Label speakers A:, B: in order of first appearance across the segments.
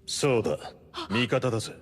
A: そうだ、味方だぜ。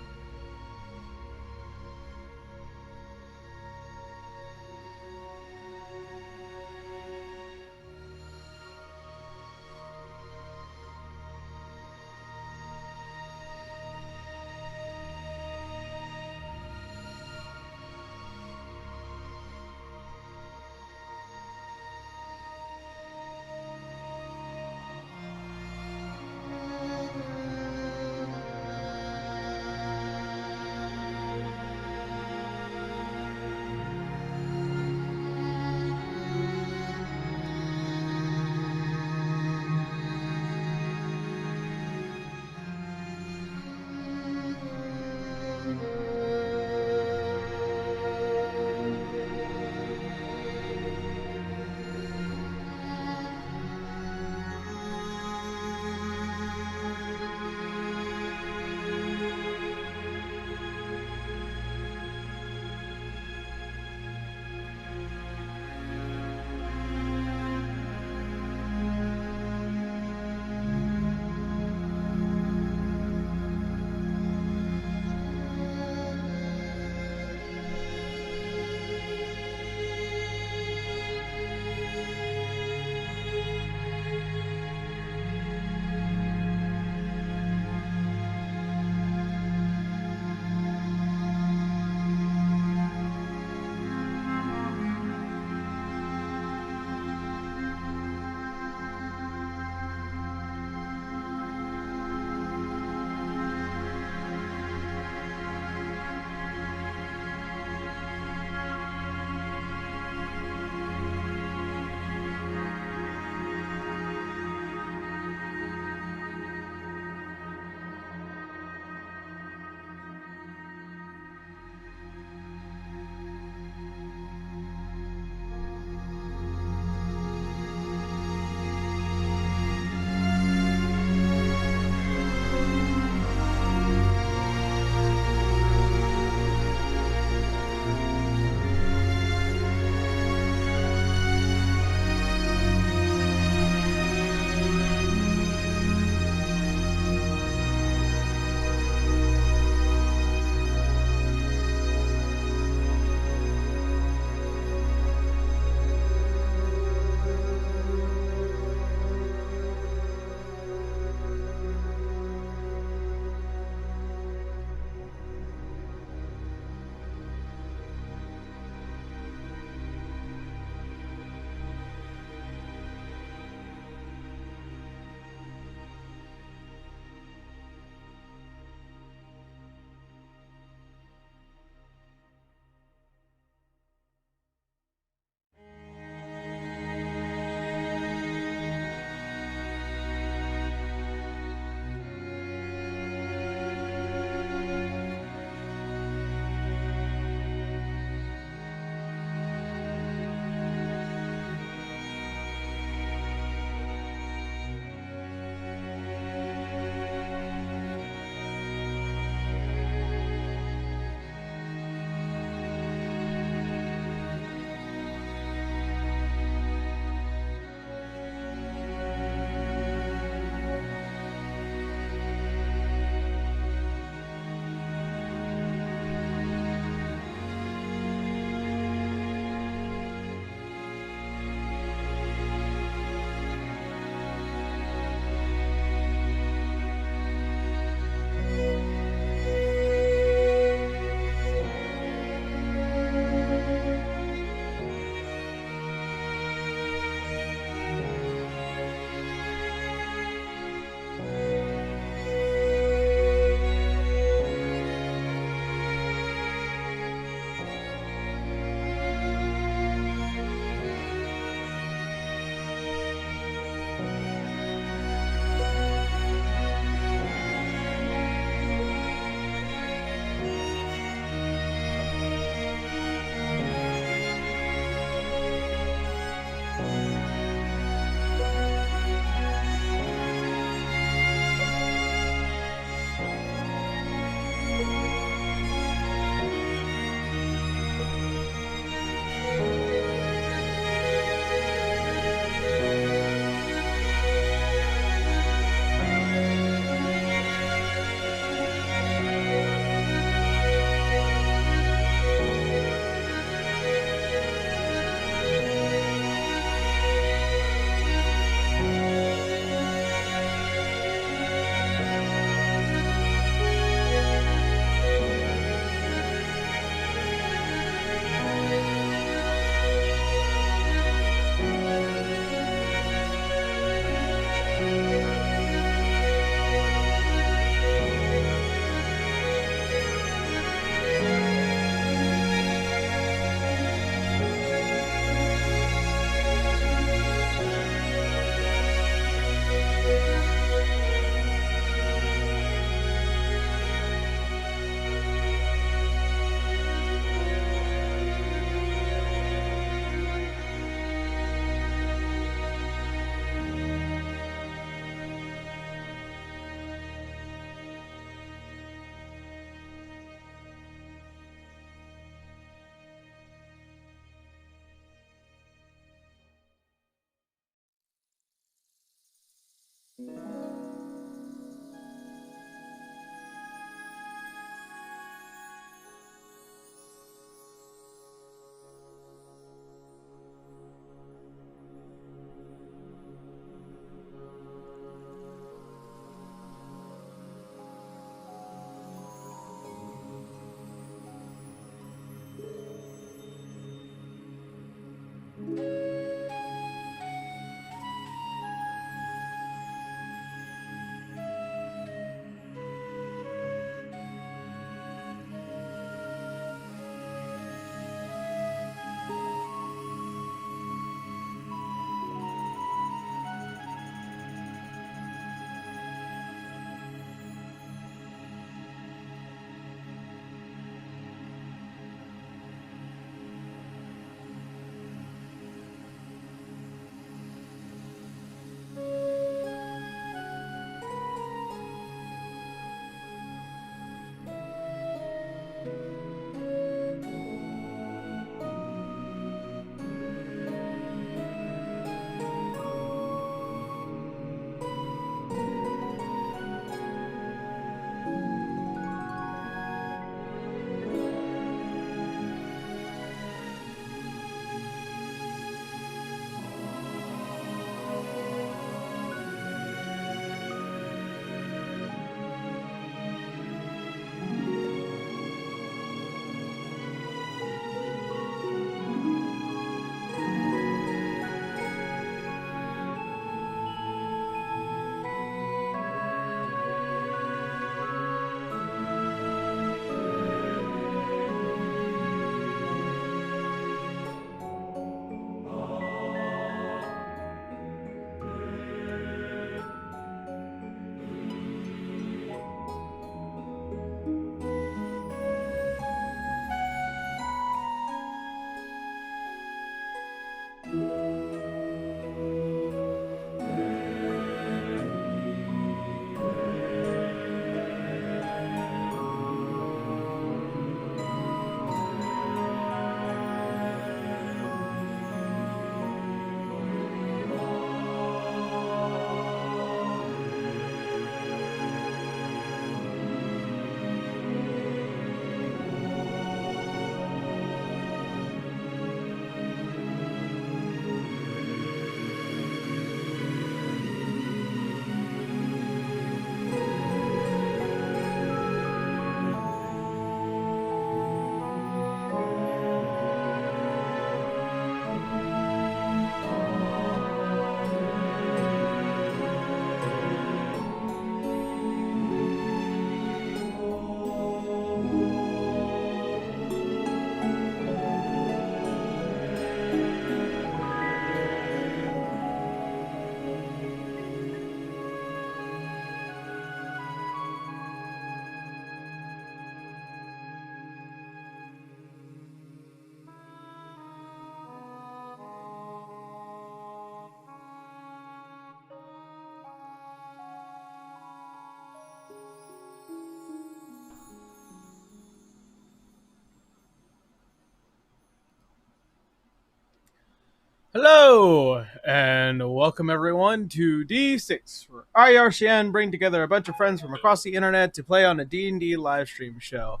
B: Hello, and welcome everyone to D6, where I, Arshian, bring together a bunch of friends from across the internet to play on a D&D live stream show.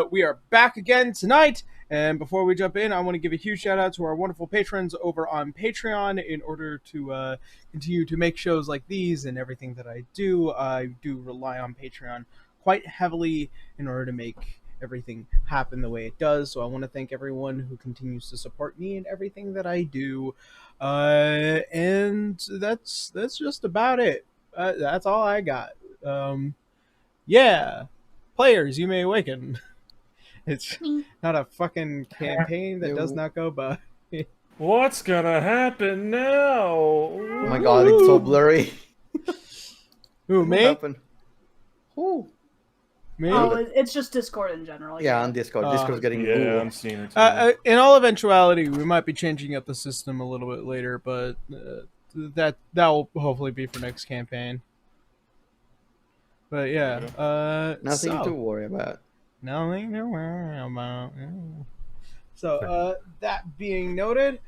B: We are back again tonight, and before we jump in, I want to give a huge shout out to our wonderful patrons over on Patreon. In order to continue to make shows like these and everything that I do rely on Patreon quite heavily in order to make everything happen the way it does. So I want to thank everyone who continues to support me in everything that I do. And that's just about it. That's all I got. Yeah, players, you may awaken. It's not a fucking campaign that does
C: No.
B: not go by.
A: What's gonna happen now?
C: Oh my god, it's so blurry.
B: Who,
C: What
B: me?
C: happened? Who?
B: Me?
D: Oh, it's just Discord in general.
C: Yeah, on Discord. Discord's getting
A: Yeah,
C: Google.
A: I'm seeing it too.
B: In all eventuality, we might be changing up the system a little bit later, but that will hopefully be for next campaign. But yeah,
C: Nothing to worry about.
B: nothing to worry about. So that being noted,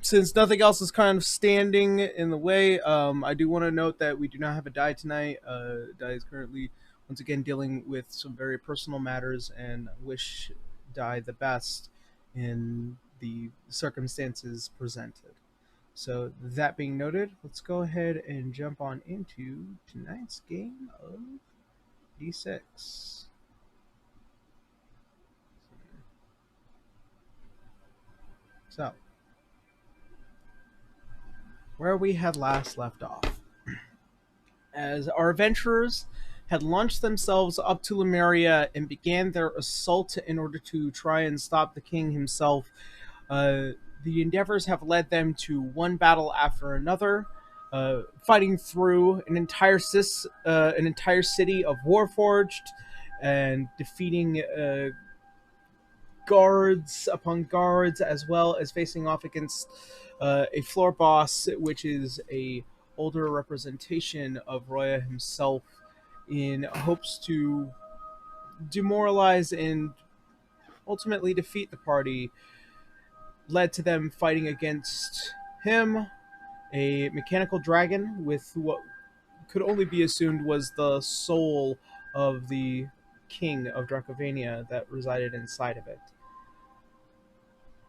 B: since nothing else is kind of standing in the way, I do want to note that we do not have a die tonight. Die is currently once again dealing with some very personal matters, and wish Die the best in the circumstances presented. So that being noted, let's go ahead and jump on into tonight's game of D6. So, where we had last left off, as our adventurers had launched themselves up to Lemuria and began their assault in order to try and stop the king himself. The endeavors have led them to one battle after another, fighting through an entire city of Warforged and defeating guards upon guards, as well as facing off against a floor boss, which is a older representation of Roya himself, in hopes to demoralize and ultimately defeat the party. Led to them fighting against him, a mechanical dragon with what could only be assumed was the soul of the king of Dracovania that resided inside of it.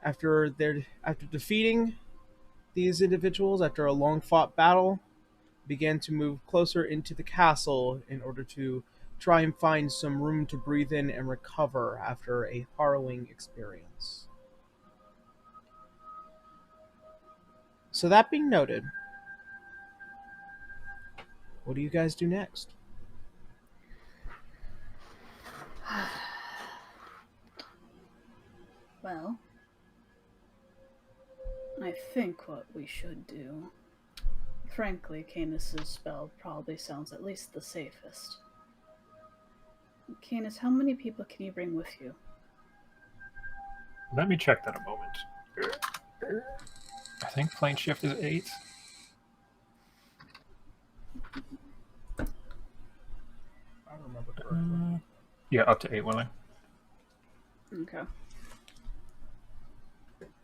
B: After defeating these individuals, after a long fought battle, began to move closer into the castle in order to try and find some room to breathe in and recover after a harrowing experience. So that being noted, what do you guys do next?
D: Well, I think what we should do. Frankly, Canis's spell probably sounds at least the safest. Canis, how many people can you bring with you?
E: Let me check that a moment. I think plane shift is 8.
B: I don't remember correctly.
E: Yeah, up to 8, Willie.
D: Okay.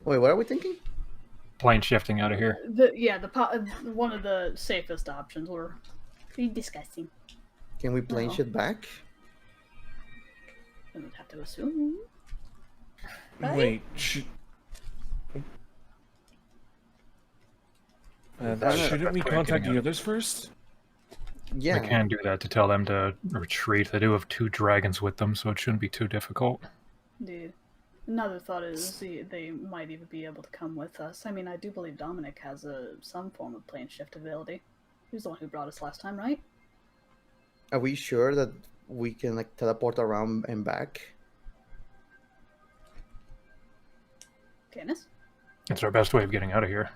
C: Wait, what are we thinking?
E: Plane shifting out of here.
D: One of the safest options. We're pretty disgusting.
C: Can we plane
D: No.
C: shit back?
D: I would have to assume. Right?
A: Wait, shouldn't we contact the others first?
C: Yeah.
E: I can do that to tell them to retreat. They do have 2 dragons with them, so it shouldn't be too difficult.
D: Dude. Another thought is they might even be able to come with us. I mean, I do believe Dominic has some form of plane shift ability. He was the one who brought us last time, right?
C: Are we sure that we can teleport around and back?
D: Canis?
E: It's our best way of getting out of here.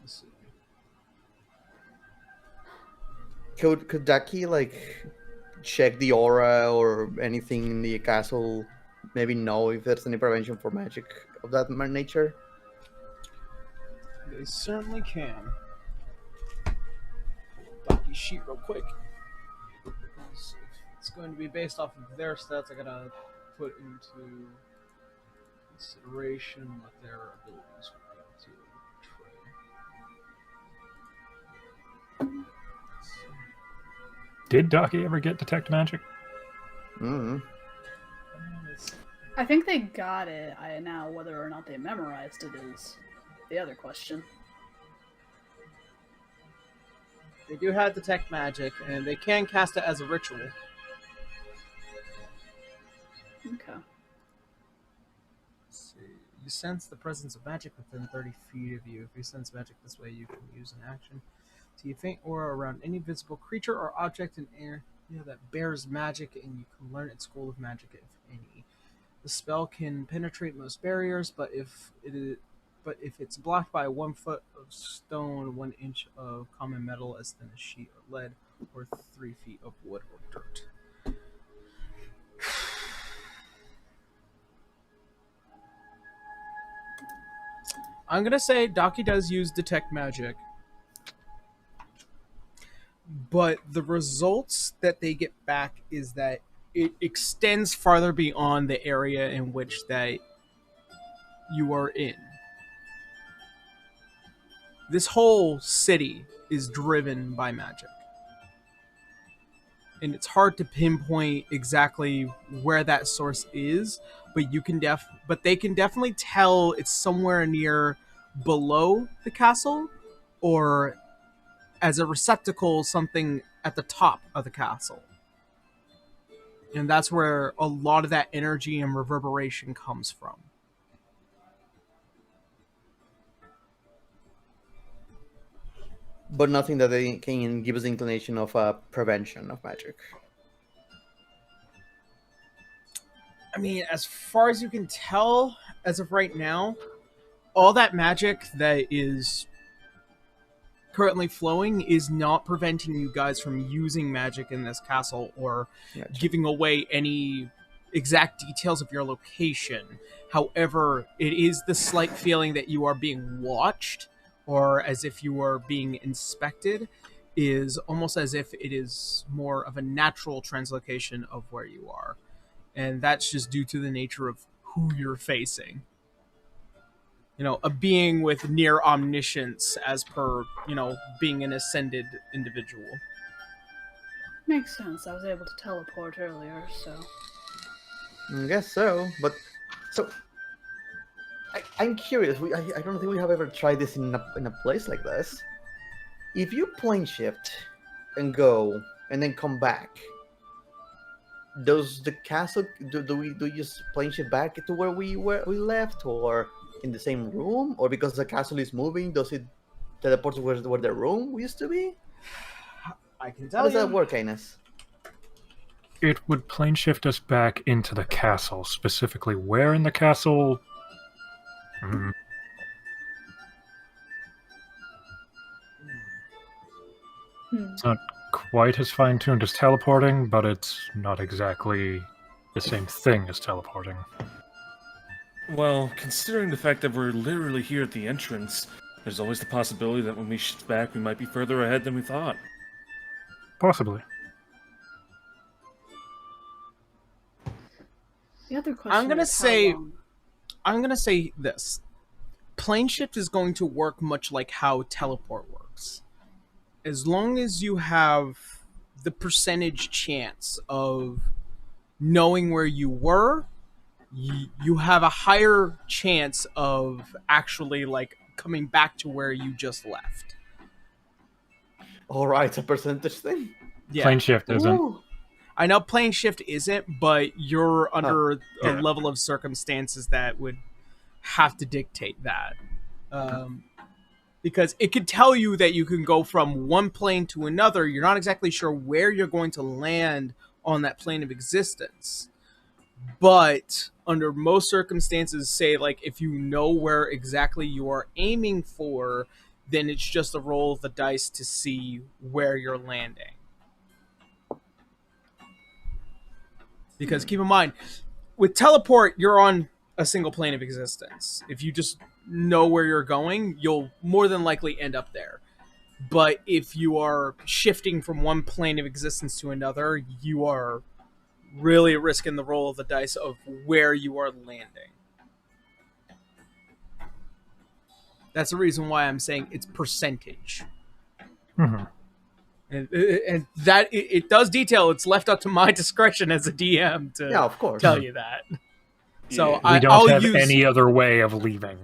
B: Let's see.
C: Could Daki check the aura or anything in the castle? Maybe know if there's any prevention for magic of that nature?
B: They certainly can. Docky sheet real quick. It's going to be based off of their stats. I gotta put into consideration what their abilities would be able to portray.
E: Did Docky ever get detect magic?
C: Mm.
D: I think they got it. Now whether or not they memorized it is the other question.
B: They do have detect magic, and they can cast it as a ritual.
D: Okay.
B: Let's see. You sense the presence of magic within 30 feet of you. If you sense magic this way, you can use an action. See a faint aura around any visible creature or object in air that bears magic, and you can learn its school of magic, if any. The spell can penetrate most barriers, but if it's blocked by 1 foot of stone, 1 inch of common metal as thin as sheet or lead, or 3 feet of wood or dirt. I'm gonna say Docky does use detect magic, but the results that they get back is that it extends farther beyond the area in which that you are in. This whole city is driven by magic. And it's hard to pinpoint exactly where that source is, but they can definitely tell it's somewhere near below the castle, or as a receptacle, something at the top of the castle. And that's where a lot of that energy and reverberation comes from.
C: But nothing that they can give us the inclination of prevention of magic.
B: I mean, as far as you can tell, as of right now, all that magic that is currently flowing is not preventing you guys from using magic in this castle or giving away any exact details of your location. However, it is the slight feeling that you are being watched, or as if you are being inspected, is almost as if it is more of a natural translocation of where you are. And that's just due to the nature of who you're facing. You know, a being with near omniscience as per, being an ascended individual.
D: Makes sense. I was able to teleport earlier, so...
C: I guess so, but... So... I'm curious. I don't think we have ever tried this in a place like this. If you plane shift and go and then come back, does the castle do we just plane shift back to where we left, or in the same room, or because the castle is moving, does it teleport to where the room used to be?
B: I can tell
C: How does
B: you.
C: that work, Ines?
E: It would plane shift us back into the castle. Specifically, where in the castle? It's not quite as fine-tuned as teleporting, but it's not exactly the same thing as teleporting.
A: Well, considering the fact that we're literally here at the entrance, there's always the possibility that when we shift back, we might be further ahead than we thought.
E: Possibly.
D: The other question
B: I'm gonna
D: is how long...
B: say this. Plane shift is going to work much like how teleport works. As long as you have the percentage chance of knowing where you were, you have a higher chance of actually coming back to where you just left.
C: All right, it's a percentage thing.
B: Yeah.
E: Plane shift isn't.
C: Ooh.
B: I know plane shift isn't, but you're under a
E: Yeah.
B: level of circumstances that would have to dictate that. Because it could tell you that you can go from one plane to another. You're not exactly sure where you're going to land on that plane of existence. But under most circumstances, say, if you know where exactly you are aiming for, then it's just a roll of the dice to see where you're landing. Because keep in mind, with teleport, you're on a single plane of existence. If you just know where you're going, you'll more than likely end up there. But if you are shifting from one plane of existence to another, you are really risking the roll of the dice of where you are landing. That's the reason why I'm saying it's percentage.
E: Hmm.
B: And that it does detail. It's left up to my discretion as a DM to
C: Yeah, of course.
B: tell you that. So
A: Yeah.
E: We don't
B: I'll
E: have
B: use
E: any other way of leaving.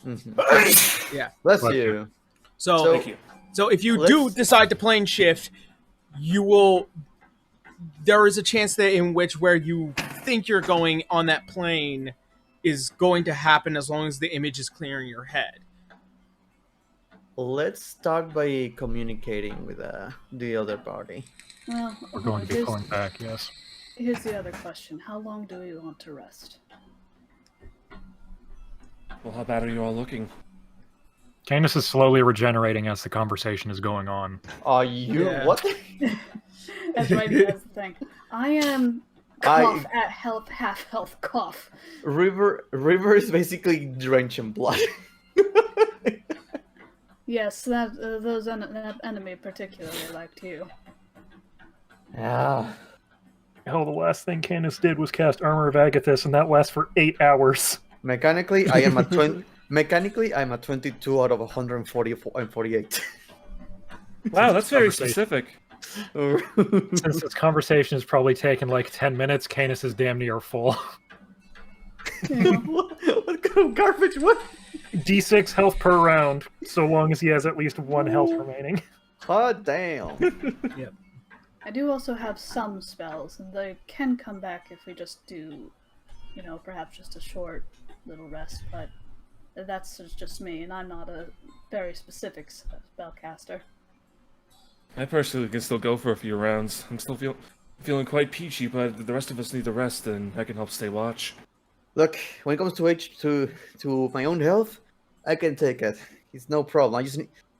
C: Mhm.
B: yeah.
C: Bless
E: Bless
C: you.
E: you.
B: So
A: Thank you.
B: so if you do
C: Let's-
B: decide to plane shift, you will. There is a chance that in which where you think you're going on that plane is going to happen as long as the image is clearing your head.
C: Let's start by communicating with the other party.
D: Well,
E: We're going to be
D: here's,
E: pulling back, yes.
D: here's the other question. How long do we want to rest?
A: Well, how bad are you all looking?
E: Canis is slowly regenerating as the conversation is going on.
C: Are you
B: Yeah.
C: what?
D: That's right, that's the thing. I am cough at health, half health cough.
C: River is basically drenched in blood.
D: Yes, that that enemy particularly liked you.
C: Yeah.
E: Hell, the last thing Canis did was cast Armor of Agathis, and that lasts for 8 hours.
C: Mechanically, I am at 20. Mechanically, I'm at 22 out of 148.
A: Wow, that's very
E: Conversation.
A: specific.
E: Since this conversation has probably taken like 10 minutes, Canis is damn near full.
C: what kind of garbage? What?
E: D6 health per round, so long as he has at least 1 health remaining.
C: God damn.
D: I do also have some spells, and they can come back if we just do, perhaps just a short little rest, but that's just me, and I'm not a very specific spellcaster.
A: I personally can still go for a few rounds. I'm still feeling quite peachy, but the rest of us need the rest, and I can help stay watch.
C: Look, when it comes to my own health, I can take it. It's no problem.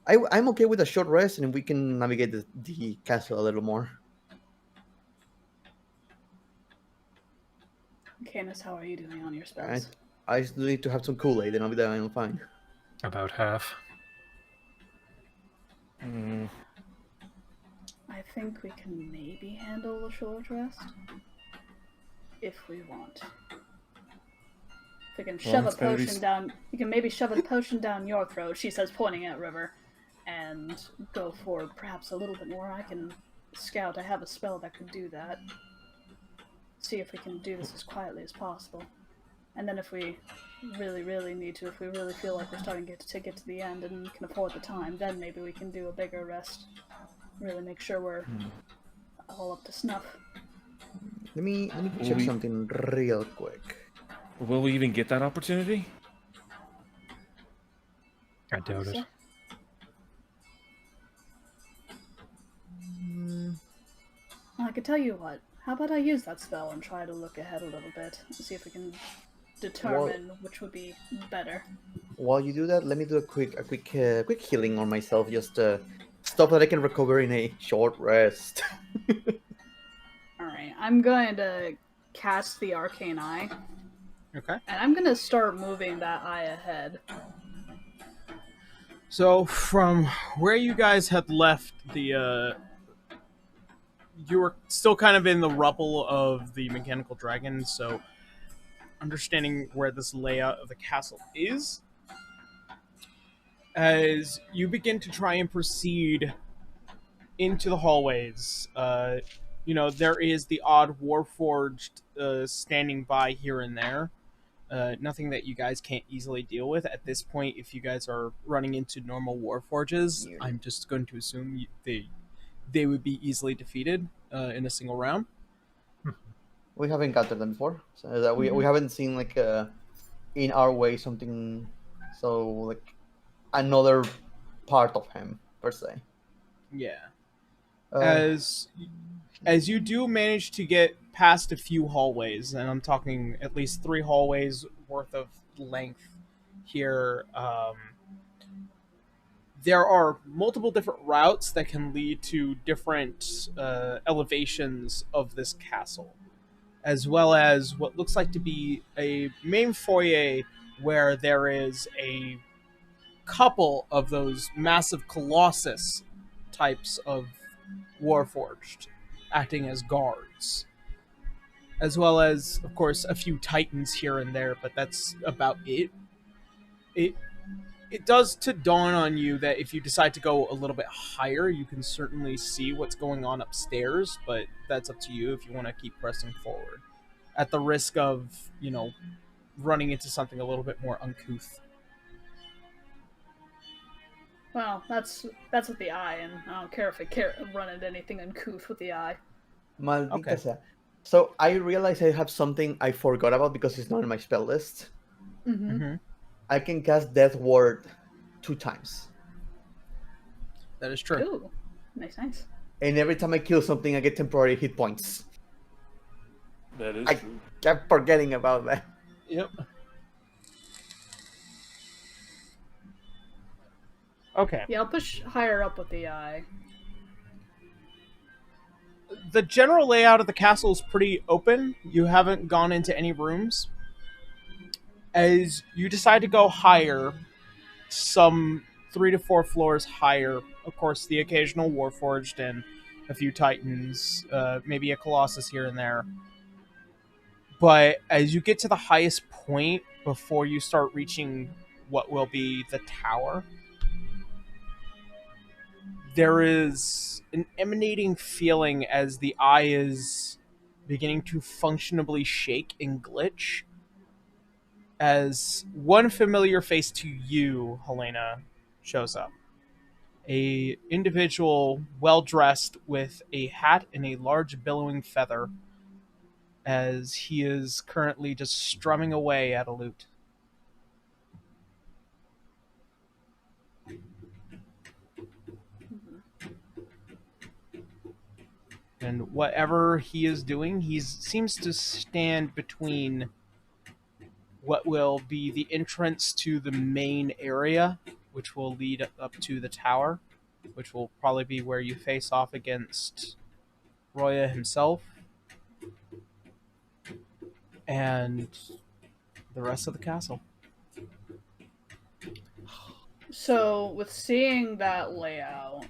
C: I'm okay with a short rest, and we can navigate the castle a little more.
D: Canis, how are you doing on your spells?
C: I just need to have some Kool-Aid, and I'll be there. I'm fine.
E: About half.
D: I think we can maybe handle a short rest. If we want. If we can shove a potion down, you can maybe shove a potion down your throat, she says, pointing at River, and go for perhaps a little bit more. I can scout, I have a spell that could do that. See if we can do this as quietly as possible. And then if we really, really need to, if we really feel like we're starting to get to the end and can afford the time, then maybe we can do a bigger rest. Really make sure we're all up to snuff.
C: Let me check something real quick.
A: Will we even get that opportunity?
E: I doubt it.
D: Well, I could tell you what. How about I use that spell and try to look ahead a little bit and see if we can determine which would be better.
C: While you do that, let me do a quick healing on myself. Just stuff that I can recover in a short rest.
D: Alright, I'm going to cast the Arcane Eye.
B: Okay.
D: And I'm going to start moving that eye ahead.
B: So from where you guys had left the you were still kind of in the rubble of the mechanical dragon, so understanding where this layout of the castle is, as you begin to try and proceed into the hallways, there is the odd Warforged standing by here and there. Nothing that you guys can't easily deal with at this point. If you guys are running into normal Warforges, I'm just going to assume they would be easily defeated in a single round.
C: We haven't encountered them before, so that we haven't seen like in our way something so like another part of him per se.
B: Yeah. As you do manage to get past a few hallways, and I'm talking at least 3 hallways worth of length here, there are multiple different routes that can lead to different elevations of this castle, as well as what looks like to be a main foyer where there is a couple of those massive Colossus types of Warforged acting as guards, as well as, of course, a few Titans here and there, but that's about it. it does to dawn on you that if you decide to go a little bit higher, you can certainly see what's going on upstairs, but that's up to you if you want to keep pressing forward. At the risk of, running into something a little bit more uncouth.
D: Well, that's with the eye, and I don't care if I run into anything uncouth with the eye.
C: Maldita sea. So I realize I have something I forgot about because it's not in my spell list.
B: Mm-hmm.
C: I can cast Death Ward 2 times.
B: That is true.
D: Ooh, nice.
C: And every time I kill something, I get temporary hit points.
A: That is
C: I
A: true.
C: kept forgetting about that.
B: Yep. Okay.
D: Yeah, I'll push higher up with the eye.
B: The general layout of the castle is pretty open. You haven't gone into any rooms. As you decide to go higher, some 3 to 4 floors higher, of course, the occasional Warforged and a few Titans, maybe a Colossus here and there. But as you get to the highest point before you start reaching what will be the tower, there is an emanating feeling as the eye is beginning to functionally shake and glitch. As one familiar face to you, Helena, shows up. A individual well-dressed with a hat and a large billowing feather, as he is currently just strumming away at a lute. And whatever he is doing, he seems to stand between what will be the entrance to the main area, which will lead up to the tower, which will probably be where you face off against Roya himself, and the rest of the castle.
D: So, with seeing that layout,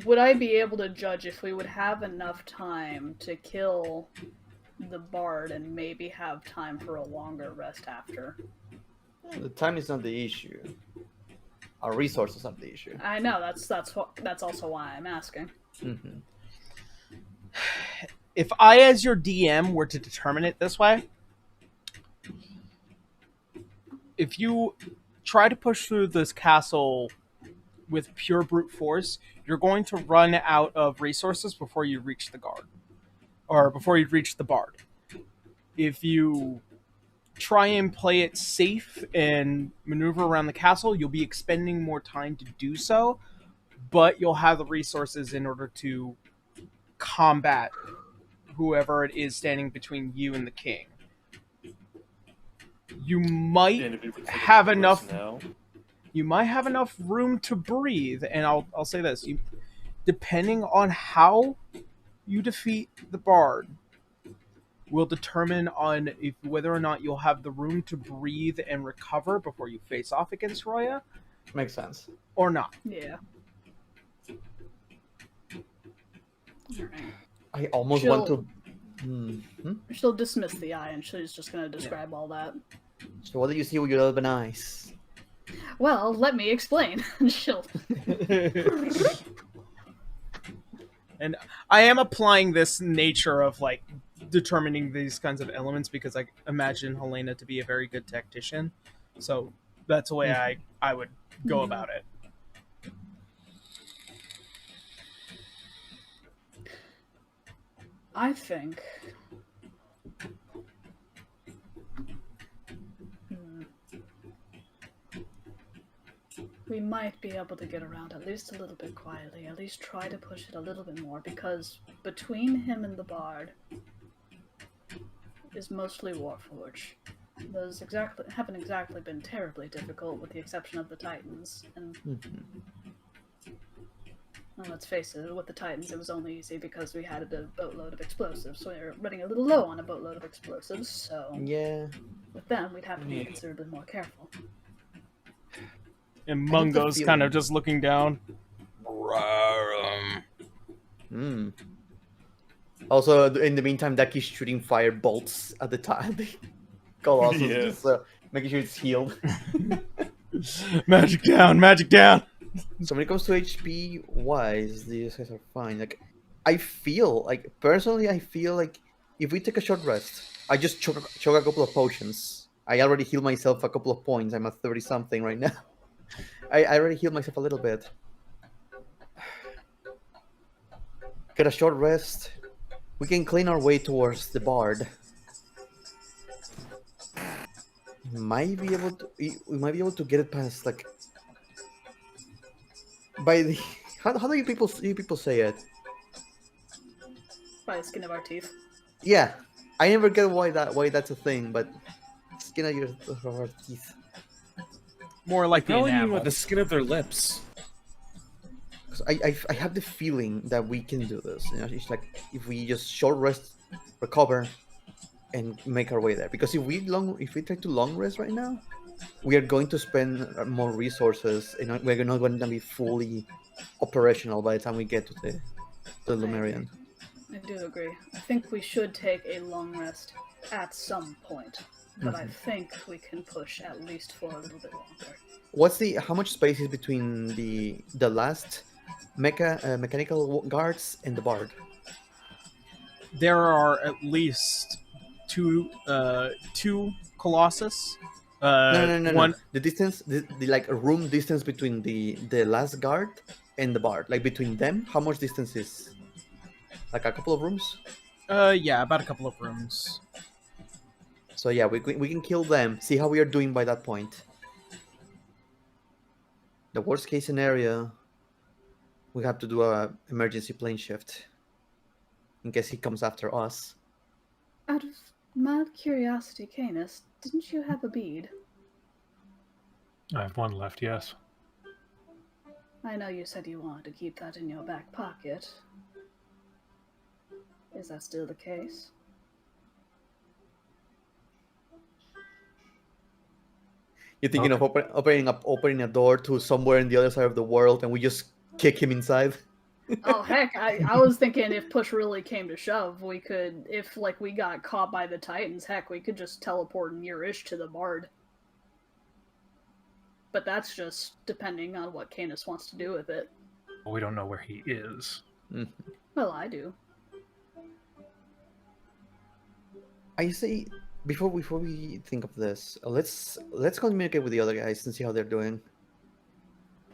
D: would I be able to judge if we would have enough time to kill the Bard and maybe have time for a longer rest after?
C: The time is not the issue. Our resources are the issue.
D: I know, that's also why I'm asking.
C: Mm-hmm.
B: If I, as your DM, were to determine it this way, if you try to push through this castle with pure brute force, you're going to run out of resources before you reach the guard. Or before you reach the Bard. If you try and play it safe and maneuver around the castle, you'll be expending more time to do so, but you'll have the resources in order to combat whoever it is standing between you and the king. You might have enough. You might have enough room to breathe, and I'll say this: depending on how you defeat the Bard, will determine on whether or not you'll have the room to breathe and recover before you face off against Roya.
C: Makes sense.
B: Or not.
D: Yeah. Alright.
C: I almost want to... Mm-hmm.
D: She'll dismiss the eye, and she's just going to describe all that.
C: So what do you see with your open eyes?
D: Well, let me explain. She'll...
B: And I am applying this nature of, like, determining these kinds of elements because I imagine Helena to be a very good tactician. So that's the way I would go about it.
D: I think... we might be able to get around at least a little bit quietly, at least try to push it a little bit more, because between him and the Bard is mostly Warforged. Those haven't exactly been terribly difficult, with the exception of the Titans, and well, let's face it, with the Titans it was only easy because we had a boatload of explosives, so we were running a little low on a boatload of explosives, so
C: yeah,
D: with them we'd have to be considerably more careful.
B: And Mungo's kind of just looking down.
C: Also, in the meantime, Daki's shooting fire bolts at the time. Colossus just making sure it's healed.
B: Magic down, magic down.
C: So when it comes to HP wise, these guys are fine. Like, I feel like personally, I feel like if we take a short rest, I just chug a couple of potions. I already healed myself a couple of points. I'm at 30 something right now. I already healed myself a little bit. Get a short rest. We can clean our way towards the Bard. We might be able to get it past like by the how do you people say it?
D: By the skin of our teeth.
C: Yeah, I never get why that's a thing, but skin of our teeth.
B: More like the
A: Probably mean
B: enamel.
A: with the skin of their lips.
C: I have the feeling that we can do this. You know, it's like if we just short rest, recover, and make our way there. Because if we try to long rest right now, we are going to spend more resources, and we're not going to be fully operational by the time we get to the Lumerian.
D: I do agree. I think we should take a long rest at some point, but I think we can push at least for a little bit longer.
C: How much space is between the last mechanical guards and the Bard?
B: There are at least two Colossus.
C: No.
B: One.
C: The distance, the like room distance between the last guard and the Bard, like between them, how much distance is? Like a couple of rooms?
B: Yeah, about a couple of rooms.
C: So yeah, we can kill them. See how we are doing by that point. The worst case scenario, we have to do a emergency plane shift in case he comes after us.
D: Out of mad curiosity, Canis, didn't you have a bead?
E: I have one left, yes.
D: I know you said you wanted to keep that in your back pocket. Is that still the case?
C: You're thinking of opening a door to somewhere in the other side of the world, and we just kick him inside?
D: Oh heck, I was thinking if push really came to shove, we could, if like we got caught by the Titans, heck, we could just teleport near-ish to the Bard. But that's just depending on what Canis wants to do with it.
E: We don't know where he is.
D: Well, I do.
C: I say before we think of this, let's communicate with the other guys and see how they're doing.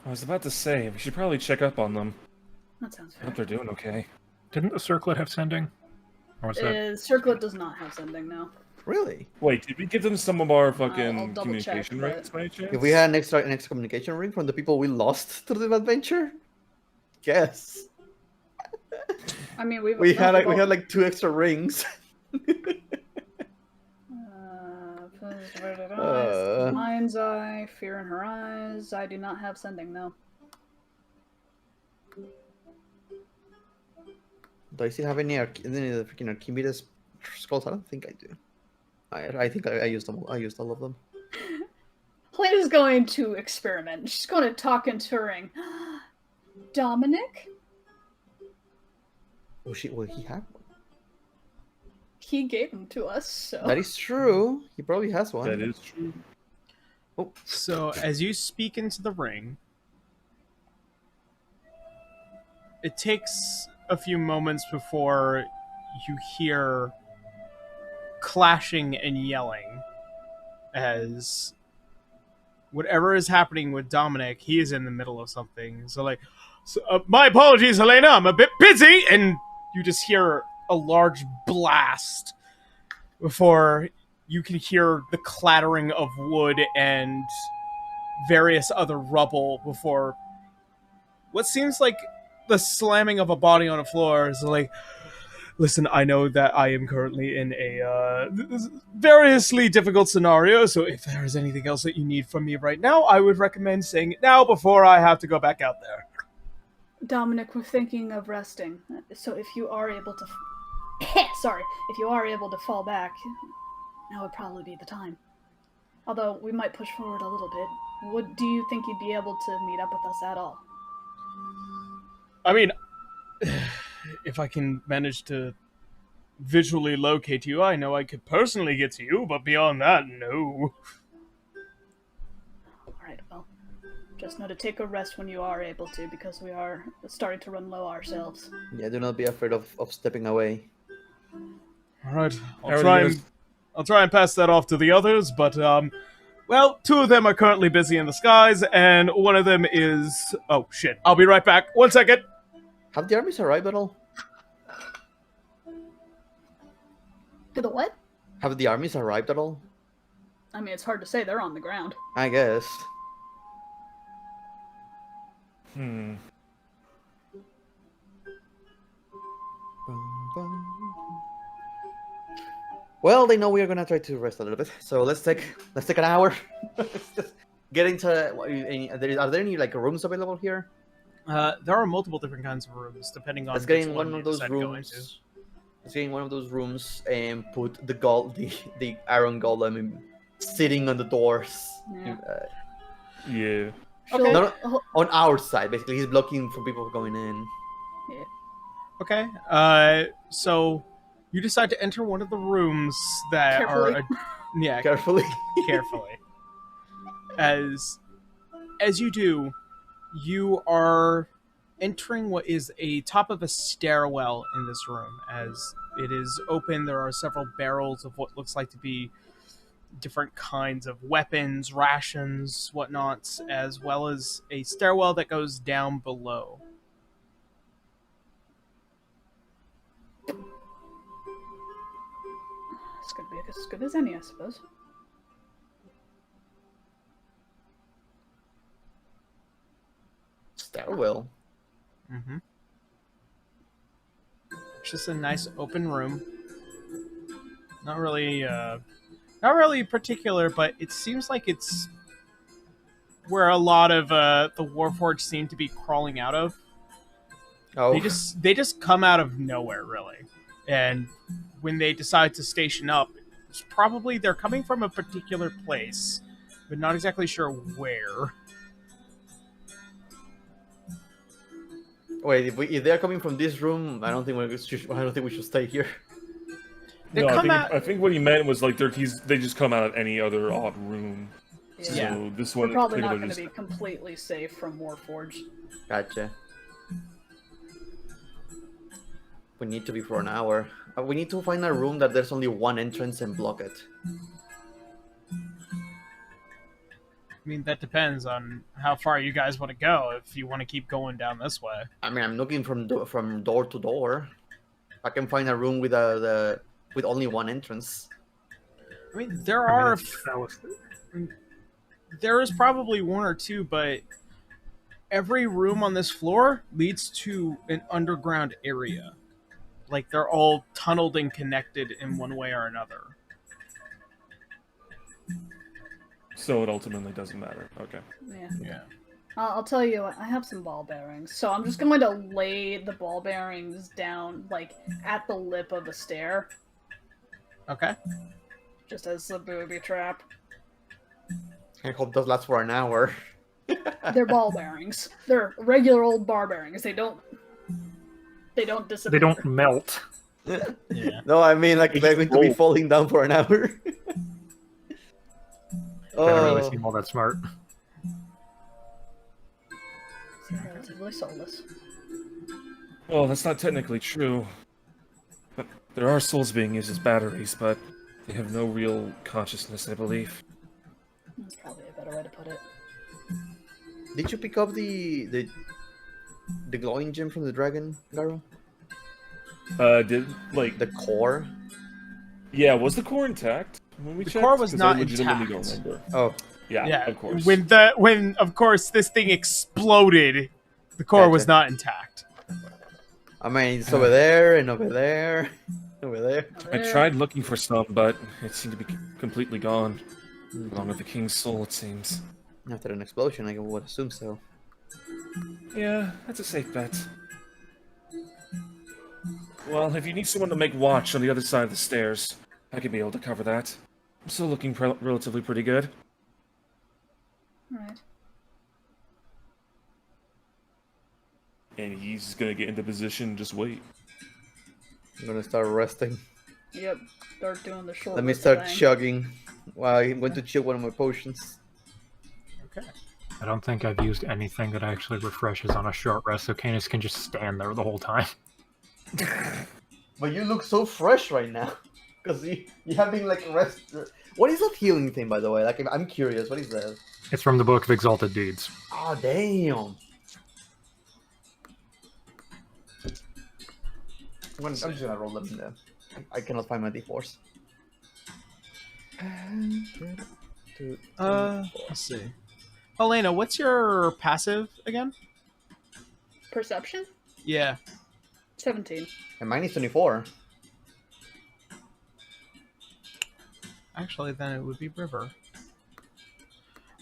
A: I was about to say, we should probably check up on them.
D: That sounds
A: I hope
D: fair.
A: they're doing okay.
E: Didn't the circlet have sending? Or was that...
D: Circlet does not have sending now.
C: Really?
A: Wait, did we give them some of our
D: I'll
A: fucking
D: double
A: communication
D: check,
A: rights by any chance?
C: If we had an extra communication ring from the people we lost through the adventure, yes.
D: I mean,
C: We had like 2 extra rings.
D: Mind's Eye, Fear in Her Eyes. I do not have sending, no.
C: Do I still have any of the freaking Archimedes skulls? I don't think I do. I think I used them. I used all of them.
D: Helena's going to experiment. She's going to talk in Turing. Dominic?
C: Well, he had one.
D: He gave them to us, so...
C: That is true. He probably has one.
A: That is true.
C: Oh.
B: So, as you speak into the ring, it takes a few moments before you hear clashing and yelling as whatever is happening with Dominic, he is in the middle of something. So, my apologies, Helena, I'm a bit busy, and you just hear a large blast before you can hear the clattering of wood and various other rubble before what seems like the slamming of a body on a floor is like, listen, I know that I am currently in a variously difficult scenario, so if there is anything else that you need from me right now, I would recommend saying it now before I have to go back out there.
D: Dominic, we're thinking of resting. So if you are able to... Sorry. If you are able to fall back, now would probably be the time. Although, we might push forward a little bit. Do you think you'd be able to meet up with us at all?
B: I mean, if I can manage to visually locate you, I know I could personally get to you, but beyond that, no.
D: Just know to take a rest when you are able to, because we are starting to run low ourselves.
C: Yeah, do not be afraid of stepping away.
B: All right,
A: How are you
B: I'll try and pass that off to the others, but well, 2 of them are currently busy in the skies, and one of them is. Oh shit! I'll be right back. 1 second.
C: Have the armies arrived at all?
D: To the what?
C: Have the armies arrived at all?
D: I mean, it's hard to say. They're on the ground.
C: I guess. Well, they know we are gonna try to rest a little bit, so let's take an hour. Just get into. Are there any like rooms available here?
B: There are multiple different kinds of rooms depending on.
C: Let's get
B: which
C: in
B: one
C: one
B: you
C: of those
B: decide to go
C: rooms.
B: into.
C: Let's get in one of those rooms and put the iron golem sitting on the doors.
D: Yeah.
A: Yeah.
B: Okay.
C: No, on our side, basically, he's blocking for people going in.
B: Okay. So you decide to enter one of the rooms that
D: Carefully.
B: are. Yeah.
C: Carefully.
B: Carefully. As you do, you are entering what is a top of a stairwell in this room. As it is open, there are several barrels of what looks like to be different kinds of weapons, rations, whatnots, as well as a stairwell that goes down below.
D: It's gonna be as good as any, I suppose.
C: Stairwell.
B: Mm-hmm. It's just a nice open room. Not really particular, but it seems like it's where a lot of the Warforged seem to be crawling out of.
C: Oh.
B: They just come out of nowhere, really. And when they decide to station up, it's probably they're coming from a particular place, but not exactly sure where.
C: Wait, if they're coming from this room, I don't think we should stay here.
B: They
A: No,
B: come out.
A: I think what he meant was like they just come out of any other odd room.
B: Yeah.
A: So this one
D: We're
A: in
D: probably not
A: particular
D: going to
A: just-
D: be completely safe from Warforged.
C: Gotcha. We need to be for an hour. We need to find a room that there's only one entrance and block it.
B: I mean, that depends on how far you guys want to go. If you want to keep going down this way.
C: I mean, I'm looking from door to door. I can find a room with with only one entrance.
B: I mean, there is probably one or two, but every room on this floor leads to an underground area. Like, they're all tunneled and connected in one way or another.
A: So it ultimately doesn't matter. Okay.
B: Yeah.
D: I'll tell you, I have some ball bearings, so I'm just going to lay the ball bearings down, like, at the lip of the stair,
B: Okay.
D: just as a booby trap.
C: I hope those last for an hour.
D: They're ball bearings. They're regular old bar bearings. They don't disappear.
E: They don't melt.
B: Yeah.
C: No, I mean, like, they're going to be falling down for an hour.
E: They don't really seem all that smart.
D: It's relatively soulless.
A: Well, that's not technically true. But there are souls being used as batteries, but they have no real consciousness, I believe.
D: That's probably a better way to put it.
C: Did you pick up the glowing gem from the dragon, Garo?
A: Did like
C: The core?
A: yeah, was the core intact when we
B: The
A: checked?
B: core was
A: 'Cause
B: not
A: I legitimately
B: intact.
A: don't remember.
C: Oh,
A: Yeah, of course.
B: When of course this thing exploded, the core was
C: Gotcha.
B: not intact.
C: I mean, it's over there and over there, over there.
A: I tried looking for some, but it seemed to be completely gone. Along with the king's soul, it seems.
C: After an explosion, I would assume so.
A: Yeah, that's a safe bet. Well, if you need someone to make watch on the other side of the stairs, I could be able to cover that. I'm still looking relatively pretty good.
D: Alright.
A: And he's gonna get into position, just wait.
C: I'm gonna start resting.
D: Yep. Start doing the short
C: Let me
D: rest
C: start
D: thing.
C: chugging. Well, I'm going to chug one of my potions.
B: Okay.
E: I don't think I've used anything that actually refreshes on a short rest, so Canis can just stand there the whole time.
C: But you look so fresh right now. Because you have been like rest. What is that healing thing, by the way? Like, I'm curious. What is that?
E: It's from the Book of Exalted Deeds.
C: Oh, damn. I'm just gonna roll them in there. I cannot find my d4s.
B: Let's see. Elena, what's your passive again?
D: Perception?
B: Yeah.
D: 17.
C: And mine is 24.
B: Actually, then it would be River.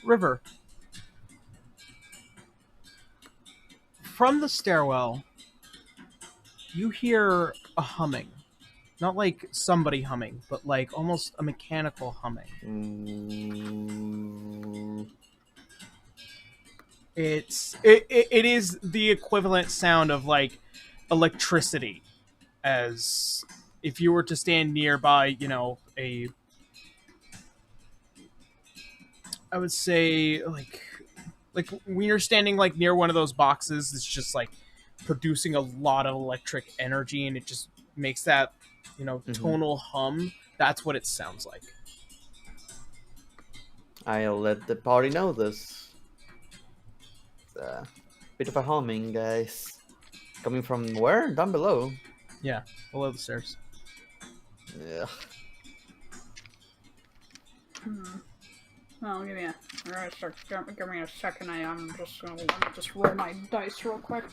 B: River. From the stairwell, you hear a humming. Not like somebody humming, but like almost a mechanical humming. It is the equivalent sound of like electricity, as if you were to stand nearby, I would say like when you're standing like near one of those boxes, it's just like producing a lot of electric energy, and it just makes that tonal hum. That's what it sounds like.
C: I'll let the party know this. It's a bit of a humming, guys. Coming from where? Down below.
B: Yeah, below the stairs.
C: Yeah.
D: Oh, give me a second. I'm just gonna roll my dice real quick.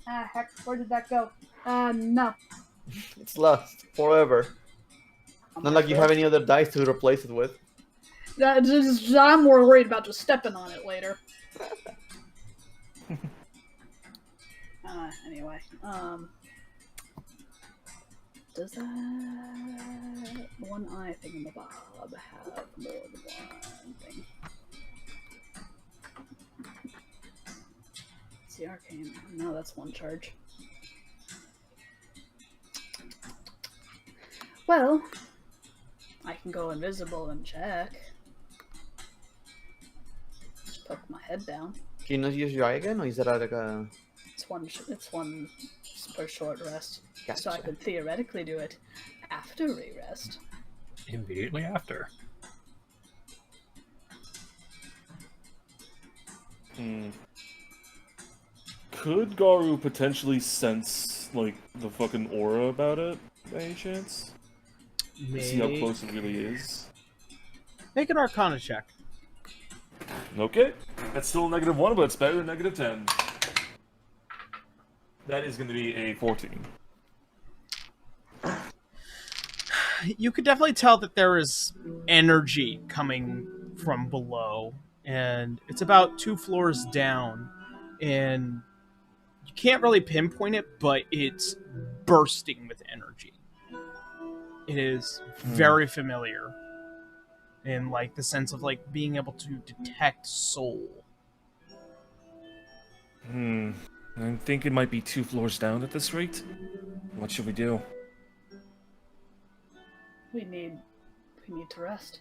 D: Ah, heck, where did that go? No.
C: It's lost forever. Not like you have any other dice to replace it with.
D: I'm more worried about just stepping on it later. Anyway, does that one-eye thingamabob have more than one thing? See, arcane. No, that's one charge. Well, I can go invisible and check. Just poke my head down.
C: Can you not use your eye again, or is that like a...
D: It's one per short rest.
C: Gotcha.
D: So I could theoretically do it after re-rest.
E: Immediately after.
A: Could Garu potentially sense, like, the fucking aura about it, by any chance? See how close it really is?
B: Make an Arcana check.
A: Okay. That's still a -1, but it's better than -10. That is going to be a 14.
B: You could definitely tell that there is energy coming from below, and it's about 2 floors down, and you can't really pinpoint it, but it's bursting with energy. It is very familiar in like the sense of like being able to detect soul.
A: I think it might be 2 floors down at this rate. What should we do?
D: We need to rest.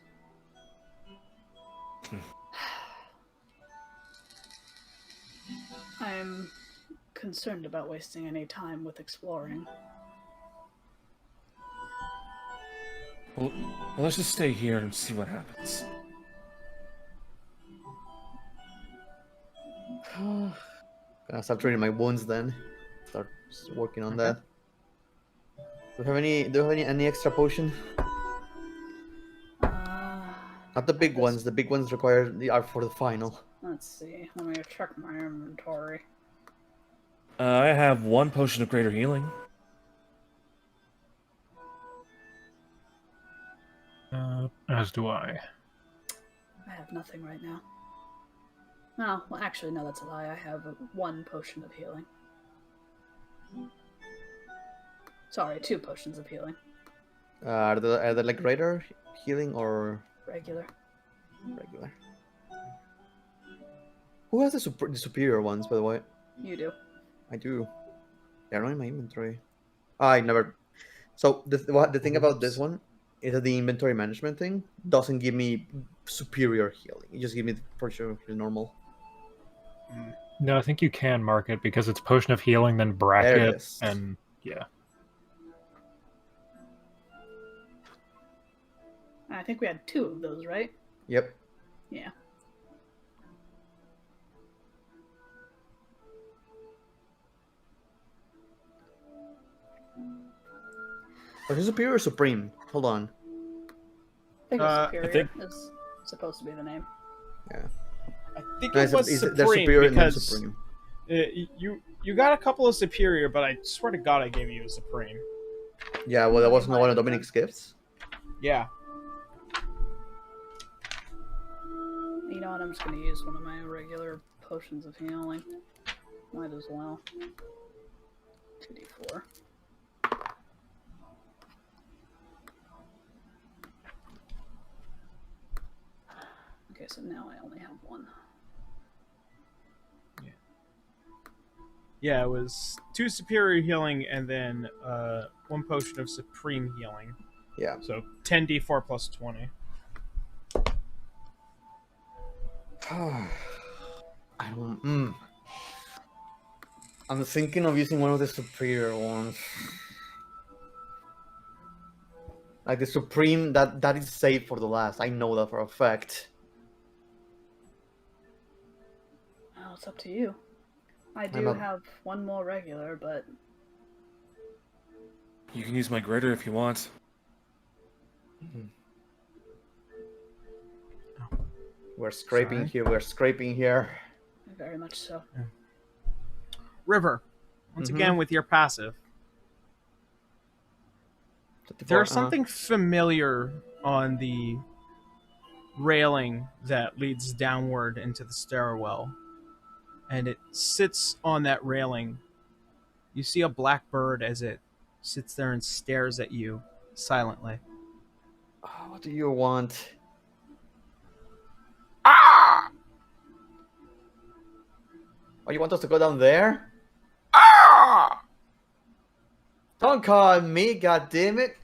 D: I'm concerned about wasting any time with exploring.
A: Well, let's just stay here and see what happens.
C: Gonna start treating my wounds then. Start working on that. Do you have any extra potion? Not the big ones. The big ones are for the final.
D: Let's see. Let me check my inventory.
A: I have 1 potion of greater healing.
E: As do I.
D: I have nothing right now. Oh, well, actually, no, that's a lie. I have 1 potion of healing. Sorry, 2 potions of healing.
C: Are they like greater healing or
D: Regular.
C: regular? Who has the superior ones, by the way?
D: You do.
C: I do. They're not in my inventory. I never. So the thing about this one is that the inventory management thing doesn't give me superior healing. It just gives me for sure the normal.
E: No, I think you can mark it because it's potion of healing, then
C: There it
E: bracket,
C: is.
E: and yeah.
D: I think we had 2 of those, right?
C: Yep.
D: Yeah.
C: Was it Superior or Supreme? Hold on.
D: I think
B: I
D: Superior
A: think-
D: is supposed to be the name.
C: Yeah.
B: I think
C: No,
B: it was
C: they're
B: Supreme
C: Superior and then
B: because
C: Supreme.
B: you got a couple of Superior, but I swear to God I gave you a Supreme.
C: Yeah, well, that wasn't one of Dominic's gifts.
B: Yeah.
D: You know what? I'm just going to use one of my regular potions of healing. Might as well. 2d4. Okay, so now I only have 1.
B: Yeah, it was 2 Superior healing and then 1 potion of Supreme healing.
C: Yeah.
B: So 10d4 plus 20.
C: I don't. I'm thinking of using one of the superior ones. Like the Supreme, that is safe for the last. I know that for a fact.
D: Oh, it's up to you. I do have 1 more regular, but
A: You can use my grater if you want.
C: We're scraping
B: Sorry?
C: here. We're scraping here.
D: very much so.
B: River, once
C: Mhm.
B: again with your passive. There's something familiar on the railing that leads downward into the stairwell, and it sits on that railing. You see a black bird as it sits there and stares at you silently.
C: What do you want? Oh, you want us to go down there? Don't call me, goddammit.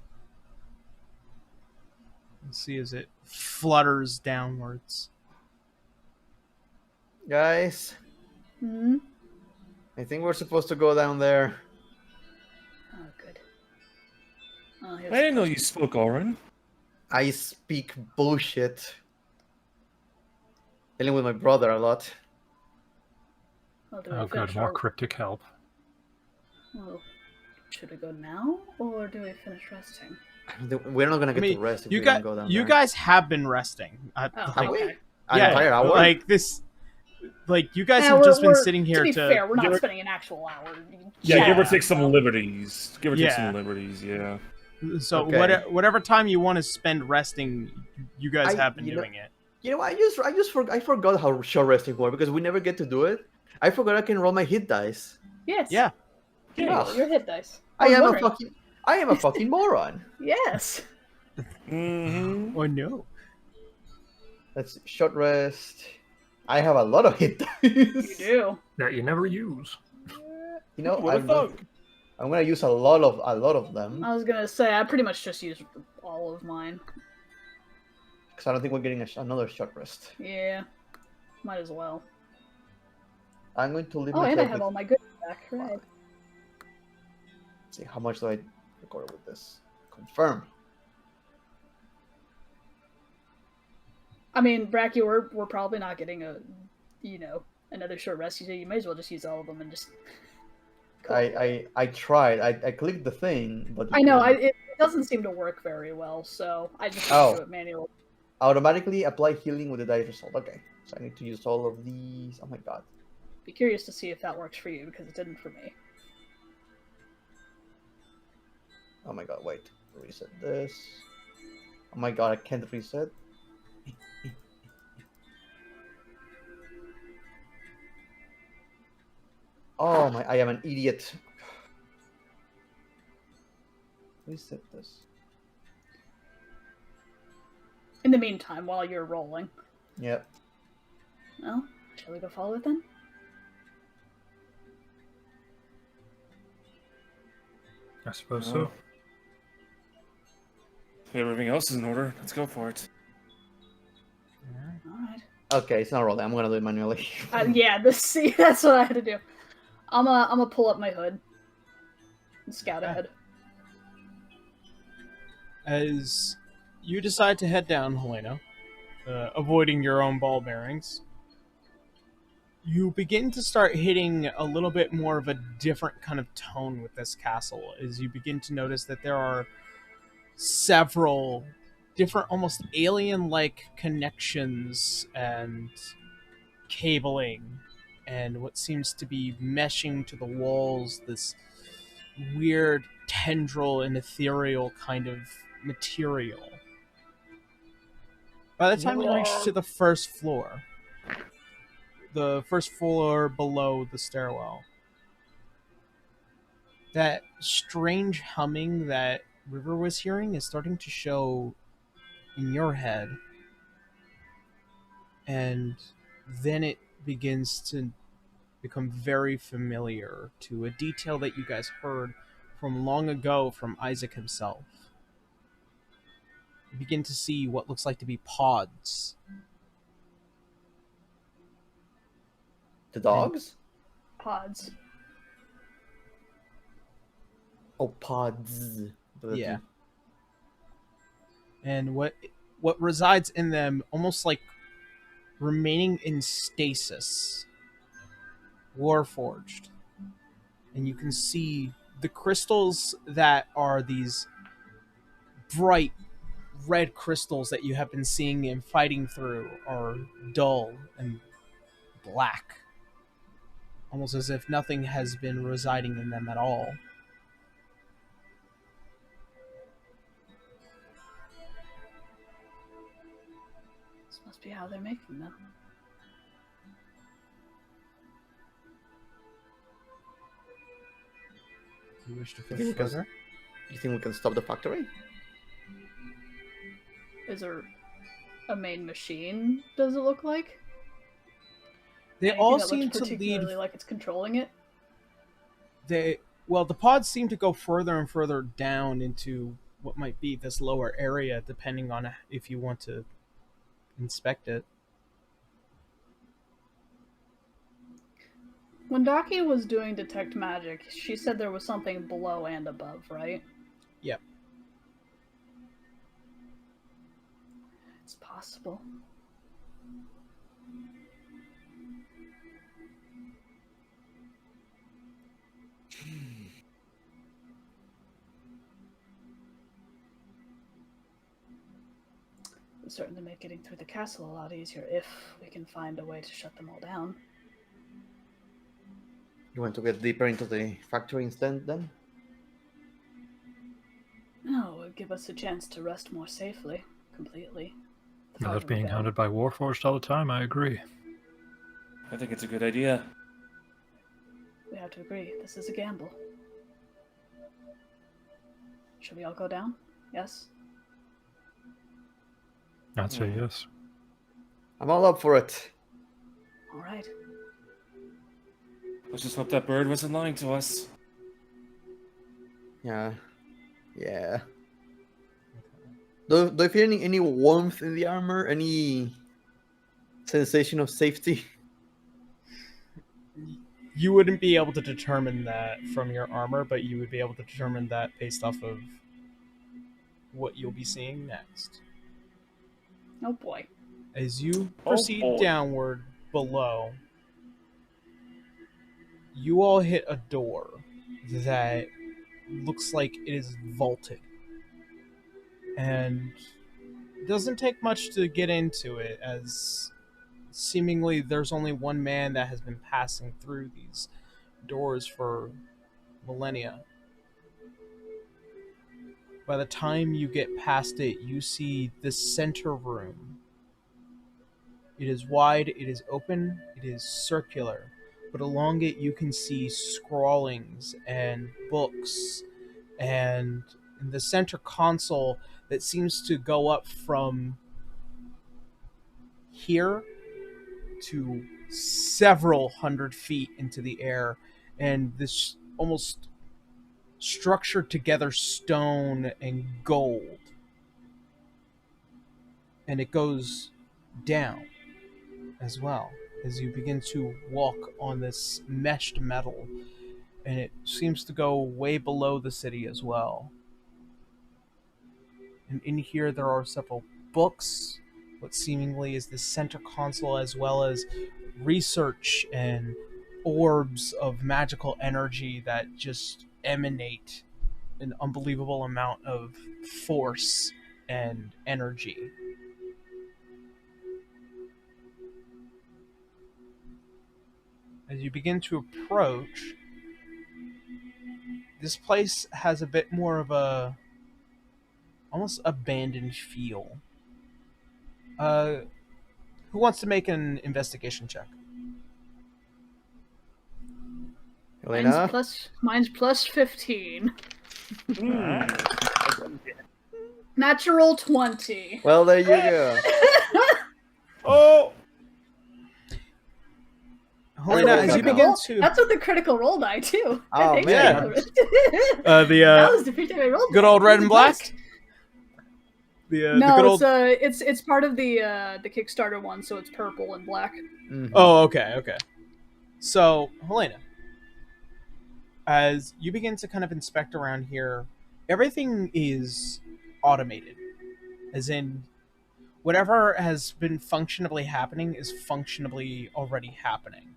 B: You see as it flutters downwards.
C: Guys,
D: Hmm?
C: I think we're supposed to go down there.
D: Oh, good. Oh, here's
A: I didn't know you spoke Auran.
C: I speak bullshit. Dealing with my brother a lot.
D: Oh, do we
E: Oh, good.
D: finish
E: More
D: our...
E: cryptic help.
D: Well, should we go now, or do we finish resting?
C: We're not gonna get to rest if
B: you
C: we
B: guys,
C: don't go down
B: you
C: there.
B: guys have been resting.
D: Oh,
C: Have we?
D: okay.
C: An
B: Yeah,
C: entire hour?
B: like this, like you guys
D: Yeah,
B: have just been
D: we're-
B: sitting here
D: to be fair, we're not
A: give it-
D: spending an actual hour.
A: Yeah, give or
B: Yeah.
A: take some liberties. Give or take
B: Yeah.
A: some liberties, yeah.
B: So
C: Okay.
B: whatever time you want to spend resting, you guys have been
C: you know-
B: doing it.
C: You know, I forgot how short resting was because we never get to do it. I forgot I can roll my hit dice.
D: Yes.
B: Yeah.
D: You
C: Yeah.
D: roll your hit dice.
C: I
D: was
C: am
D: wondering.
C: a fucking moron.
D: Yes.
A: Mm-hmm.
B: Oh no.
C: That's short rest. I have a lot of hit dice.
D: You do.
E: That you never use.
C: You know,
A: What the fuck?
C: I'm gonna use a lot of them
D: I was gonna say I pretty much just used all of mine.
C: because I don't think we're getting another short rest.
D: Yeah. Might as well.
C: I'm going to leave
D: Oh, and I
C: myself
D: have
C: with-
D: all my good back. Right.
C: Let's see how much do I record with this. Confirm.
D: I mean, Bracky, we're probably not getting another short rest. So you may as well just use all of them and just.
C: I tried. I clicked the thing, but
D: I know it doesn't seem to work very well, so I just
C: Oh.
D: do it manually.
C: automatically apply healing with the dice result. Okay, so I need to use all of these. Oh my god.
D: Be curious to see if that works for you because it didn't for me.
C: Oh my god. Wait. Reset this. Oh my god. I can't reset. Oh my! I am an idiot. Reset this.
D: In the meantime, while you're rolling,
C: Yep.
D: well, shall we go follow it then?
E: I suppose
A: Oh.
E: so.
A: If everything else is in order, let's go for it.
D: All right.
C: Okay, it's not rolling. I'm gonna do it manually.
D: Yeah, see, that's what I had to do. I'm gonna pull up my hood and scout ahead.
B: As you decide to head down, Helena, avoiding your own ball bearings, you begin to start hitting a little bit more of a different kind of tone with this castle, as you begin to notice that there are several different, almost alien-like connections and cabling and what seems to be meshing to the walls, this weird tendril and ethereal kind of material. By the time you reach to the first floor below the stairwell, that strange humming that River was hearing is starting to show in your head. And then it begins to become very familiar to a detail that you guys heard from long ago from Isaac himself. You begin to see what looks like to be pods.
C: The dogs?
D: Pods.
C: Oh, pods.
B: Yeah. And what resides in them, almost like remaining in stasis, warforged. And you can see the crystals that are these bright red crystals that you have been seeing and fighting through are dull and black, almost as if nothing has been residing in them at all.
D: This must be how they're making them.
B: You wish to
C: You think,
B: push further?
C: you think we can stop the factory?
D: Is there a main machine, does it look like?
B: They
D: Anything
B: all
D: that
B: seem
D: looks
B: to
D: particularly
B: lead.
D: like it's controlling it?
B: The pods seem to go further and further down into what might be this lower area, depending on if you want to inspect it.
D: When Daki was doing detect magic, she said there was something below and above, right?
B: Yep.
D: It's possible. It would certainly make getting through the castle a lot easier if we can find a way to shut them all down.
C: You want to get deeper into the factory instead, then?
D: No, it would give us a chance to rest more safely, completely.
E: Without being hunted by Warforged all the time, I agree.
A: I think it's a good idea.
D: We have to agree, this is a gamble. Should we all go down? Yes?
E: I'd say yes.
C: I'm all up for it.
D: Alright.
A: Let's just hope that bird wasn't lying to us.
C: Yeah. Yeah. Do you feel any warmth in the armor? Any sensation of safety?
B: You wouldn't be able to determine that from your armor, but you would be able to determine that based off of what you'll be seeing next.
D: Oh boy.
B: As you proceed downward below, you all hit a door that looks like it is vaulted. And it doesn't take much to get into it, as seemingly there's only one man that has been passing through these doors for millennia. By the time you get past it, you see the center room. It is wide, it is open, it is circular, but along it you can see scrawlings and books, and in the center console that seems to go up from here to several hundred feet into the air, and this almost structured together stone and gold, and it goes down as well as you begin to walk on this meshed metal, and it seems to go way below the city as well. And in here there are several books, what seemingly is the center console, as well as research and orbs of magical energy that just emanate an unbelievable amount of force and energy. As you begin to approach, this place has a bit more of a almost abandoned feel. Who wants to make an investigation check?
C: Elena?
D: Mine's plus 15.
A: Alright.
D: Natural 20.
C: Well, there you go.
A: Oh!
B: Helena, as you begin to...
D: That's with the critical roll die, too.
C: Oh,
D: Thanks,
C: man.
D: Taylor.
B: The
D: That was the first time I rolled
B: good
D: that.
B: old red and black?
D: Blessed.
B: The
D: No,
B: good old...
D: it's part of the Kickstarter one, so it's purple and black.
C: Mhm.
B: Oh, okay. So, Helena, as you begin to kind of inspect around here, everything is automated. As in, whatever has been functionally happening is functionally already happening.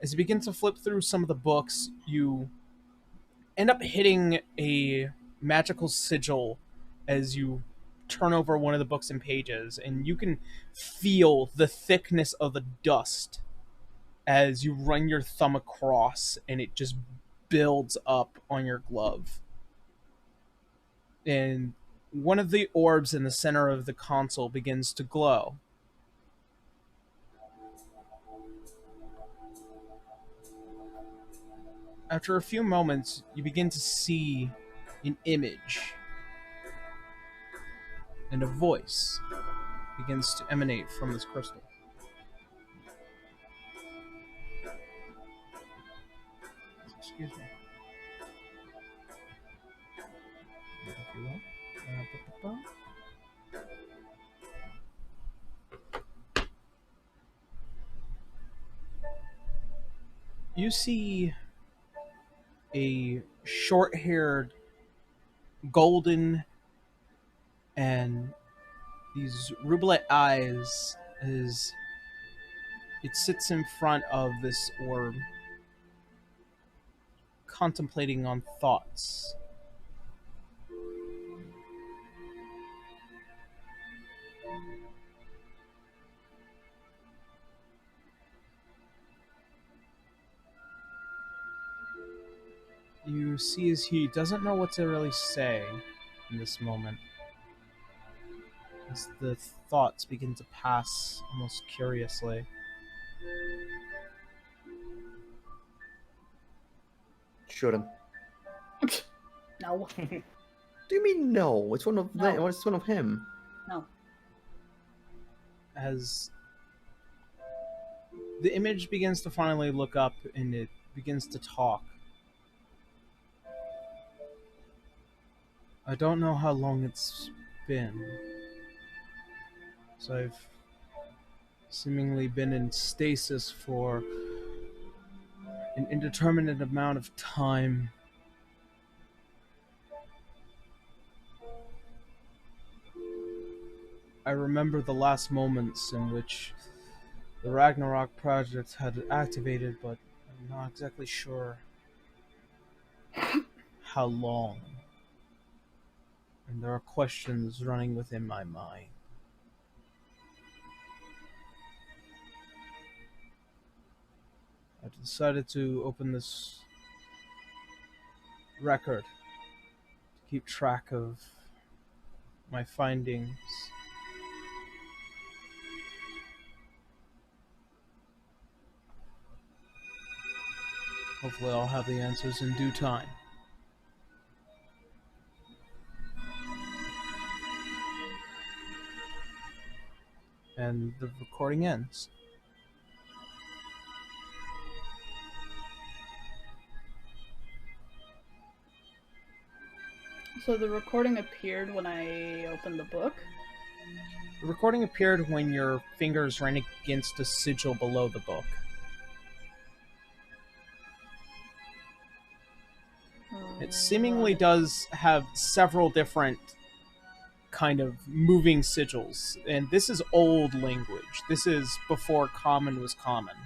B: As you begin to flip through some of the books, you end up hitting a magical sigil as you turn over one of the books and pages, and you can feel the thickness of the dust as you run your thumb across, and it just builds up on your glove. And one of the orbs in the center of the console begins to glow. After a few moments, you begin to see an image, and a voice begins to emanate from this crystal. Excuse me. If you will. You see a short-haired, golden, and these rublet eyes as it sits in front of this orb, contemplating on thoughts. You see as he doesn't know what to really say in this moment, as the thoughts begin to pass almost curiously.
C: Shoot him.
D: No.
C: Do you mean no? It's one of
D: No.
C: them. It's one of him.
D: No.
B: As the image begins to finally look up and it begins to talk. I don't know how long it's been. So I've seemingly been in stasis for an indeterminate amount of time. I remember the last moments in which the Ragnarok project had activated, but I'm not exactly sure how long. And there are questions running within my mind. I've decided to open this record to keep track of my findings. Hopefully I'll have the answers in due time. And the recording ends.
D: So the recording appeared when I opened the book?
B: The recording appeared when your fingers ran against a sigil below the book. It seemingly does have several different kind of moving sigils, and this is old language. This is before common was common.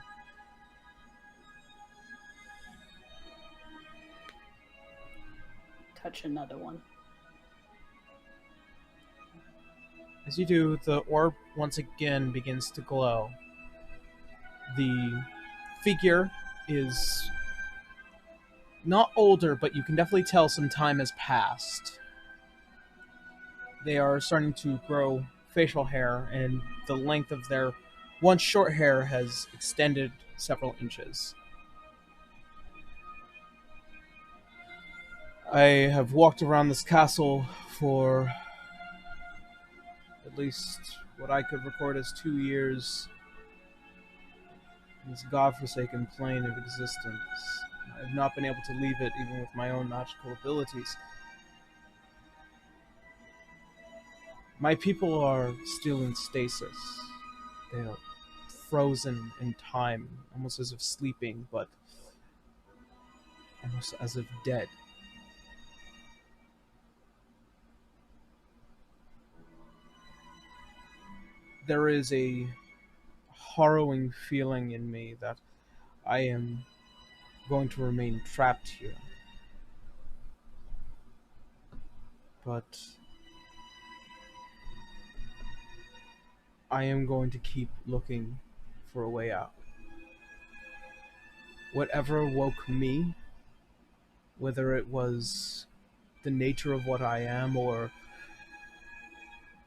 D: Touch another one.
B: As you do, the orb once again begins to glow. The figure is not older, but you can definitely tell some time has passed. They are starting to grow facial hair, and the length of their once short hair has extended several inches. I have walked around this castle for at least what I could record as 2 years. This godforsaken plane of existence. I have not been able to leave it even with my own magical abilities. My people are still in stasis. They are frozen in time, almost as if sleeping, but almost as if dead. There is a harrowing feeling in me that I am going to remain trapped here. But I am going to keep looking for a way out. Whatever woke me, whether it was the nature of what I am or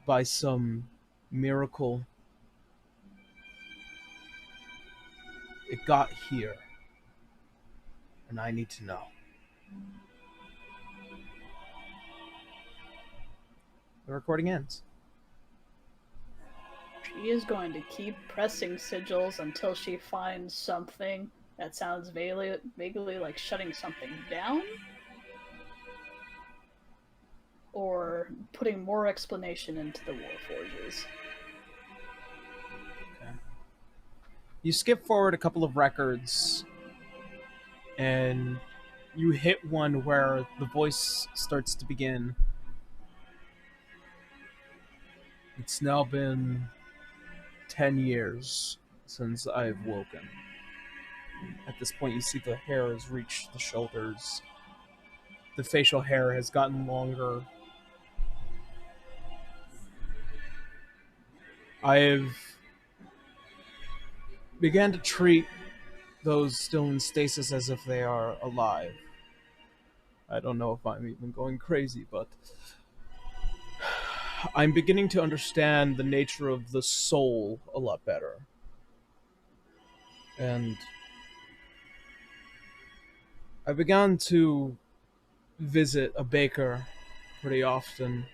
B: by some miracle, it got here. And I need to know. The recording ends.
D: She is going to keep pressing sigils until she finds something that sounds vaguely like shutting something down. Or putting more explanation into the Warforges.
B: Okay. You skip forward a couple of records, and you hit one where the voice starts to begin. It's now been 10 years since I've woken. At this point, you see the hair has reached the shoulders. The facial hair has gotten longer. I've began to treat those still in stasis as if they are alive. I don't know if I'm even going crazy, but I'm beginning to understand the nature of the soul a lot better. And I began to visit a baker pretty often.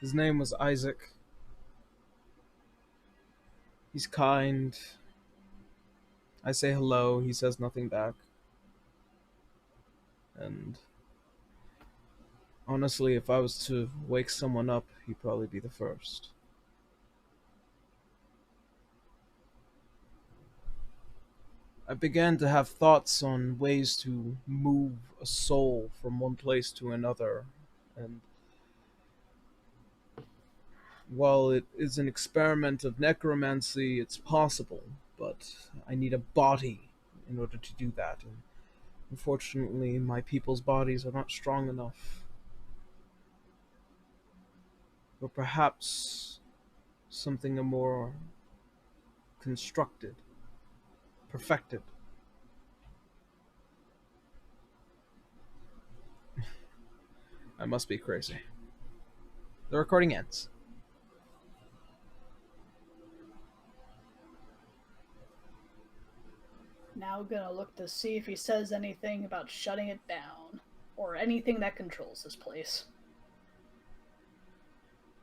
B: His name was Isaac. He's kind. I say hello, he says nothing back. And honestly, if I was to wake someone up, he'd probably be the first. I began to have thoughts on ways to move a soul from one place to another, and while it is an experiment of necromancy, it's possible, but I need a body in order to do that, and unfortunately, my people's bodies are not strong enough. But perhaps something more constructed, perfected. I must be crazy. The recording ends.
D: Now gonna look to see if he says anything about shutting it down, or anything that controls this place.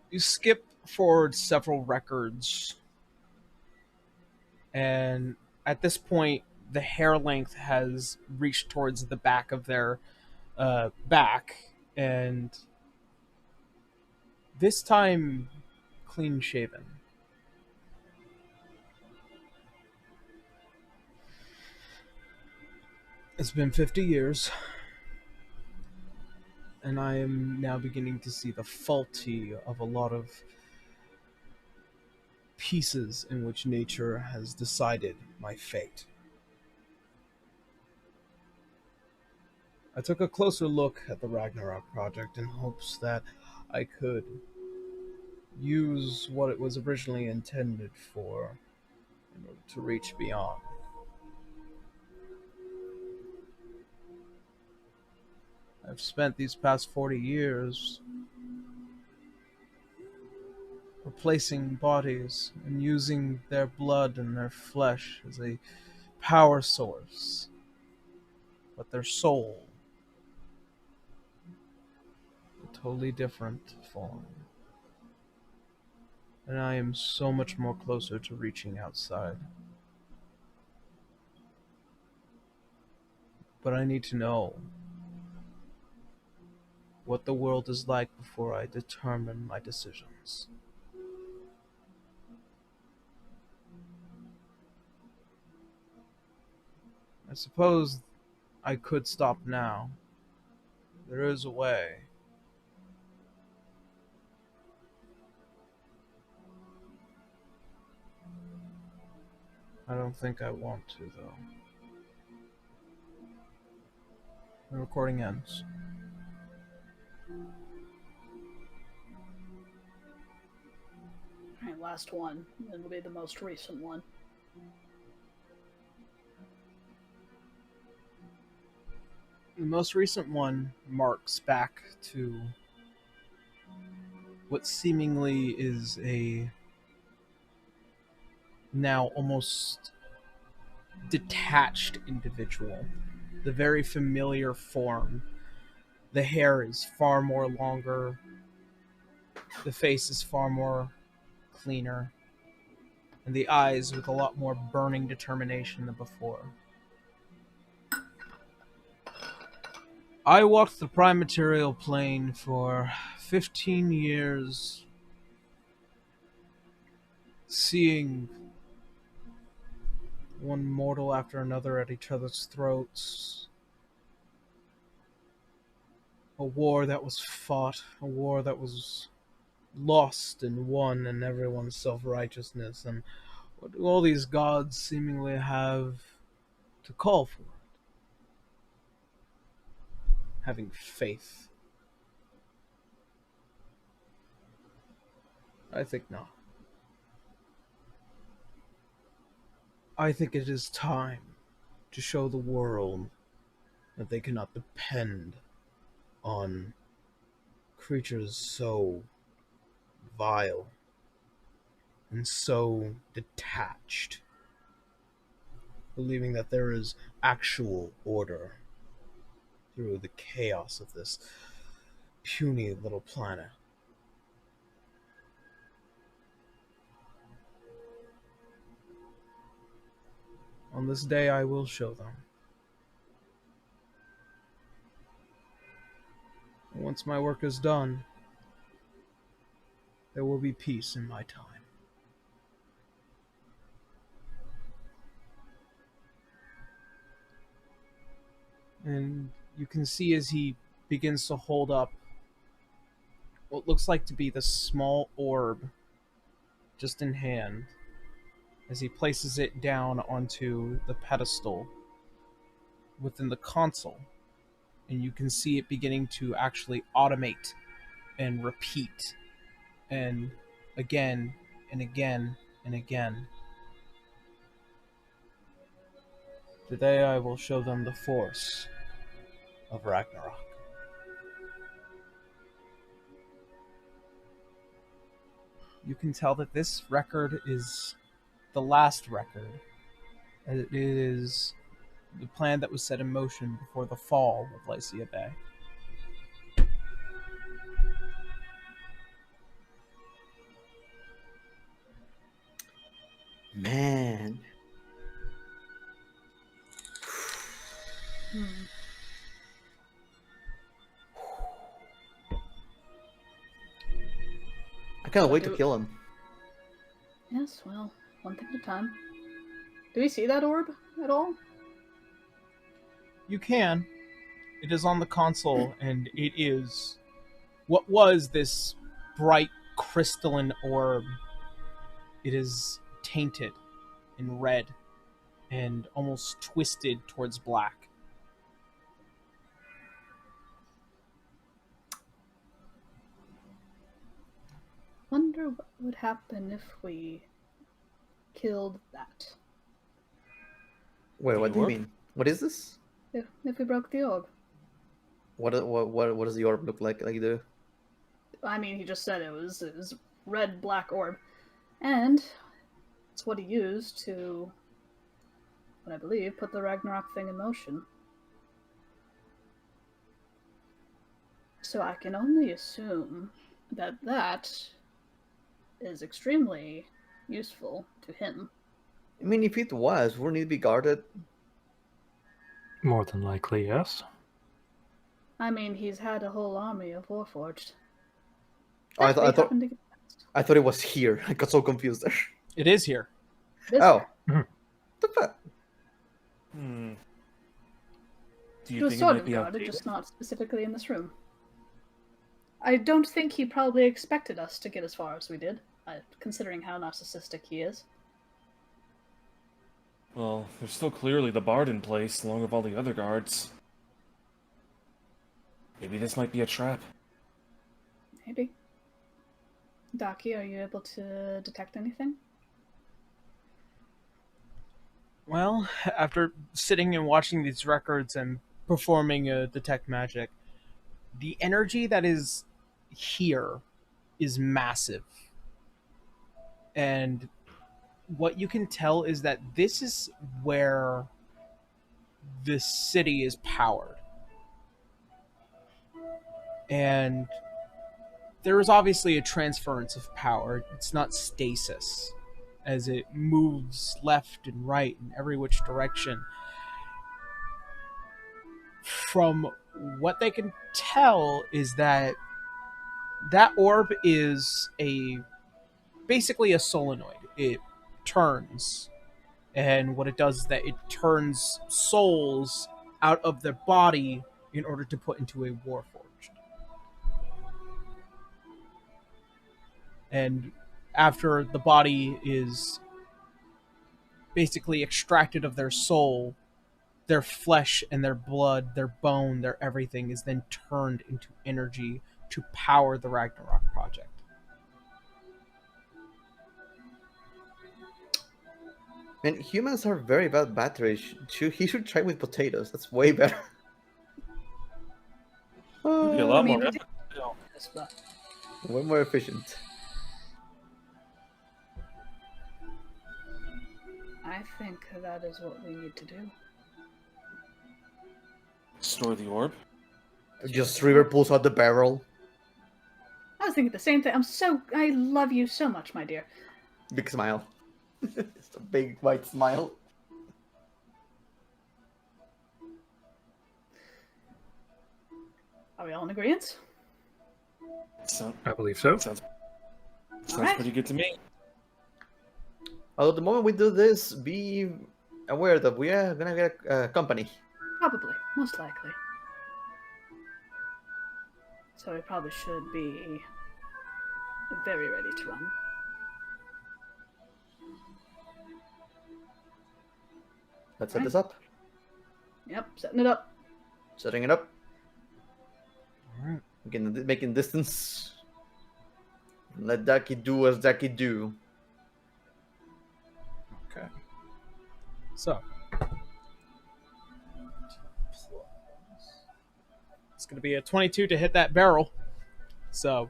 B: You skip forward several records, and at this point, the hair length has reached towards the back of their back, and this time clean shaven. It's been 50 years, and I am now beginning to see the faulty of a lot of pieces in which nature has decided my fate. I took a closer look at the Ragnarok project in hopes that I could use what it was originally intended for in order to reach beyond. I've spent these past 40 years replacing bodies and using their blood and their flesh as a power source, but their soul, a totally different form. And I am so much more closer to reaching outside. But I need to know what the world is like before I determine my decisions. I suppose I could stop now. There is a way. I don't think I want to, though. The recording ends.
D: Alright, last one. It'll be the most recent one.
B: The most recent one marks back to what seemingly is a now almost detached individual. The very familiar form. The hair is far more longer. The face is far more cleaner. And the eyes with a lot more burning determination than before. I walked the prime material plane for 15 years, seeing one mortal after another at each other's throats. A war that was fought, a war that was lost and won in everyone's self-righteousness, and what do all these gods seemingly have to call for it? Having faith. I think not. I think it is time to show the world that they cannot depend on creatures so vile and so detached, believing that there is actual order through the chaos of this puny little planet. On this day, I will show them. And once my work is done, there will be peace in my time. And you can see as he begins to hold up what looks like to be the small orb just in hand, as he places it down onto the pedestal within the console. And you can see it beginning to actually automate and repeat, and again and again and again. Today I will show them the force of Ragnarok. You can tell that this record is the last record. It is the plan that was set in motion before the fall of Lycia Bay.
C: Man. I can't wait to kill him.
D: Yes, well, one thing at a time. Do we see that orb at all?
B: You can. It is on the console, and it is what was this bright crystalline orb. It is tainted in red and almost twisted towards black.
D: Wonder what would happen if we killed that.
C: Wait, what
A: The
C: do you
A: orb?
C: mean? What is this?
D: If we broke the orb.
C: What does the orb look like? Like the
D: I mean, he just said it was red-black orb. And it's what he used to, what I believe, put the Ragnarok thing in motion. So I can only assume that that is extremely useful to him.
C: I mean, if it was, wouldn't it be guarded?
E: More than likely, yes.
D: I mean, he's had a whole army of Warforged.
C: Oh, I
D: That may
C: thought
D: happen to get past.
C: I thought it was here. I got so confused there.
B: It is here.
D: This
C: Oh,
E: Mhm.
C: the fuck?
A: Hmm. Do
D: It
A: you
D: was
A: think it
D: sort
A: might
D: of
A: be
D: guarded,
A: outdated?
D: just not specifically in this room. I don't think he probably expected us to get as far as we did, considering how narcissistic he is.
A: Well, there's still clearly the Bard in place, along with all the other guards. Maybe this might be a trap.
D: Maybe. Daki, are you able to detect anything?
B: Well, after sitting and watching these records and performing a detect magic, the energy that is here is massive. And what you can tell is that this is where the city is powered. And there is obviously a transference of power. It's not stasis, as it moves left and right in every which direction. From what they can tell is that that orb is basically a solenoid. It turns, and what it does is that it turns souls out of their body in order to put into a warforged. And after the body is basically extracted of their soul, their flesh and their blood, their bone, their everything is then turned into energy to power the Ragnarok project.
C: Man, humans are very bad batteries. He should try with potatoes. That's way better.
A: Would be a
C: Oh,
A: lot
D: I mean,
A: more.
D: we did this, but
C: way more efficient.
D: I think that is what we need to do.
A: Store the orb.
C: Just River pulls out the barrel.
D: I was thinking the same thing. I love you so much, my dear.
C: Big smile. It's a big white smile.
D: Are we all in agreement?
A: So,
E: I believe so.
A: sounds
D: Alright.
A: pretty good to me.
C: Although the moment we do this, be aware that we are gonna get a company.
D: Probably, most likely. So we probably should be very ready to run.
C: Let's set
D: Right.
C: this up.
D: Yep, setting it up.
C: Setting it up.
B: Alright.
C: Making distance. Let Daki do as Daki do.
B: Okay. So. It's going to be a 22 to hit that barrel. So,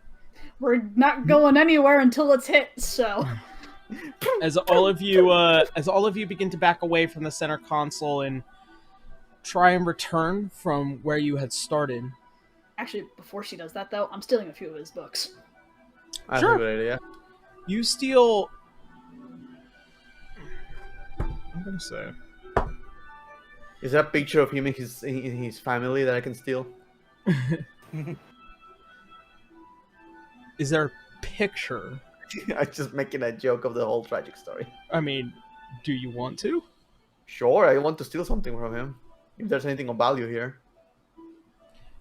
D: We're not going anywhere until it's hit, so
B: as all of you begin to back away from the center console and try and return from where you had started.
D: actually before she does that though, I'm stealing a few of his books.
C: That's
B: Sure.
C: a good idea.
B: You steal. I'm going to say.
C: Is there a picture of him in his family that I can steal?
B: Is there a picture?
C: I'm just making a joke of the whole tragic story.
B: I mean, do you want to?
C: Sure, I want to steal something from him. If there's anything of value here.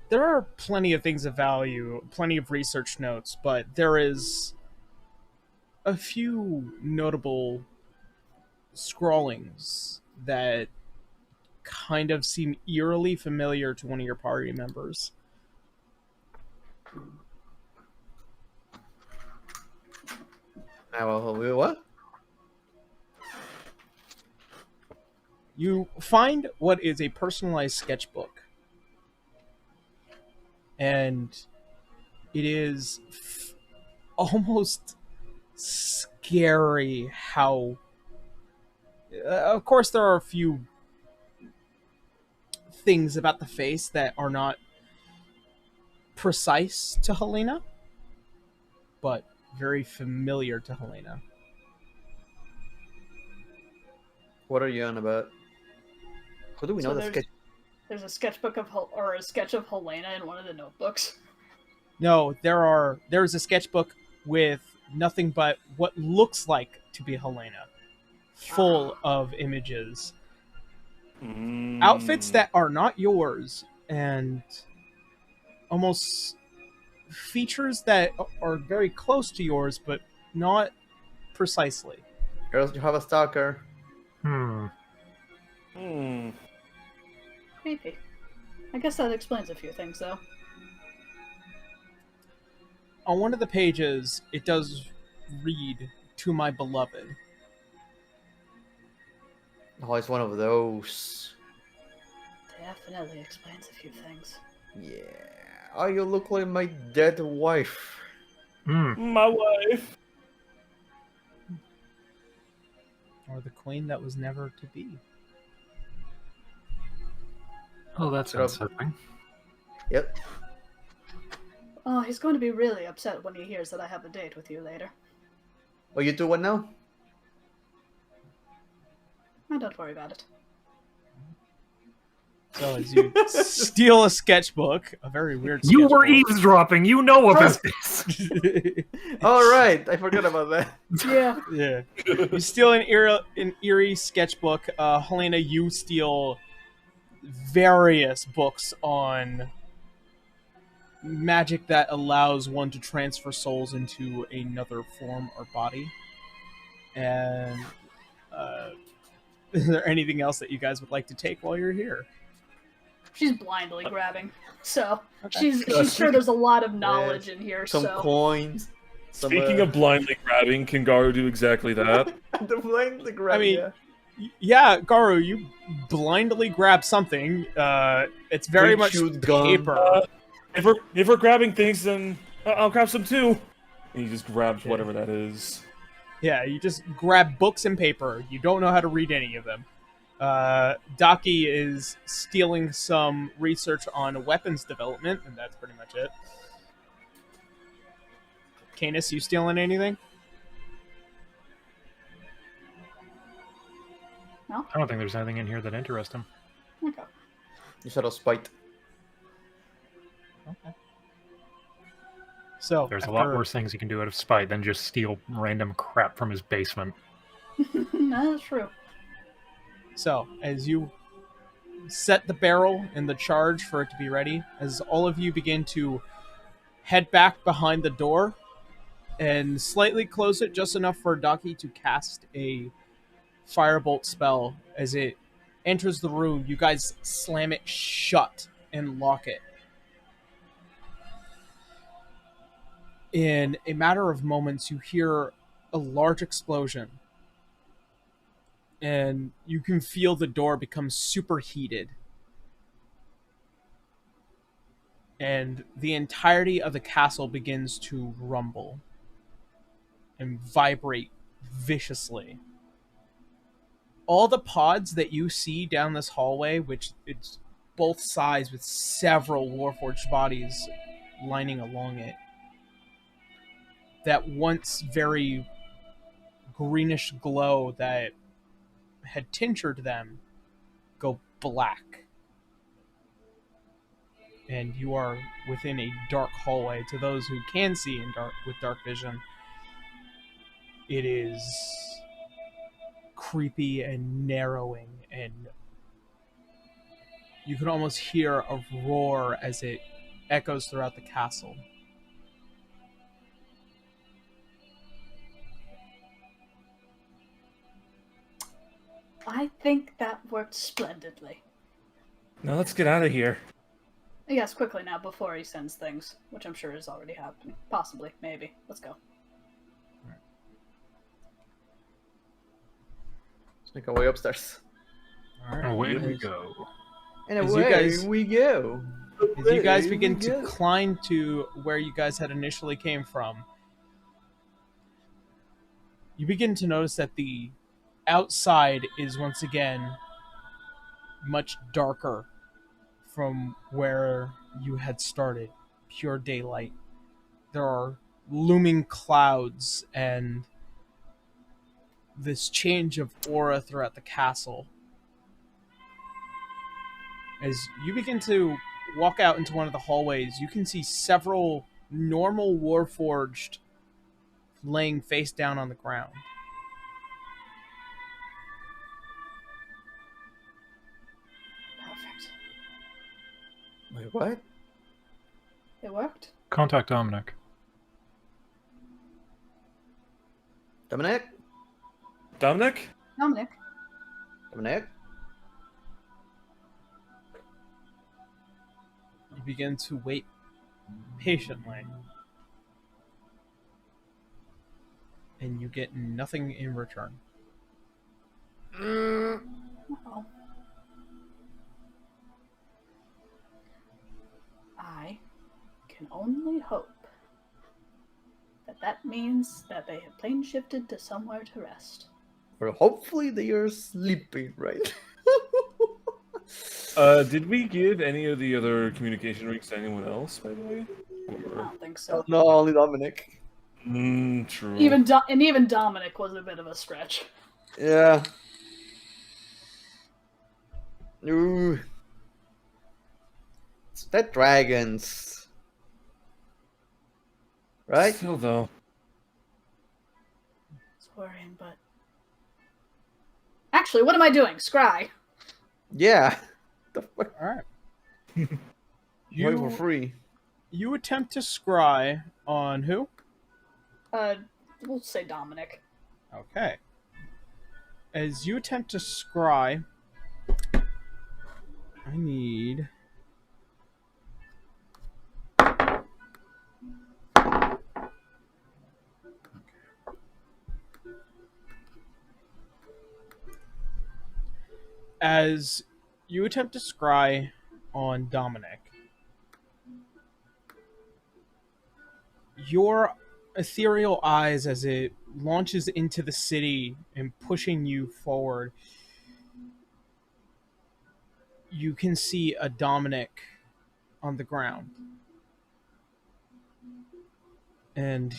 B: There are plenty of things of value, plenty of research notes, but there is a few notable scrawlings that kind of seem eerily familiar to one of your party members.
C: What?
B: You find what is a personalized sketchbook. And it is almost scary how... of course, there are a few things about the face that are not precise to Helena, but very familiar to Helena.
C: What are you on about? How do we know
D: So
C: the sketch?
D: there's a sketchbook of or a sketch of Helena in one of the notebooks.
B: No, there's a sketchbook with nothing but what looks like to be Helena, full of images. Outfits that are not yours, and almost features that are very close to yours, but not precisely.
C: Girls, you have a stalker.
D: Creepy. I guess that explains a few things, though.
B: On one of the pages, it does read, "To my beloved."
C: Oh, it's one of those.
D: Definitely explains a few things.
C: Yeah. Oh, you look like my dead wife.
A: My wife.
B: Or the queen that was never to be.
E: Oh, that's unsettling.
C: Yep.
D: Oh, he's going to be really upset when he hears that I have a date with you later.
C: Oh, you do what now?
D: Oh, don't worry about it.
B: So as you steal a sketchbook, a very weird
E: You
B: sketchbook.
E: were eavesdropping. You know about this.
C: All right, I forgot about that.
D: Yeah.
B: Yeah. You steal an eerie sketchbook. Helena, you steal various books on magic that allows one to transfer souls into another form or body. And is there anything else that you guys would like to take while you're here?
D: She's blindly grabbing. So,
B: Okay.
D: she's sure there's a lot of knowledge in here,
C: Some
D: so...
C: coins. Some,
A: Speaking of blindly grabbing, can Garu do exactly that?
C: the blindly grab.
B: I mean,
C: yeah.
B: Yeah, Garu, you blindly grab something. It's very much
C: Shoot gun.
B: paper.
A: If we're grabbing things, then I'll grab some too. And he just grabs whatever that is.
B: Yeah, you just grab books and paper. You don't know how to read any of them. Daki is stealing some research on weapons development, and that's pretty much it. Canis, you stealing anything?
D: No?
E: I don't think there's anything in here that interests him.
D: Okay.
C: You said a spite.
B: Okay. So
E: There's a lot worse things you can do out of spite than just steal random crap from his basement.
D: That's true.
B: So, as you set the barrel and the charge for it to be ready, as all of you begin to head back behind the door and slightly close it just enough for Daki to cast a firebolt spell. As it enters the room, you guys slam it shut and lock it. In a matter of moments, you hear a large explosion. And you can feel the door become superheated. And the entirety of the castle begins to rumble and vibrate viciously. All the pods that you see down this hallway, which it's both sides with several Warforged bodies lining along it, that once very greenish glow that had tinctured them go black, and you are within a dark hallway. To those who can see in with dark vision, it is creepy and narrowing, and you can almost hear a roar as it echoes throughout the castle.
D: I think that worked splendidly.
A: Now let's get out of here.
D: Yes, quickly now, before he sends things, which I'm sure is already happening. Possibly, maybe. Let's go.
C: Let's make our way upstairs.
B: All right.
E: Away we go.
C: And
B: As
C: away
B: you guys-
C: we go.
B: As you guys
C: Away
B: begin
C: we
B: to
C: go.
B: climb to where you guys had initially came from, you begin to notice that the outside is once again much darker from where you had started. Pure daylight. There are looming clouds and this change of aura throughout the castle. As you begin to walk out into one of the hallways, you can see several normal Warforged laying face down on the ground.
D: Perfect.
C: Wait, what?
D: It worked?
E: Contact Dominic.
C: Dominic?
A: Dominic?
D: Dominic?
C: Dominic?
B: You begin to wait patiently. And you get nothing in return.
D: Oh. I can only hope that means that they have plane shifted to somewhere to rest.
C: Or hopefully they are sleeping, right?
A: Did we give any of the other communication rings to anyone else, by the way?
D: I
A: Or...
D: don't think so.
C: No, only Dominic.
A: True.
D: Even Dominic was a bit of a stretch.
C: Yeah. Ooh. It's that dragons. Right?
A: Still, though.
D: It's worrying, but... Actually, what am I doing? Scry.
C: Yeah. The fuck?
B: Alright.
C: Wait for free.
B: You attempt to scry on who?
D: We'll say Dominic.
B: Okay. As you attempt to scry, I need... As you attempt to scry on Dominic, your ethereal eyes, as it launches into the city and pushing you forward, you can see a Dominic on the ground. And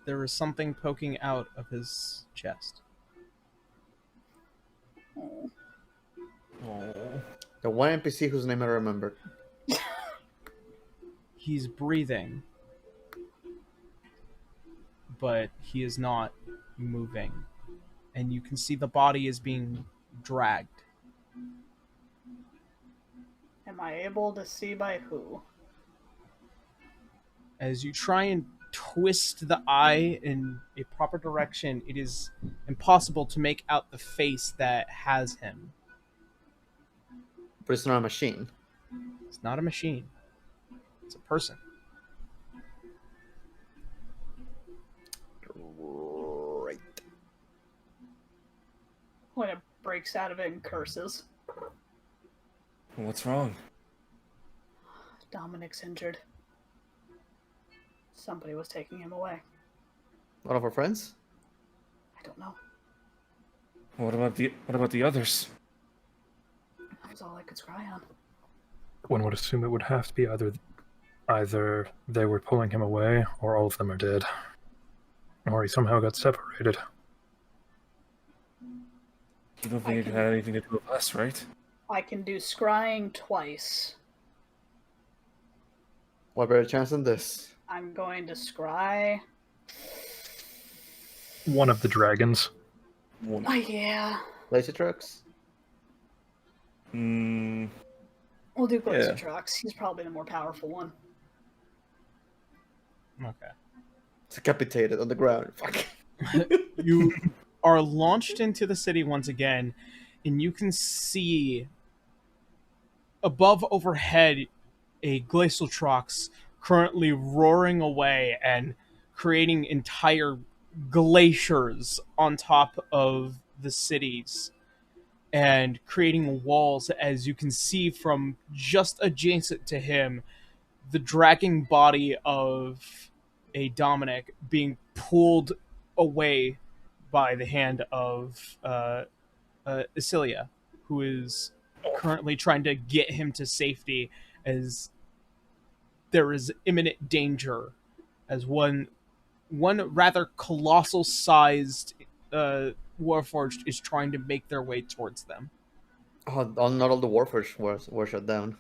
B: there is something poking out of his chest.
D: Oh.
A: Oh.
C: The one NPC whose name I remember.
B: He's breathing, but he is not moving. And you can see the body is being dragged.
D: Am I able to see by who?
B: As you try and twist the eye in a proper direction, it is impossible to make out the face that has him.
C: But it's not a machine.
B: It's not a machine. It's a person.
C: Right.
D: When it breaks out of it and curses.
A: What's wrong?
D: Dominic's injured. Somebody was taking him away.
C: One of our friends?
D: I don't know.
A: What about the others?
D: That was all I could scry on.
E: One would assume it would have to be either they were pulling him away, or all of them are dead. Or he somehow got separated.
A: You don't think it had anything to do with us, right?
D: I can do scrying twice.
C: What better chance than this?
D: I'm going to scry
E: one of the dragons.
D: Oh, yeah.
C: Laser trucks.
A: Mm,
D: We'll do Glacier
A: Yeah.
D: Trucks. He's probably the more powerful one.
B: Okay.
C: Decapitated on the ground. Fuck.
B: You are launched into the city once again, and you can see above overhead a glacial trox currently roaring away and creating entire glaciers on top of the cities and creating walls, as you can see from just adjacent to him the dragging body of a Dominic being pulled away by the hand of Isilia, who is currently trying to get him to safety, as there is imminent danger, as one rather colossal sized Warforged is trying to make their way towards them.
C: Oh, not all the Warforged were shut down.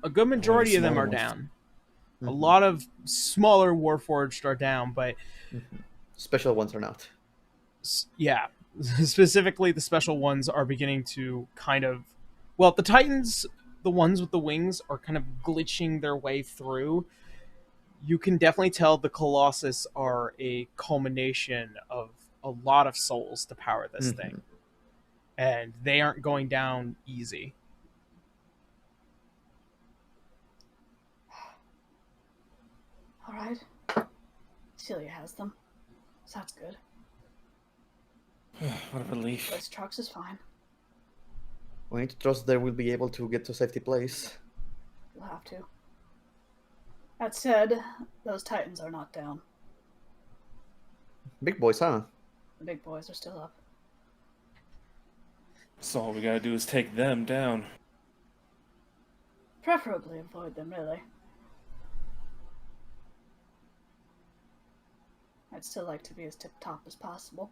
B: A good majority of them
A: smaller
B: are
A: ones.
B: down. A
C: Mhm.
B: lot of smaller Warforged are down, but
C: Special ones are not.
B: yeah, specifically the special ones are beginning to kind of, well, the Titans, the ones with the wings, are kind of glitching their way through. You can definitely tell the Colossus are a culmination of a lot of souls to power this thing, and they aren't going down easy.
D: All right. Celia has them. So that's good.
A: what a relief.
D: Glacier Trucks is fine.
C: We need to trust they will be able to get to a safety place.
D: We'll have to. That said, those Titans are not down.
C: Big boys, huh?
D: The big boys are still up.
A: So all we gotta do is take them down.
D: Preferably avoid them, really. I'd still like to be as tip-top as possible.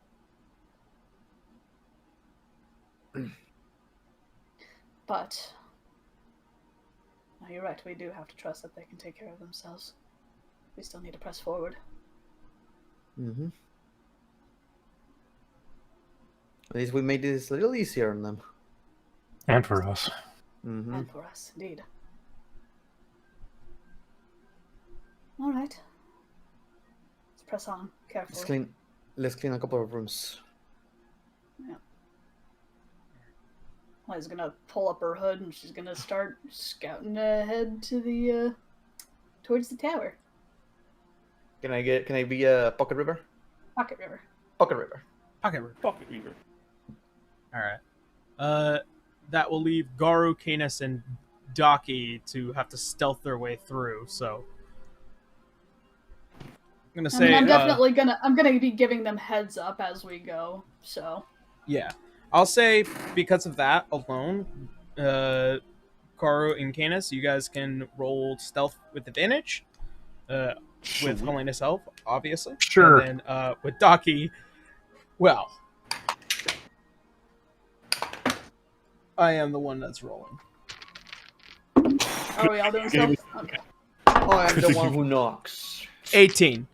D: But no, you're right, we do have to trust that they can take care of themselves. We still need to press forward.
C: Mm-hmm. At least we made this a little easier on them.
E: And for us.
C: Mm-hmm.
D: And for us, indeed. Alright. Let's press on carefully.
C: Let's clean a couple of rooms.
D: Yeah. Liza's gonna pull up her hood and she's gonna start scouting ahead to the towards the tower.
C: Can I be a Pocket River?
D: Pocket River.
C: Pocket River.
B: Okay,
A: Pocket Weaver.
B: all right. That will leave Garu, Canis, and Daki to have to stealth their way through. So I'm gonna say,
D: I'm definitely I'm gonna be giving them heads up as we go. So
B: yeah, I'll say because of that alone, Garu and Canis, you guys can roll stealth with advantage. With Helena's help, obviously.
E: Sure.
B: And then with Daki, well, I am the one that's rolling.
D: are we all doing stealth? Okay.
C: Oh, I'm the one who knocks.
B: 18.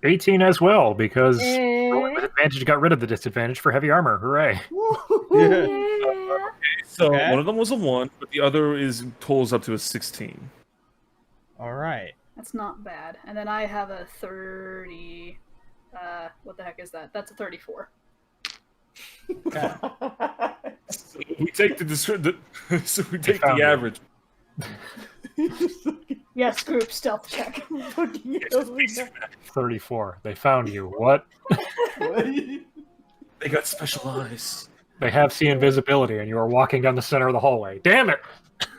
E: '18 as well, because rolling with
D: Eh.
E: advantage got rid of the disadvantage for heavy armor. Hooray!
D: Yeah.
A: So
B: Okay.
A: one of them was a 1, but the other pulls up to a 16.
B: All right.
D: That's not bad. And then I have a 30. What the heck is that? That's a 34.
B: Okay.
A: So we take so we take
E: found
A: the
E: you.
A: average.
D: Yes, group stealth check.
E: 34. They found you. What?
A: They got special eyes.
E: They have see invisibility, and you are walking down the center of the hallway. Damn it!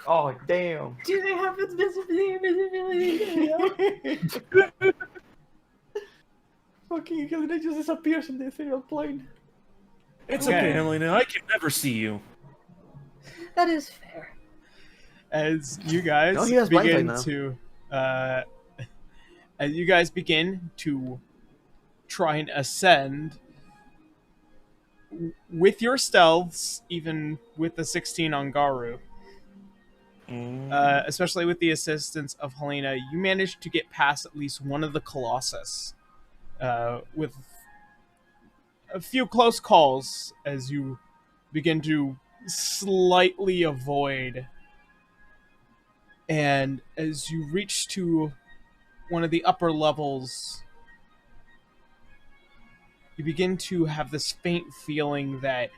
C: Oh, damn.
D: Do they have invisibility?
C: Fucking Helena just disappears in the ethereal plane.
A: It's
B: Okay.
A: okay, Helena. I can never see you.
D: That is fair.
B: As you guys
C: No, he has blind
B: begin
C: sight
B: to, as you guys begin to try and ascend with your stealths, even with the 16 on Garu, especially with the assistance of Helena, you managed to get past at least one of the Colossus with a few close calls as you begin to slightly avoid. And as you reach to one of the upper levels, you begin to have this faint feeling that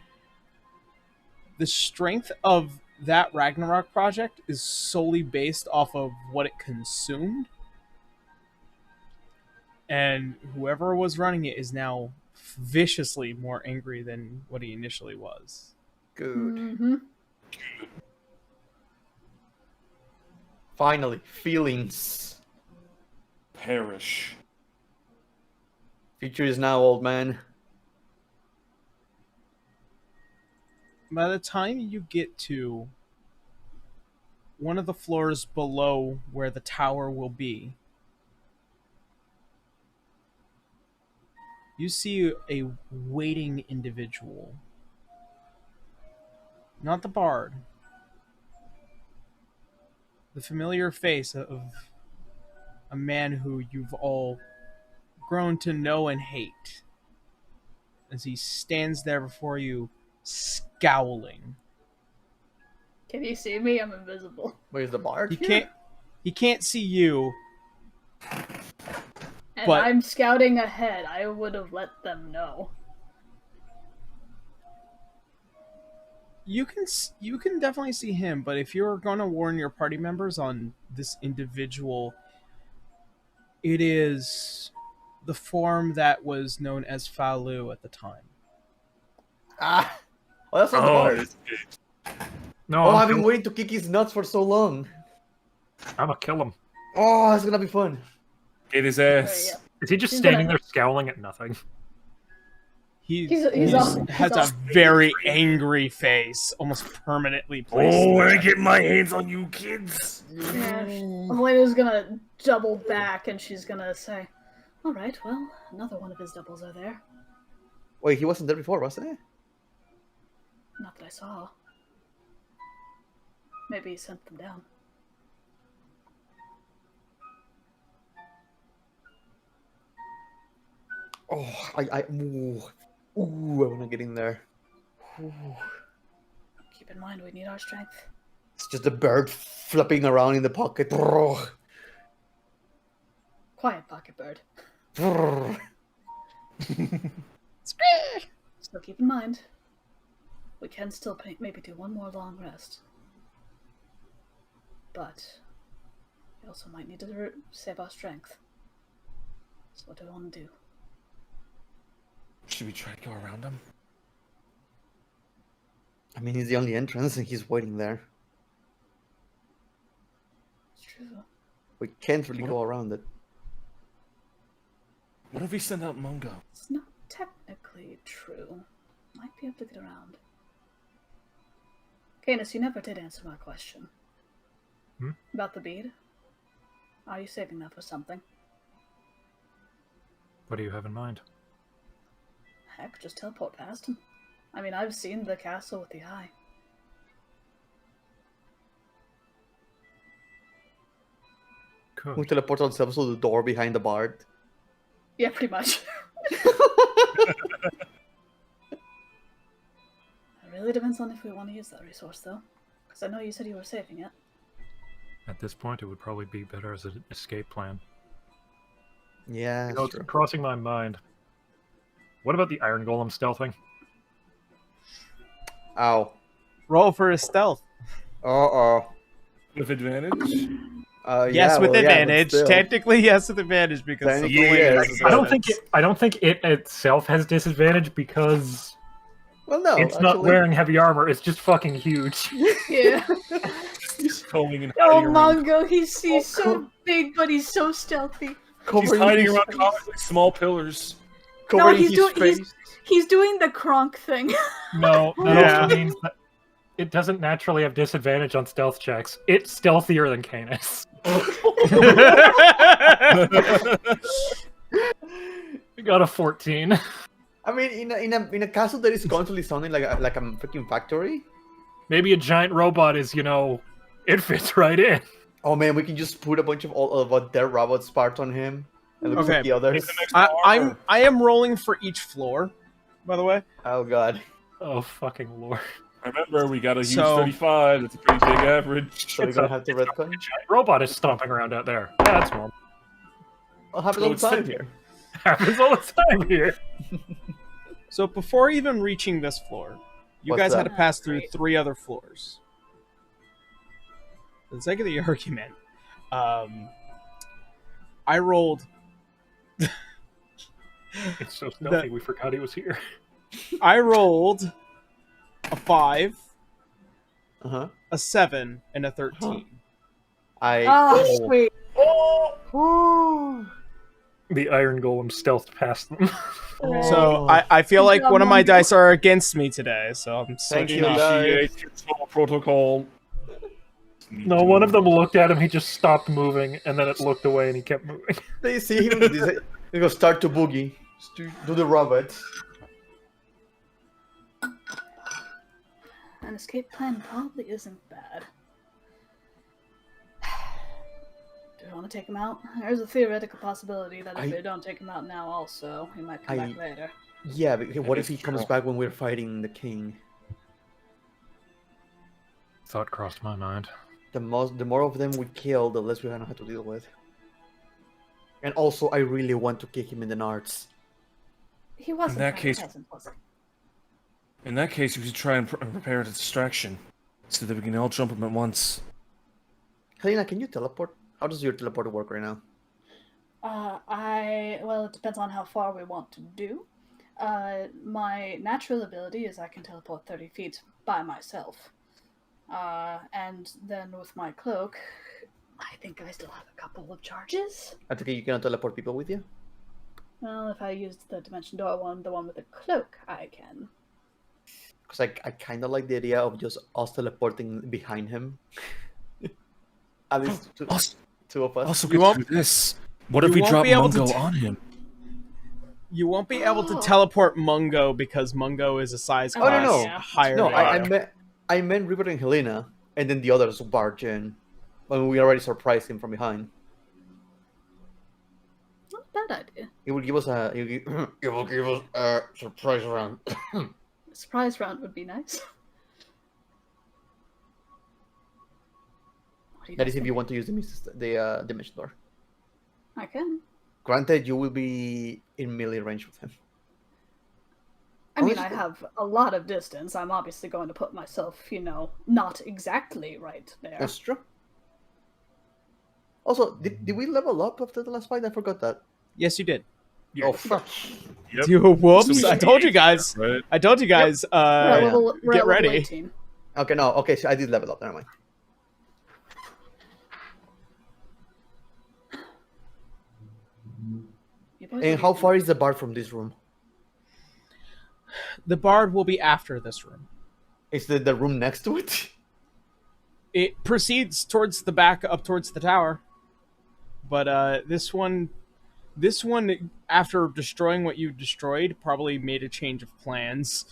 B: the strength of that Ragnarok project is solely based off of what it consumed. And whoever was running it is now viciously more angry than what he initially was.
C: Good.
D: Mm-hmm.
C: Finally, feelings.
A: Perish.
C: Future is now, old man.
B: By the time you get to one of the floors below where the tower will be, you see a waiting individual. Not the bard. The familiar face of a man who you've all grown to know and hate. As he stands there before you, scowling.
D: Can you see me? I'm invisible.
C: Where's the bard?
B: He can't see you.
D: And
B: But-
D: I'm scouting ahead. I would have let them know.
B: You can definitely see him, but if you're going to warn your party members on this individual, it is the form that was known as Falu at the time.
C: Ah! Oh, that's not the bard.
E: No,
C: Oh,
E: I'm
C: I've been waiting to kick his nuts for so long.
E: gonna kill him.
C: Oh, it's gonna be fun.
A: Get his
D: Right,
A: ass.
D: yeah.
E: Is he just
D: He's
E: standing
D: gonna-
E: there scowling at nothing?
B: He
D: He's awesome.
B: has
D: He's
B: a
D: awesome.
B: very angry face, almost permanently placed.
A: Oh,
B: there.
A: I get my hands on you kids.
D: Yeah, Elena's gonna double back and she's gonna say, "Alright, well, another one of his doubles are there.
C: Wait, he wasn't there before, wasn't he?
D: Not that I saw. Maybe he sent them down."
C: Oh, ooh, I wanna get in there. Ooh.
D: Keep in mind, we need our strength.
C: It's just a bird flapping around in the pocket. Oh.
D: Quiet, pocket bird.
C: Oh.
D: So keep in mind, we can still maybe do one more long rest. But we also might need to save our strength. So what do we want to do?
A: Should we try to go around him?
C: I mean, he's the only entrance and he's waiting there.
D: It's true.
C: We can't really go around it.
A: What if we send out Mungo?
D: It's not technically true. Might be able to get around. Canis, you never did answer my question. About the bead. Are you saving that for something?
E: What do you have in mind?
D: Heck, just teleport past him. I mean, I've seen the castle with the eye.
E: Cool.
C: We teleport ourselves to the door behind the bard.
D: Yeah, pretty much. It really depends on if we want to use that resource, though. Because I know you said you were saving it.
E: At this point, it would probably be better as an escape plan.
C: Yeah,
E: You know,
C: that's
E: it's
C: true.
E: crossing my mind. What about the Iron Golem stealthing?
C: Ow.
B: Roll for his stealth.
C: Uh-oh.
A: With advantage?
B: Yes, with
C: but
B: advantage.
C: still.
B: Technically, yes, with advantage because of the
C: Technically,
B: way
C: yes.
B: it's
E: I don't think it itself has disadvantage because
C: Well, no,
E: it's not
C: actually.
E: wearing heavy armor. It's just fucking huge.
D: Yeah.
A: He's combing and
D: Oh,
A: hiding around.
D: Mongo, he's so big, but he's so stealthy.
A: He's
C: Covering
A: hiding
C: his
A: around
C: face.
A: comically small pillars.
C: Covering
D: he's
C: his
D: doing-
C: face.
D: He's doing the Kronk thing.
E: No, that
B: Yeah.
E: also means that it doesn't naturally have disadvantage on stealth checks. It's stealthier than Canis. We got a 14.
C: I mean, in a castle that is constantly sounding like a freaking factory.
E: Maybe a giant robot is, It fits right in.
C: Oh man, we can just put a bunch of all of their robots part on him, and look
B: Okay.
C: at the others.
B: I am rolling for each floor, by the way.
C: Oh god.
E: Oh fucking lord!
A: Remember, we gotta use
B: So-
A: 35. That's a pretty big average.
C: So we're gonna have to
E: A
C: retcon.
E: giant robot is stomping around out there. Yeah, that's normal.
C: I'll have it
A: So
C: all the
A: it's
C: time
A: the-
C: here.
E: Happens all the time here.
B: So before even reaching this floor, you
C: What's
B: guys had
C: that?
B: to pass through
D: Great.
B: 3 other floors. For the sake of the argument, I rolled.
E: It's so stealthy. We forgot he was here.
B: I rolled a 5,
C: Uh huh.
B: a 7, and a 13.
D: Oh, sweet.
E: The Iron Golem stealthed past them.
B: So I feel like one of my dice are against me today, so I'm
C: Thank
B: switching
C: you,
B: up.
C: guys.
A: Initiate control protocol.
E: No, one of them looked at him. He just stopped moving, and then it looked away, and he kept moving.
C: They see him. They go start to boogie. Do the robot.
D: An escape plan probably isn't bad. Do we want to take him out? There's a theoretical possibility that if we don't take him out now also, he might come back later.
C: Yeah, but what if he
A: is
C: comes
A: true.
C: back when we're fighting the king?
E: Thought crossed my mind.
C: The more of them we kill, the less we have to deal with. And also, I really want to kick him in the nards.
D: He wasn't
A: that
D: quite
A: case-
D: present, was he?
A: In that case, we should try and prepare a distraction so that we can all jump him at once.
C: Helena, can you teleport? How does your teleport work right now?
D: Well, it depends on how far we want to do. My natural ability is I can teleport 30 feet by myself. And then with my cloak, I think I still have a couple of charges.
C: I think you cannot teleport people with you.
D: Well, if I use the Dimension Door one, the one with the cloak, I can.
C: Because I kind of like the idea of just us teleporting behind him. At least two of us.
A: Also,
B: You
A: get
B: won't-
A: through this. What if
B: you
A: we
B: won't
A: drop
B: be able to
A: Mungo
B: t-
A: on him?
B: You won't be able to
D: Oh.
B: teleport Mungo because Mungo is a size
D: Oh,
B: class
C: no.
B: higher
C: No,
B: than
C: I meant River and Helena, and then the others barge in. When we already surprised him from behind.
D: Not a bad idea.
C: It will give us a surprise round.
D: A surprise round would be nice. What do you
C: That
D: guys
C: is if you
D: think?
C: want to use the Dimension Door.
D: I can.
C: Granted, you will be in melee range with him.
D: I mean, I
C: Honestly-
D: have a lot of distance. I'm obviously going to put myself, not exactly right there.
C: That's true. Also, did we level up after the last fight? I forgot that.
B: Yes, you did.
C: Oh fuck!
A: Yep.
B: Whoops!
A: So we
B: I told you guys.
A: Right?
B: I told you guys.
D: We're at
C: yeah.
D: level, we're
B: get
D: at level
B: ready.
D: 18.
C: Okay, no, okay, so I did level up. Never mind.
D: You boys
C: And
D: are
C: how
D: getting-
C: far is the bar from this room?
B: The bard will be after this room.
C: Is the room next to it?
B: It proceeds towards the back, up towards the tower. But this one, after destroying what you destroyed, probably made a change of plans.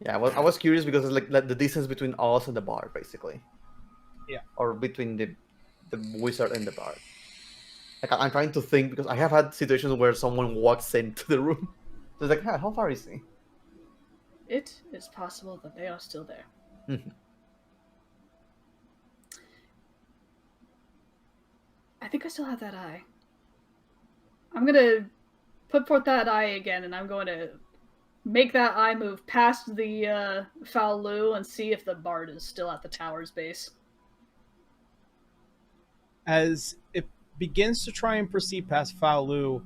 C: Yeah, I was curious because it's like the distance between us and the bar, basically.
B: Yeah.
C: Or between the wizard and the bar. Like I'm trying to think because I have had situations where someone walks into the room. So it's like, how far is he?
D: It is possible that they are still there.
C: Mhm.
D: I think I still have that eye. I'm gonna put forth that eye again, and I'm going to make that eye move past the foul Lu and see if the bard is still at the tower's base.
B: As it begins to try and proceed past Faolu,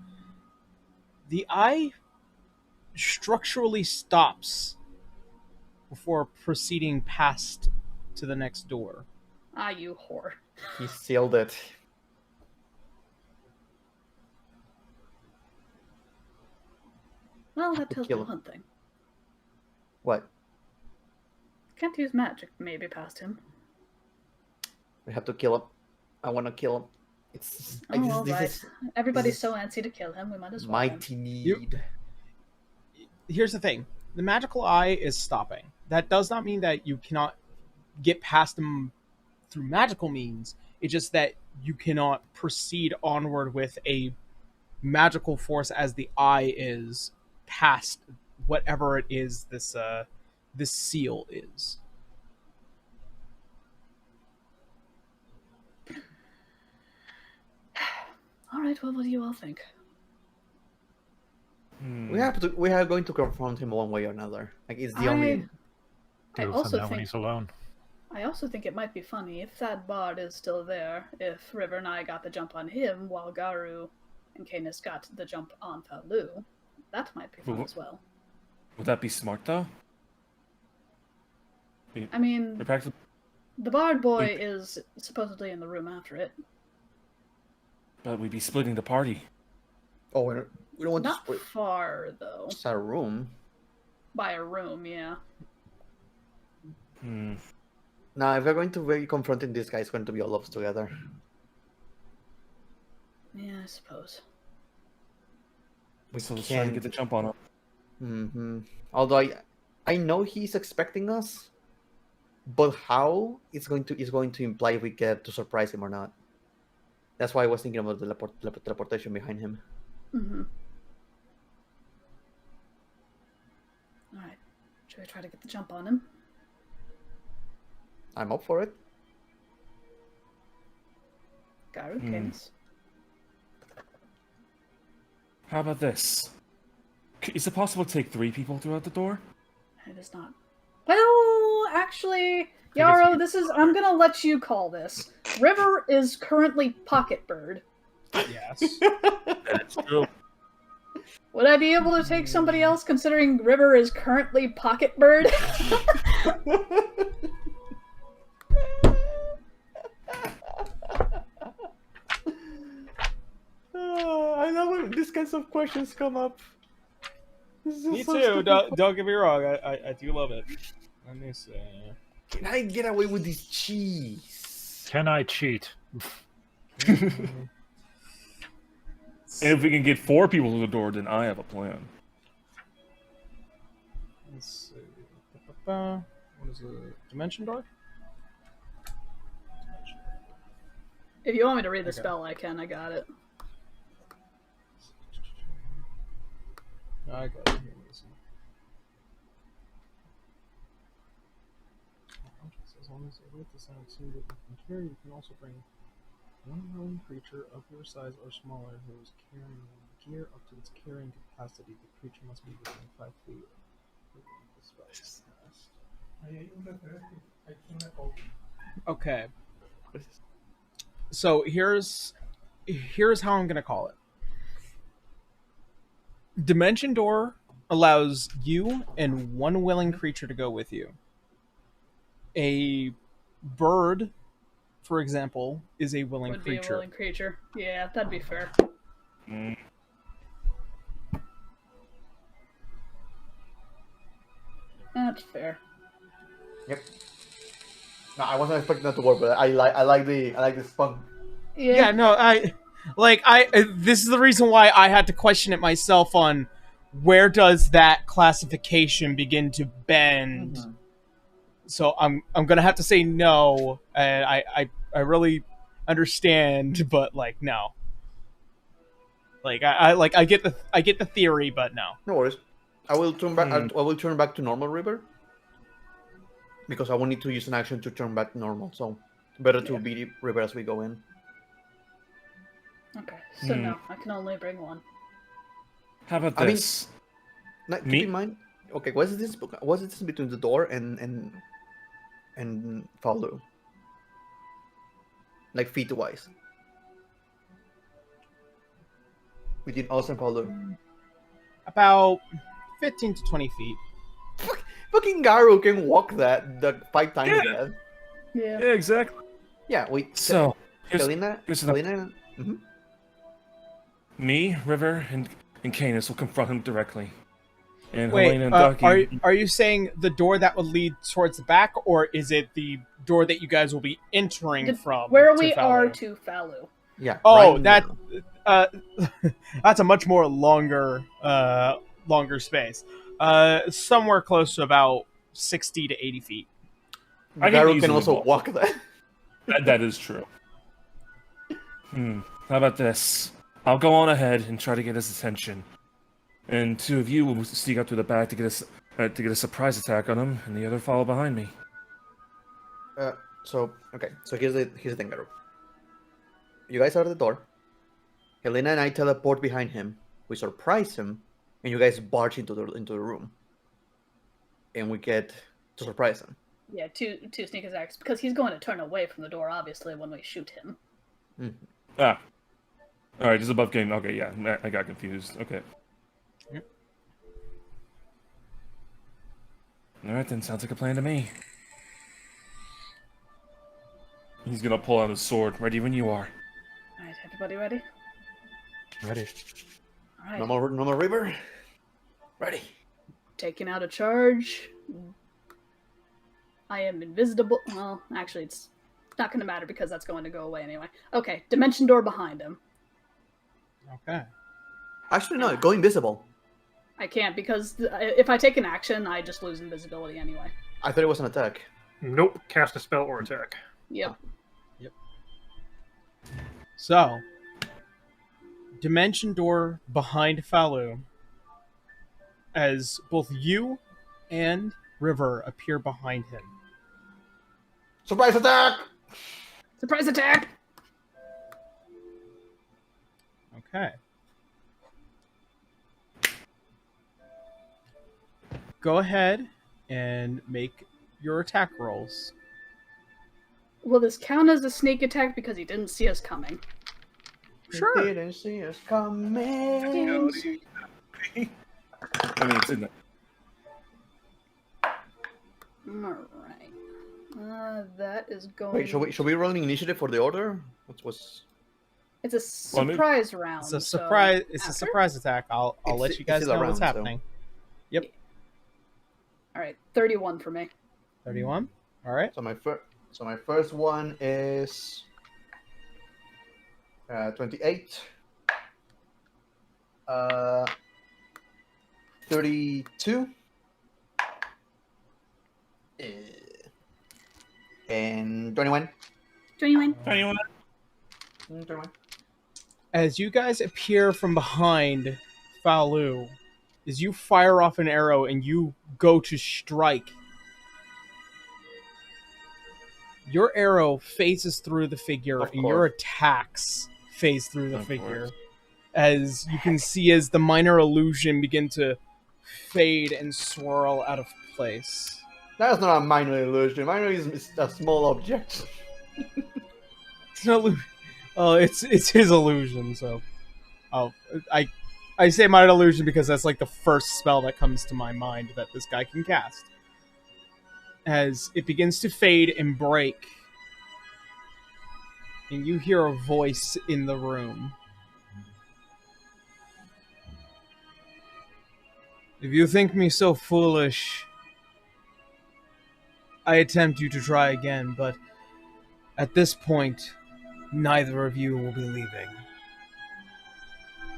B: the eye structurally stops before proceeding past to the next door.
D: Ah, you whore.
C: He sealed it.
D: Well, that tells me
C: kill him.
D: one thing.
C: What?
D: Can't use magic maybe past him.
C: We have to kill him. I want to kill him. It's
D: Oh, all
C: this
D: right.
C: is
D: Everybody's
C: is
D: so antsy to kill him, we might as well.
C: mighty need.
B: Here's the thing. The magical eye is stopping. That does not mean that you cannot get past them through magical means. It's just that you cannot proceed onward with a magical force as the eye is past whatever it is this seal is.
D: All right. Well, what do you all think?
C: We are going to confront him one way or another. Like it's the only.
D: I
E: Do
D: also
E: that when
D: think
E: he's alone.
D: I also think it might be funny if that bard is still there. If River and I got the jump on him while Garu and Canis got the jump on Falu, that might be fun as well.
A: Would that be smart though?
D: I mean,
A: In practice,
D: the bard boy is supposedly in the room after it.
A: but we'd be splitting the party.
C: Oh, we don't want to
D: Not
C: split.
D: far though.
C: It's a room.
D: By a room, yeah.
C: Now, if we're going to be confronting this guy, it's going to be all of us together.
D: Yeah, I suppose.
A: So let's try to get the jump on him.
C: Although I know he's expecting us, but how it's going to imply if we get to surprise him or not. That's why I was thinking about the teleportation behind him.
D: Alright. Should we try to get the jump on him?
C: I'm up for it.
D: Garu, Canis.
A: How about this? Is it possible to take 3 people throughout the door?
D: It is not. Well, actually, Yarrow, I'm gonna let you call this. River is currently Pocket Bird.
B: Yes.
A: That's true.
D: Would I be able to take somebody else considering River is currently Pocket Bird?
C: I love when these kinds of questions come up.
B: Me too. Don't get me wrong. I do love it. Let me see.
C: Can I get away with this cheese?
E: Can I cheat?
A: And if we can get 4 people through the door, then I have a plan.
B: Let's see. What is the dimension door?
D: If you want me to read the spell, I can. I got it.
B: I got it. Here, listen. As long as I write this out, so that you can carry, you can also bring one willing creature of your size or smaller who is carrying gear up to its carrying capacity. The creature must be within 5 feet. The spell is cast. Okay. So here's how I'm gonna call it. Dimension Door allows you and one willing creature to go with you. A bird, for example, is a willing
D: Would
B: creature.
D: be a willing creature. Yeah, that'd be fair. That's fair.
C: Yep. No, I wasn't expecting that to work, but I like the spunk.
B: Yeah, no, this is the reason why I had to question it myself on where does that classification begin to bend. So I'm gonna have to say no, and I really understand, but no. I get the theory, but no.
C: No worries. I will turn back. I will turn back to normal river because I will need to use an action to turn back to normal. So better to beat river as we go in.
D: Okay, so no, I can only bring one.
A: How about
C: I mean,
A: this?
C: Keep in mind. Okay, what's this between the door and Falu? Like feet wise. Between us and Falu.
B: About 15 to 20 feet.
C: Fucking Garu can walk the 5 times that.
D: Yeah.
A: Yeah, exactly.
C: Yeah, wait.
A: So,
C: Helena.
A: me, River, and Canis will confront him directly. And
B: Wait,
A: Helena and Ducky.
B: are you saying the door that would lead towards the back, or is it the door that you guys will be entering from?
D: Where we are to Falu.
C: Yeah.
B: Oh,
C: right
B: that's a much more longer space. Somewhere close to about 60 to 80 feet.
A: I can
C: Garu can
A: easily
C: also walk that.
A: That is true. How about this? I'll go on ahead and try to get his attention, and two of you will sneak up to the back to get a surprise attack on him, and the other follow behind me.
C: So here's the thing, Garu. You guys are at the door. Helena and I teleport behind him. We surprise him, and you guys barge into the room, and we get to surprise him.
D: Yeah, two sneak attacks because he's going to turn away from the door, obviously, when we shoot him.
A: All right, just above game. Okay, yeah, I got confused. Okay.
B: Yep.
A: All right, then sounds like a plan to me. He's gonna pull out his sword, ready when you are.
D: All right, everybody ready?
E: Ready.
D: All right.
C: No more river. Ready.
D: Taking out a charge. I am invisible. Well, actually, it's not going to matter because that's going to go away anyway. Okay, dimension door behind him.
B: Okay.
C: Actually, no. Go invisible.
D: I can't because if I take an action, I just lose invisibility anyway.
C: I thought it was an attack.
E: Nope. Cast a spell or attack.
D: Yep.
B: Yep. So, dimension door behind Falu, as both you and River appear behind him.
C: Surprise attack!
D: Surprise attack!
B: Okay. Go ahead and make your attack rolls.
D: Will this count as a sneak attack because he didn't see us coming?
B: Sure.
C: Didn't see us coming.
A: I mean, it's in there.
D: Alright. That is going...
C: Wait, should we roll an initiative for the order? What's...
D: It's a surprise round.
B: It's a surprise.
D: So
B: It's a
D: after?
B: surprise attack. I'll let you guys
C: still
B: know
C: a
B: what's
C: round, so-
B: happening. Yep.
D: Alright, 31 for me.
B: 31. All right.
C: So my first one is 28. 32. And 21.
D: 21.
C: 21.
B: As you guys appear from behind Falu, as you fire off an arrow and you go to strike, your arrow phases through the figure
C: Of
B: and your
C: course.
B: attacks phase through the
A: Of
B: figure.
A: course.
B: As you can see as the minor illusion begin to fade and swirl out of place.
C: That's not a minor illusion. Minor is a small object.
B: It's an illusion. Oh, it's his illusion, so I say minor illusion because that's like the first spell that comes to my mind that this guy can cast. As it begins to fade and break, and you hear a voice in the room. If you think me so foolish, I attempt you to try again, but at this point, neither of you will be leaving.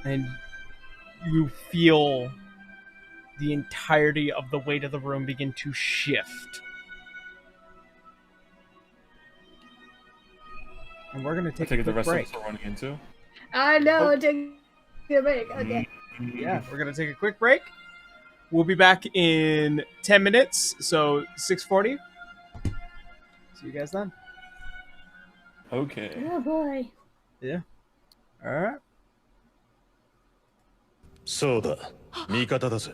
B: And you feel the entirety of the weight of the room begin to shift. And we're going to
A: I
B: take
A: take
B: a
A: it the
B: quick
A: rest
B: break.
A: of us are running into.
D: I know, take a break. Okay.
B: Yeah, we're going to take a quick break. We'll be back in 10 minutes, so 6:40. See you guys then.
A: Okay.
D: Oh boy.
B: Yeah. All right.
F: そうだ味方だぜ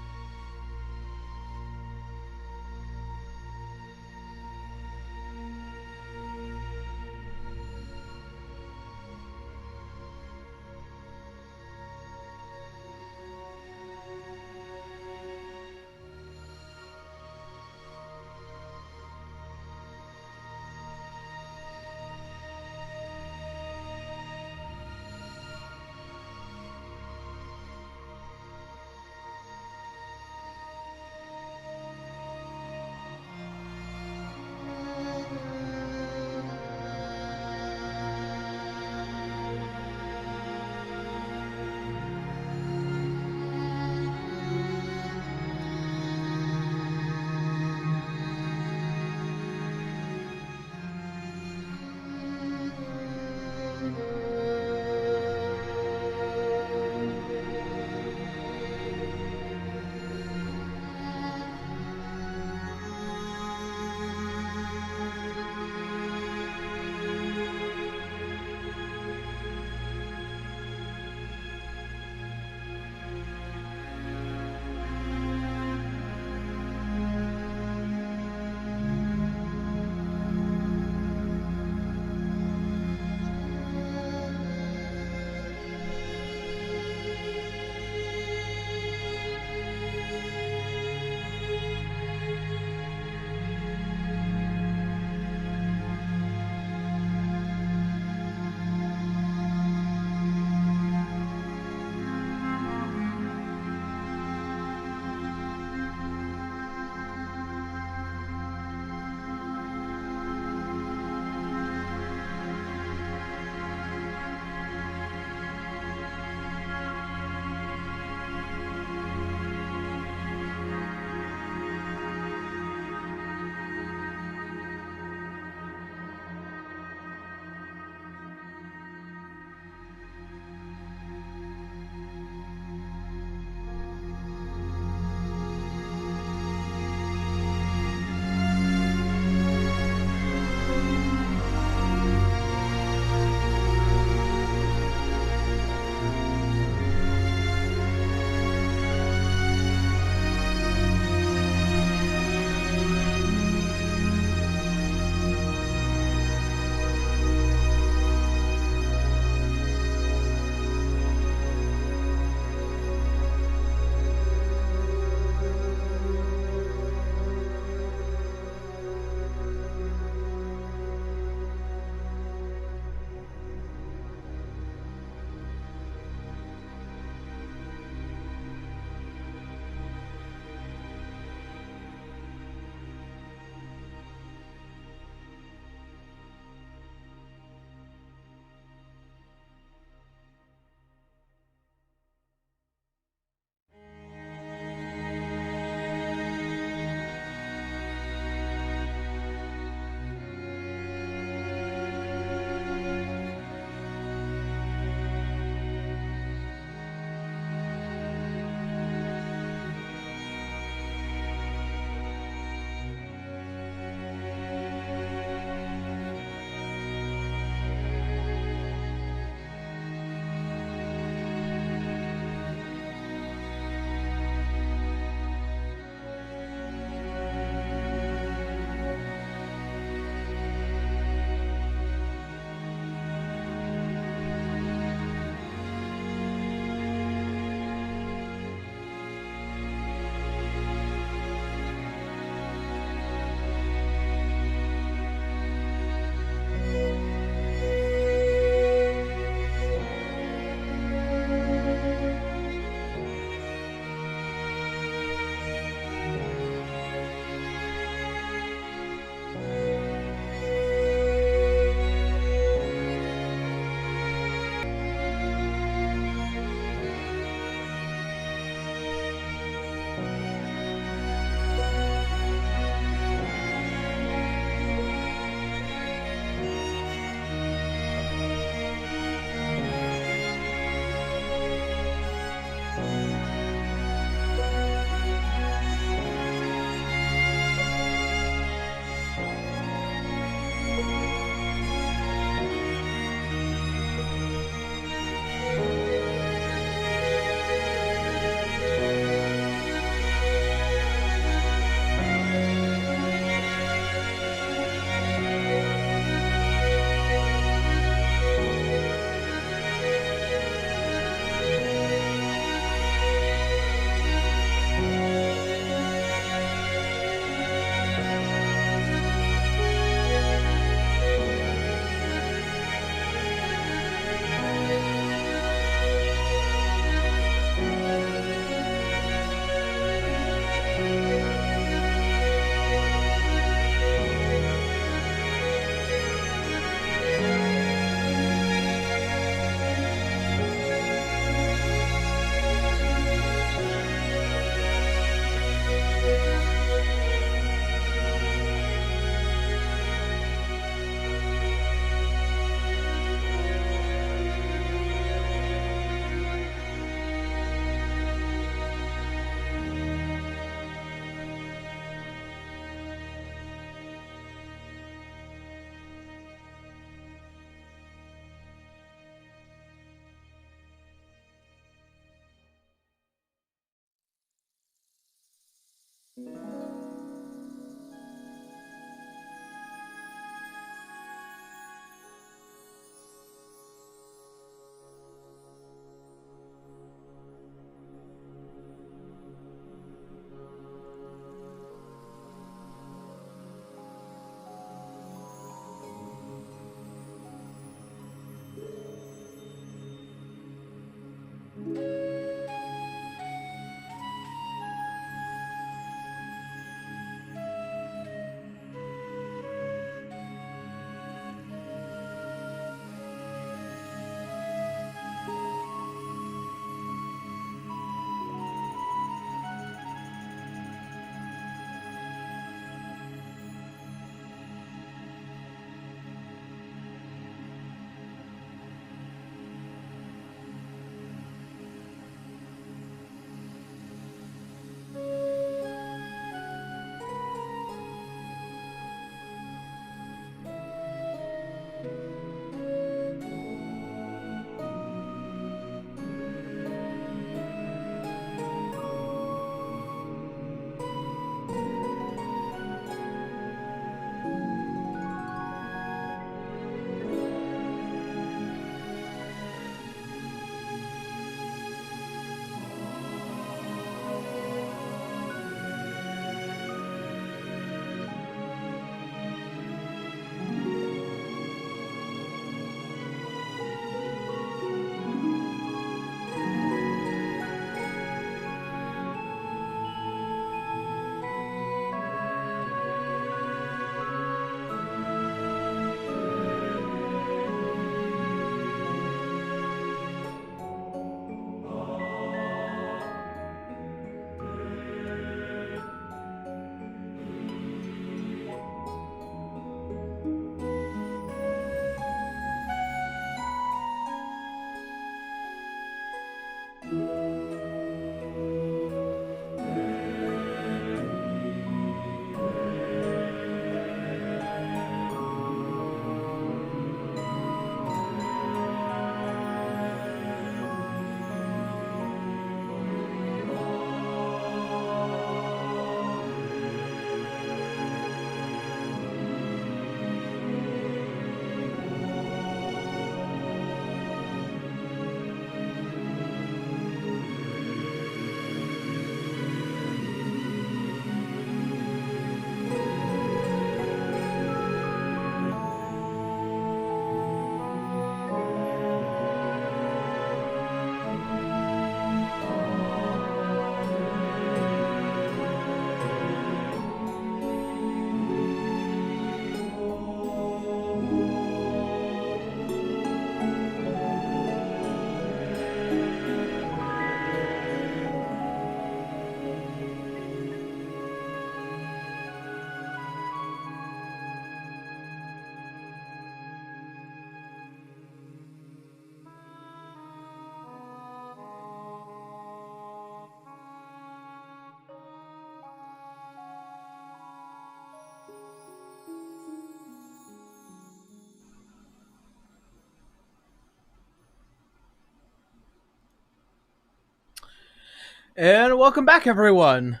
B: And welcome back, everyone.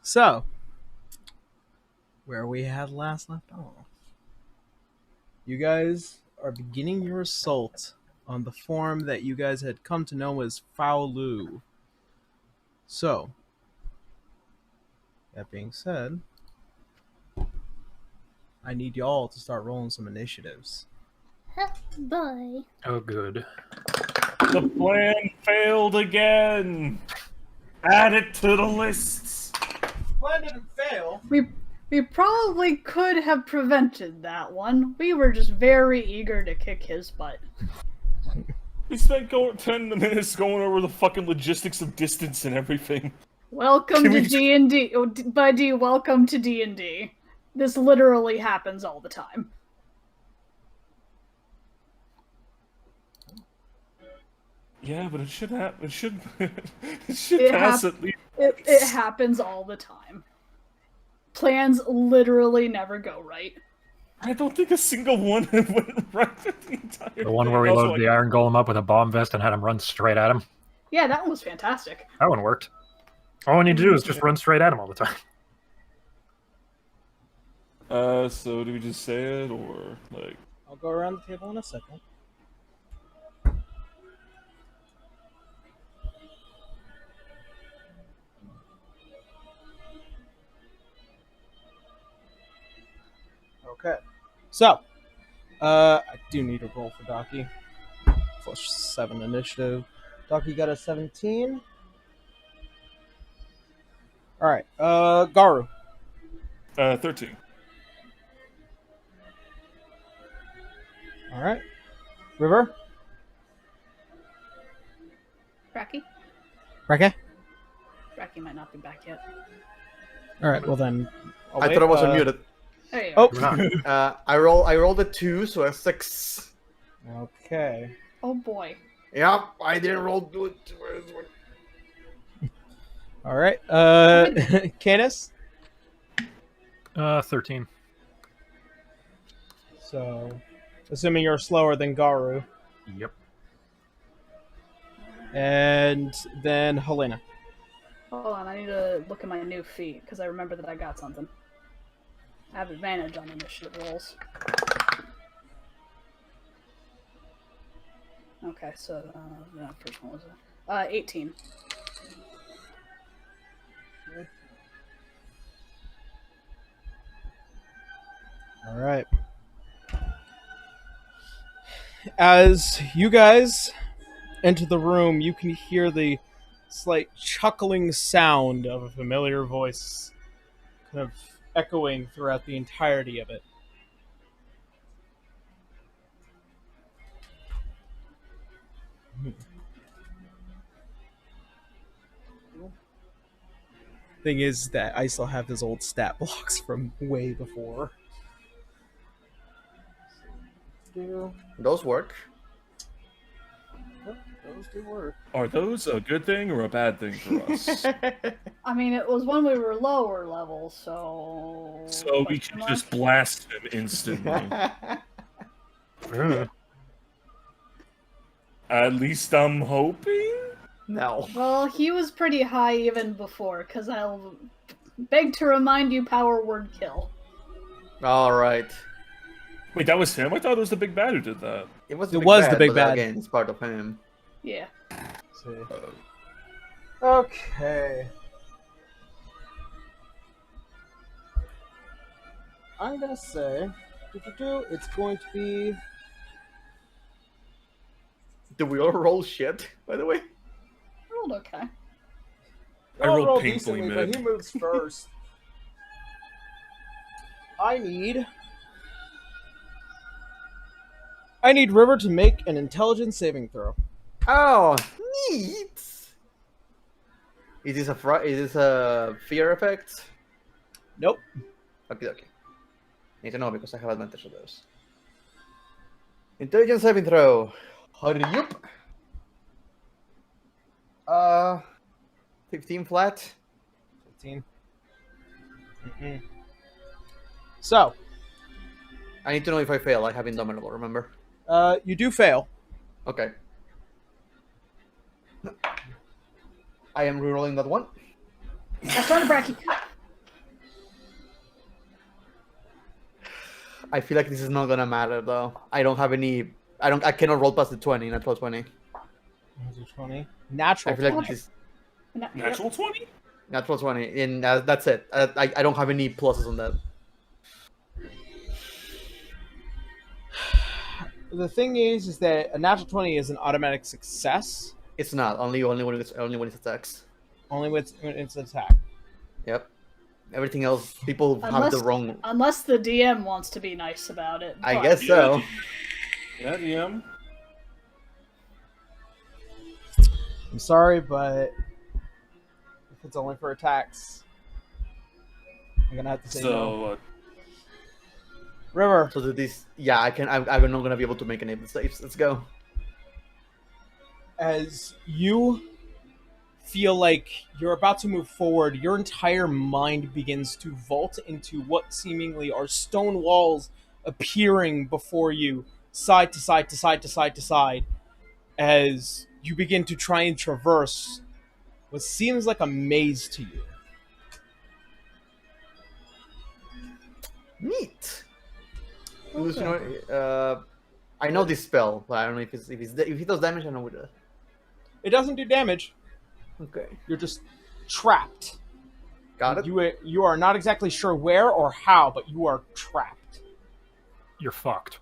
B: So, where we had last left off, you guys are beginning your assault on the form that you guys had come to know as Faolu. So, that being said, I need y'all to start rolling some initiatives.
G: Boy.
E: Oh, good.
A: The plan failed again. Add it to the lists.
B: Plan didn't fail.
D: We probably could have prevented that one. We were just very eager to kick his butt.
A: We spent 10 minutes going over the fucking logistics of distance and everything.
D: Welcome
A: Can
D: to
A: we-
D: D&D. Oh, buddy, welcome to D&D. This literally happens all the time.
A: Yeah, but it should happen. It should. It should pass at least.
D: It happens all the time. Plans literally never go right.
A: I don't think a single one went right the entire.
E: The one where we
A: Also,
E: loaded the Iron Golem up with a bomb vest and had him run straight at him.
D: Yeah, that one was fantastic.
E: That one worked. All we need to do is just run straight at him all the time.
A: So do we just say it or like?
B: I'll go around the table in a second. Okay. So, I do need a roll for Docky. Plus 7 initiative. Docky got a 17. Alright, Garu.
A: 13.
B: Alright. River.
D: Bracky?
B: Reke.
D: Bracky might not be back yet.
B: Alright, well then.
C: I thought I was unmuted.
D: There you
B: Oh.
D: are.
C: I rolled a 2, so a 6.
B: Okay.
D: Oh boy.
C: Yep, I didn't roll good.
B: Alright, Canis.
E: 13.
B: So, assuming you're slower than Garu.
E: Yep.
B: And then Helena.
D: Hold on, I need to look at my new feat, because I remember that I got something. I have advantage on initiative rolls. Okay, so, the first one was 18.
B: Alright. As you guys enter the room, you can hear the slight chuckling sound of a familiar voice kind of echoing throughout the entirety of it. Thing is that I still have those old stat blocks from way before.
C: Those work.
B: Those do work.
A: Are those a good thing or a bad thing for us?
D: I mean, it was when we were lower level, so...
A: So we can just blast him instantly. At least I'm hoping?
C: No.
D: Well, he was pretty high even before, because I'll beg to remind you, power word kill.
C: Alright.
A: Wait, that was him? I thought it was the big bad who did that.
C: It was
B: the big
C: but
B: bad.
C: Again, it's part of him.
D: Yeah.
B: See. Okay. I'm gonna say, it's going to be.
C: Do we all roll shit, by the way?
D: Rolled okay.
A: I
B: I'll
A: rolled
B: roll
A: painfully
B: decently,
A: mid.
B: but he moves first. I need River to make an intelligence saving throw.
C: Oh, neat! Is this a fear effect?
B: Nope.
C: Okay. Need to know because I have advantage of those. Intelligence saving throw. Hurry up. 15 flat.
B: 15. Mm-mm. So,
C: I need to know if I fail. I have Indomitable, remember?
B: you do fail.
C: Okay. I am rerolling that one.
D: That's right, Bracky.
C: I feel like this is not gonna matter though. I don't have any. I cannot roll past the 20. Natural 20.
B: 20. Natural
C: I feel
B: 20.
C: like this is
A: Natural 20?
C: natural 20, and that's it. I don't have any pluses on that.
B: The thing is that a natural 20 is an automatic success.
C: It's not only when it's attacks.
B: Only when it's an attack.
C: Yep. Everything else, people have the wrong.
D: Unless the DM wants to be nice about it.
C: I
D: but-
C: guess so.
A: Yeah, DM.
B: I'm sorry, but if it's only for attacks, I'm gonna have to say no.
A: So,
B: River.
C: So that this, yeah, I'm not gonna be able to make any saves. Let's go.
B: As you feel like you're about to move forward, your entire mind begins to vault into what seemingly are stone walls appearing before you, side to side to side to side to side, as you begin to try and traverse what seems like a maze to you.
C: Neat.
B: Okay.
C: I know this spell, but I don't know if it does damage. I know what it does.
B: It doesn't do damage.
C: Okay,
B: You're just trapped.
C: got it.
B: You are not exactly sure where or how, but you are trapped.
E: You're fucked.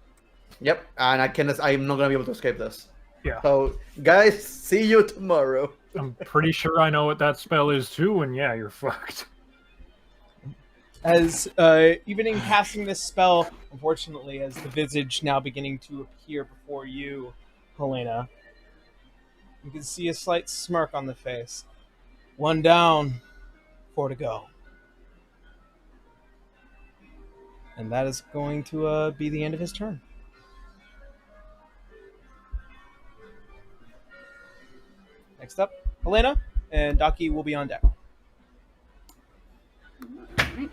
C: Yep, and I'm not gonna be able to escape this.
E: Yeah.
C: So, guys, see you tomorrow.
E: I'm pretty sure I know what that spell is too, and yeah, you're fucked.
B: As even in casting this spell, unfortunately, as the visage now beginning to appear before you, Helena, you can see a slight smirk on the face. 1 down, 4 to go. And that is going to be the end of his turn. Next up, Helena, and Daki will be on deck.
D: Alright.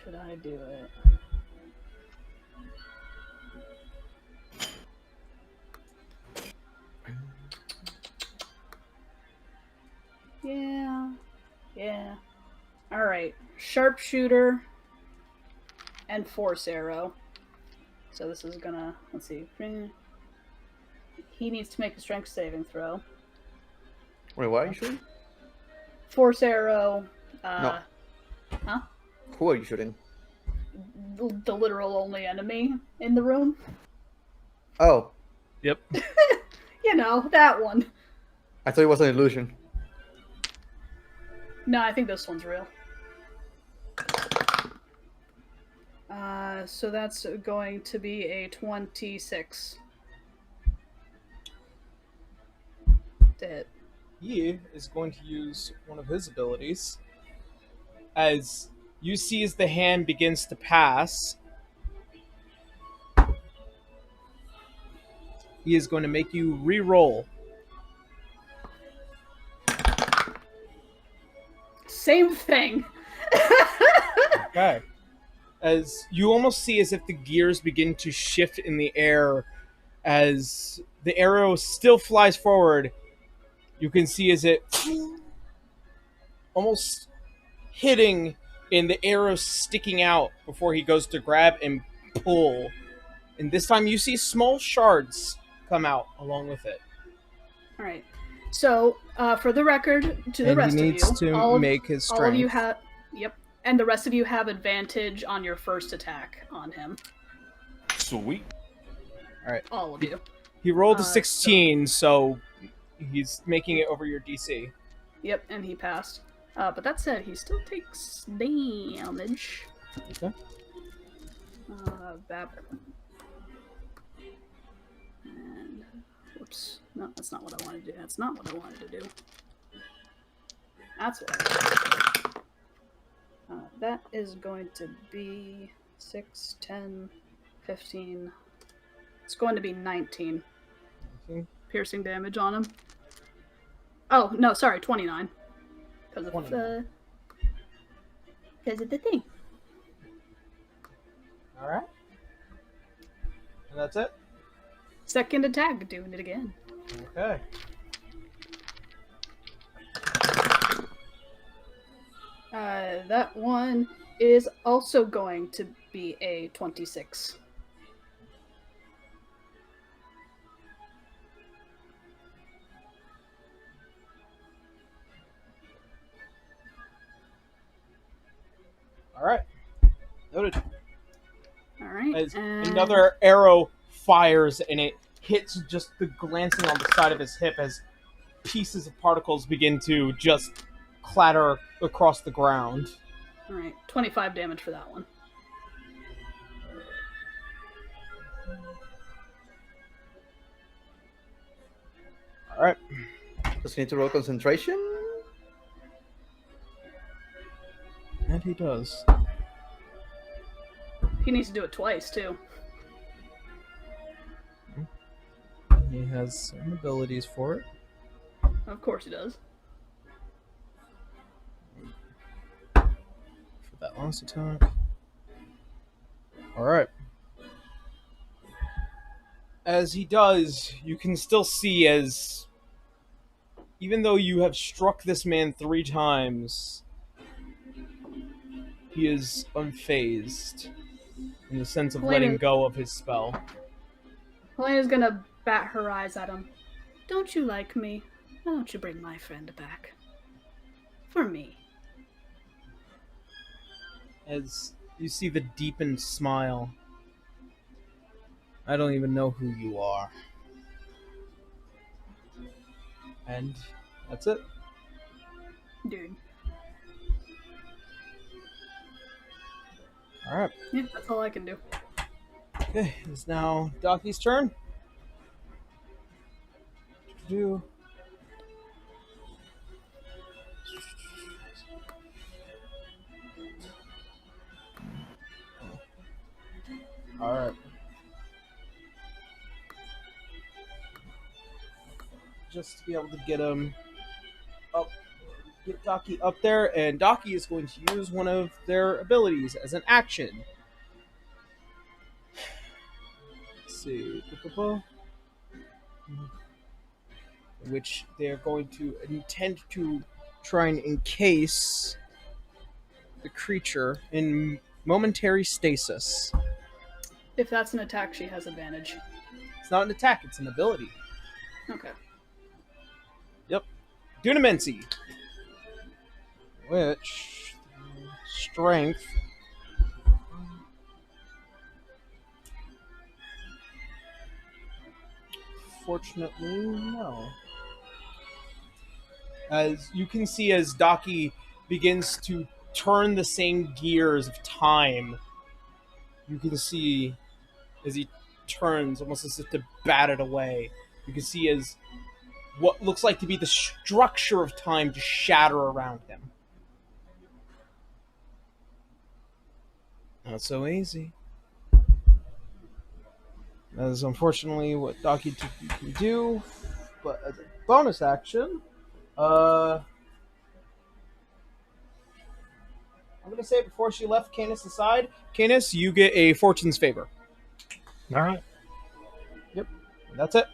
D: Should I do it? Yeah. Alright. Sharpshooter and Force Arrow. So this is gonna, let's see. He needs to make a strength saving throw.
C: Wait, what are you shooting?
D: Force Arrow.
C: No.
D: Huh?
C: Who are you shooting?
D: The literal only enemy in the room.
C: Oh,
B: Yep.
D: You know, that one.
C: I thought it was an illusion.
D: No, I think this one's real. So that's going to be a 26 to hit.
B: He is going to use one of his abilities. As you see as the hand begins to pass, he is going to make you re-roll.
D: Same thing.
B: Okay. As you almost see as if the gears begin to shift in the air as the arrow still flies forward. You can see as it almost hitting and the arrow sticking out before he goes to grab and pull. And this time you see small shards come out along with it.
D: All right. So, for the record, to the
B: And
D: rest
B: he
D: of
B: needs
D: you,
B: to make his
D: all of you
B: strength.
D: have, yep, and the rest of you have advantage on your first attack on him.
A: Sweet.
D: All of you.
B: He rolled a 16, so he's making it over your DC.
D: Yep, and he passed. But that said, he still takes damage.
B: Okay.
D: That. And whoops. No, that's not what I wanted to do. That's not what I wanted to do. That's what I wanted to do. That is going to be 6, 10, 15. It's going to be 19. Piercing damage on him. Oh, no, sorry, 29. Because of the thing.
B: Alright. And that's it?
D: Second attack, doing it again.
B: Okay.
D: That one is also going to be a 26.
B: Alright. Noted.
D: Alright.
B: As another arrow fires and it hits just the glancing on the side of his hip as pieces of particles begin to just clatter across the ground.
D: Alright, 25 damage for that one.
B: Alright.
C: Does he need to roll concentration?
B: And he does.
D: He needs to do it twice, too.
B: He has some abilities for it.
D: Of course he does.
B: For that last attack. Alright. As he does, you can still see as, even though you have struck this man 3 times, he is unfazed in the sense of letting go of his spell.
D: Helena's gonna bat her eyes at him. Don't you like me? Why don't you bring my friend back? For me.
B: As you see the deepened smile. I don't even know who you are. And that's it.
D: Dude.
B: Alright.
D: Yeah, that's all I can do.
B: Okay, it's now Doki's turn. Alright. Just to be able to get him up, get Doki up there, and Doki is going to use one of their abilities as an action. Let's see. Which they're going to intend to try and encase the creature in momentary stasis.
D: If that's an attack, she has advantage.
B: It's not an attack, it's an ability.
D: Okay.
B: Yep. Dunamancy. Which... Strength... Fortunately, no. As you can see, as Doki begins to turn the same gears of time, you can see as he turns, almost as if to bat it away, you can see as what looks like to be the structure of time to shatter around him. Not so easy. That is unfortunately what Doki can do, but as a bonus action, I'm going to say it before she left Canis aside. Canis, you get a Fortune's Favor.
E: Alright.
B: Yep, and that's it.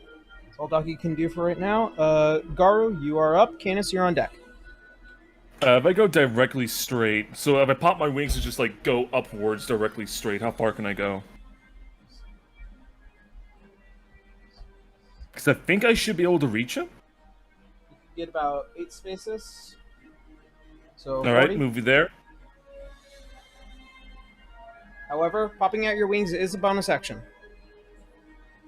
B: That's all Doki can do for right now. Garu, you are up. Canis, you're on deck.
A: If I go directly straight, so if I pop my wings and just like go upwards directly straight, how far can I go? Because I think I should be able to reach him.
B: You get about 8 spaces. So
A: All right,
B: 40.
A: move you there.
B: However, popping out your wings is a bonus action.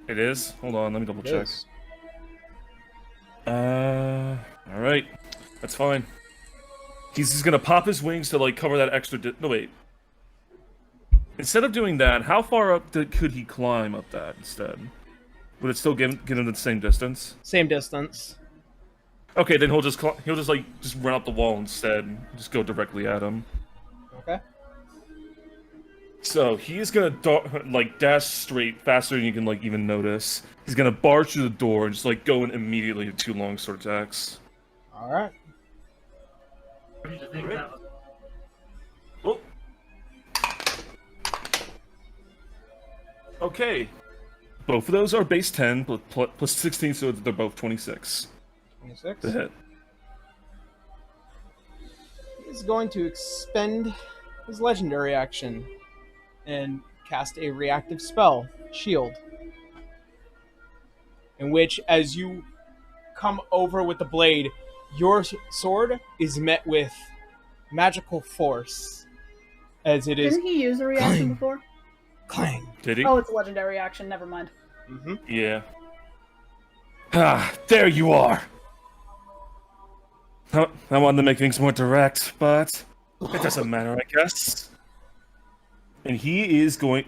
A: It is. Hold on, let me double
B: It
A: check.
B: is.
A: All right, that's fine. He's just gonna pop his wings to like cover that extra. No wait. Instead of doing that, how far up could he climb up that instead? Would it still get him the same distance?
B: Same distance.
A: Okay, then he'll just run up the wall instead. And just go directly at him.
B: Okay.
A: So he's gonna dash straight faster than you can like even notice. He's gonna barge through the door and just like go in immediately to 2 longsword attacks.
B: All right.
A: Oh. Okay. Both of those are base 10 plus 16, so they're both 26.
B: 26.
A: To hit.
B: He's going to expend his legendary action and cast a reactive spell, Shield. In which, as you come over with the blade, your sword is met with magical force. As it is.
D: Didn't he use a reaction before?
B: Clang.
A: Did he?
D: Oh, it's a legendary action. Never mind.
B: Mm-hmm.
A: Yeah. Ah, there you are! I wanted to make things more direct, but it doesn't matter, I guess. And he's going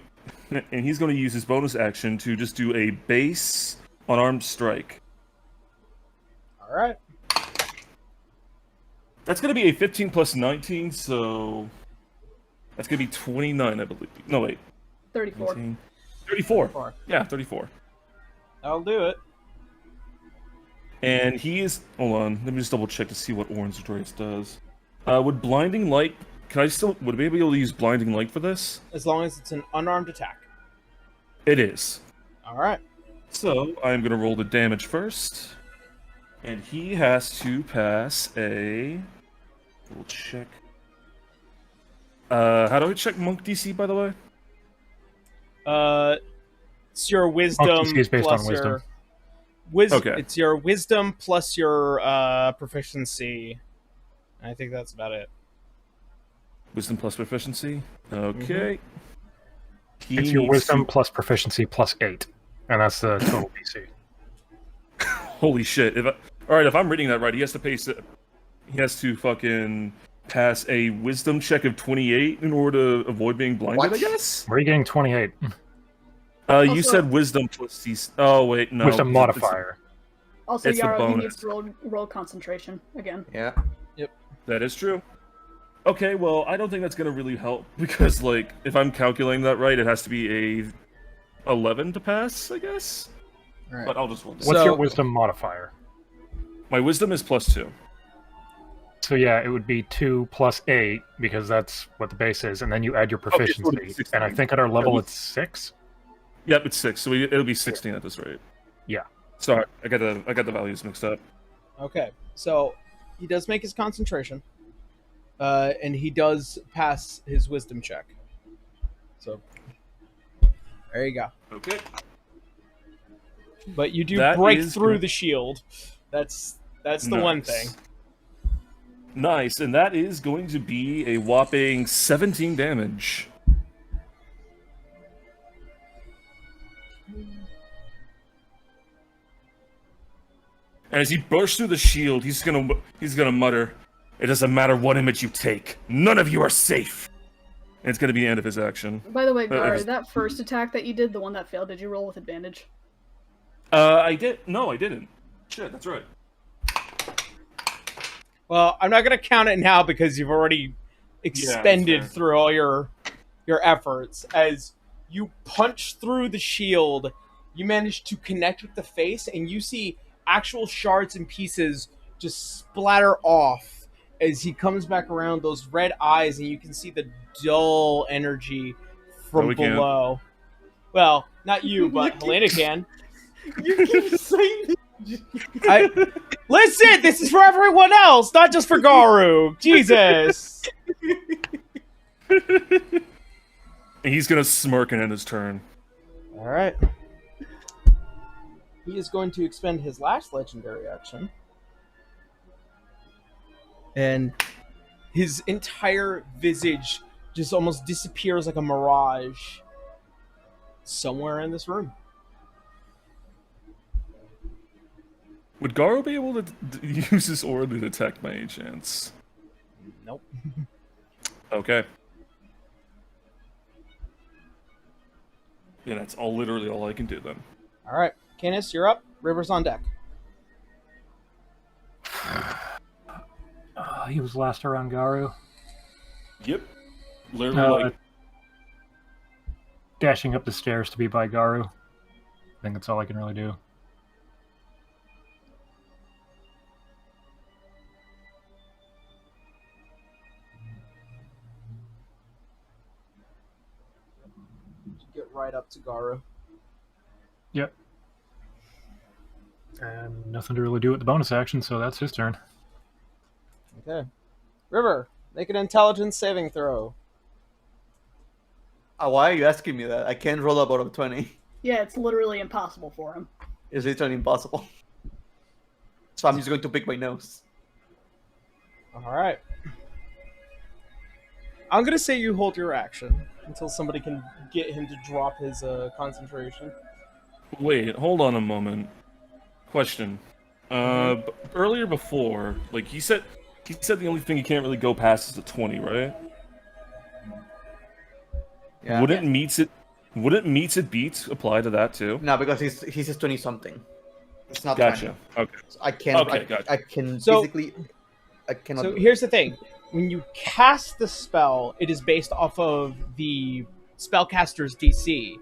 A: to use his bonus action to just do a base unarmed strike.
B: All right.
A: That's going to be a 15 plus 19, so that's going to be 29, I believe. No, wait.
D: 34.
A: 19. 34. Yeah, 34.
B: That'll do it.
A: And he is... Hold on, let me just double check to see what Orange Race does. Would Blinding Light... Would we be able to use Blinding Light for this?
B: As long as it's an unarmed attack.
A: It is.
B: All right.
A: So I'm gonna roll the damage first, and he has to pass a. We'll check. How do I check monk DC, by the way?
B: It's your wisdom
E: DC is based
B: plus
E: on wisdom.
B: your wisdom.
A: Okay.
B: It's your wisdom plus your proficiency. I think that's about it.
A: Wisdom plus proficiency. Okay. He
E: It's your
A: needs
E: wisdom
A: to-
E: plus proficiency plus 8, and that's the total DC.
A: Holy shit! All right, if I'm reading that right, he has to pace it. He has to fucking pass a wisdom check of 28 in order to avoid being blinded.
C: What?
A: I guess.
E: Where are you getting 28?
A: You
D: Also-
A: said wisdom plus DC. Oh wait, no.
E: Wisdom
A: it's-
E: modifier.
D: Also,
A: It's the
D: Yarrow, he
A: bonus.
D: needs to roll concentration again.
C: Yeah.
A: That is true. Okay, well, I don't think that's gonna really help because, like, if I'm calculating that right, it has to be a 11 to pass, I guess.
B: All right.
A: But I'll just roll this.
E: What's
B: So-
E: your wisdom modifier?
A: My wisdom is +2.
E: So yeah, it would be 2 plus 8 because that's what the base is, and then you add your
A: so it'll be
E: proficiency.
A: 16.
E: And I think at our level
A: Yeah,
E: it's 6.
A: Yep, it's 6, so it'll be 16 at this rate.
E: Yeah.
A: Sorry, I got the values mixed up.
B: Okay, so he does make his concentration, and he does pass his wisdom check. So there you go.
A: Okay.
B: But you do
A: That
B: break
A: is
B: through
A: good.
B: the shield. That's the one thing.
A: Nice, and that is going to be a whopping 17 damage. And as he bursts through the shield, he's gonna mutter, "It doesn't matter what image you take. None of you are safe." And it's gonna be the end of his action.
D: By the way,
A: it
D: Gar,
A: was-
D: that first attack that you did, the one that failed, did you roll with advantage?
A: I did. No, I didn't. Shit, that's right.
B: Well, I'm not gonna count it now because you've already expended
A: fair.
B: through all your efforts. As you punch through the shield, you manage to connect with the face, and you see actual shards and pieces just splatter off as he comes back around. Those red eyes, and you can see the dull energy from
A: we can't.
B: below. Well, not you, but Helena can.
C: You keep saying
B: Listen, this is for everyone else, not just for Garu. Jesus.
A: And he's gonna smirk and end his turn.
B: All right. He is going to expend his last legendary action. And his entire visage just almost disappears like a mirage somewhere in this room.
A: Would Garo be able to use his aura to detect by any chance?
B: Nope.
A: Okay. Yeah, that's literally all I can do then.
B: All right. Canis, you're up. River's on deck.
E: He was last around Garu.
A: Yep. Literally, like,
E: Dashing up the stairs to be by Garu. I think that's all I can really do.
B: Get right up to Garu.
E: Yep. And nothing to really do with the bonus action, so that's his turn.
B: Okay. River, make an intelligence saving throw.
C: why are you asking me that? I can't roll above a 20.
D: Yeah, it's literally impossible for him.
C: It's literally impossible. So I'm just going to pick my nose.
B: All right. I'm going to say you hold your action until somebody can get him to drop his concentration.
A: wait, hold on a moment. Question. Earlier before, like he said the only thing you can't really go past is a 20, right?
C: Yeah.
A: Wouldn't meets it beats apply to that too?
C: No, because he's just 20 something. It's not
A: Gotcha.
C: 20.
A: Okay.
C: So I can't.
A: Okay, gotcha.
C: I can
B: So-
C: physically. I cannot.
B: So
C: do it.
B: here's the thing. When you cast the spell, it is based off of the spellcaster's DC.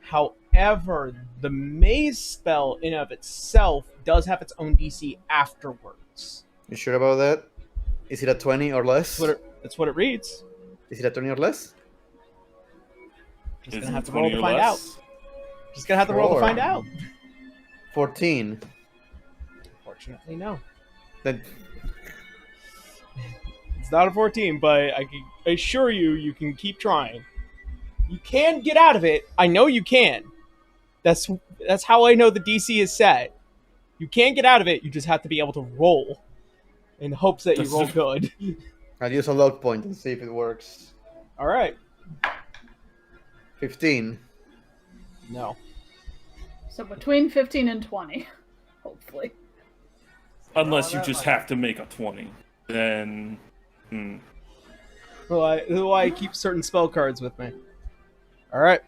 B: However, the maze spell in of itself does have its own DC afterwards.
C: You sure about that? Is it a 20 or less?
B: That's what it reads.
C: Is it a 20 or less?
B: Just
A: Is
B: gonna
A: it
B: have to roll
A: 20
B: to
A: or
B: find out.
A: less?
B: Just gonna have to roll to
C: Sure.
B: find out.
C: 14.
B: Fortunately, no.
C: Then
B: It's not a 14, but I can assure you, you can keep trying. You can get out of it. I know you can. That's how I know the DC is set. You can get out of it. You just have to be able to roll, in hopes that you roll good.
C: I'll use a load point and see if it works.
B: All right.
C: 15.
B: No.
D: So between 15 and 20, hopefully.
A: Unless you
B: that
A: just
B: much.
A: have to make a 20. Then...
B: This is why I keep certain spell cards with me. All right.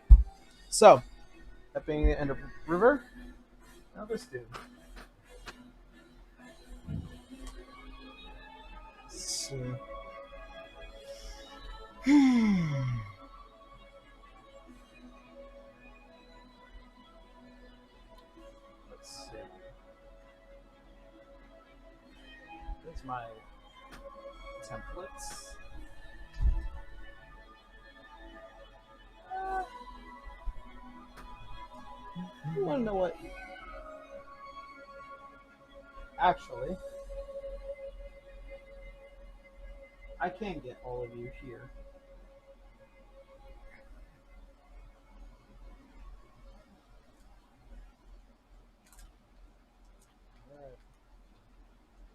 B: So, that being the end of River, now this dude. Let's see. Let's see. There's my templates. You want to know what? Actually, I can get all of you here. Alright.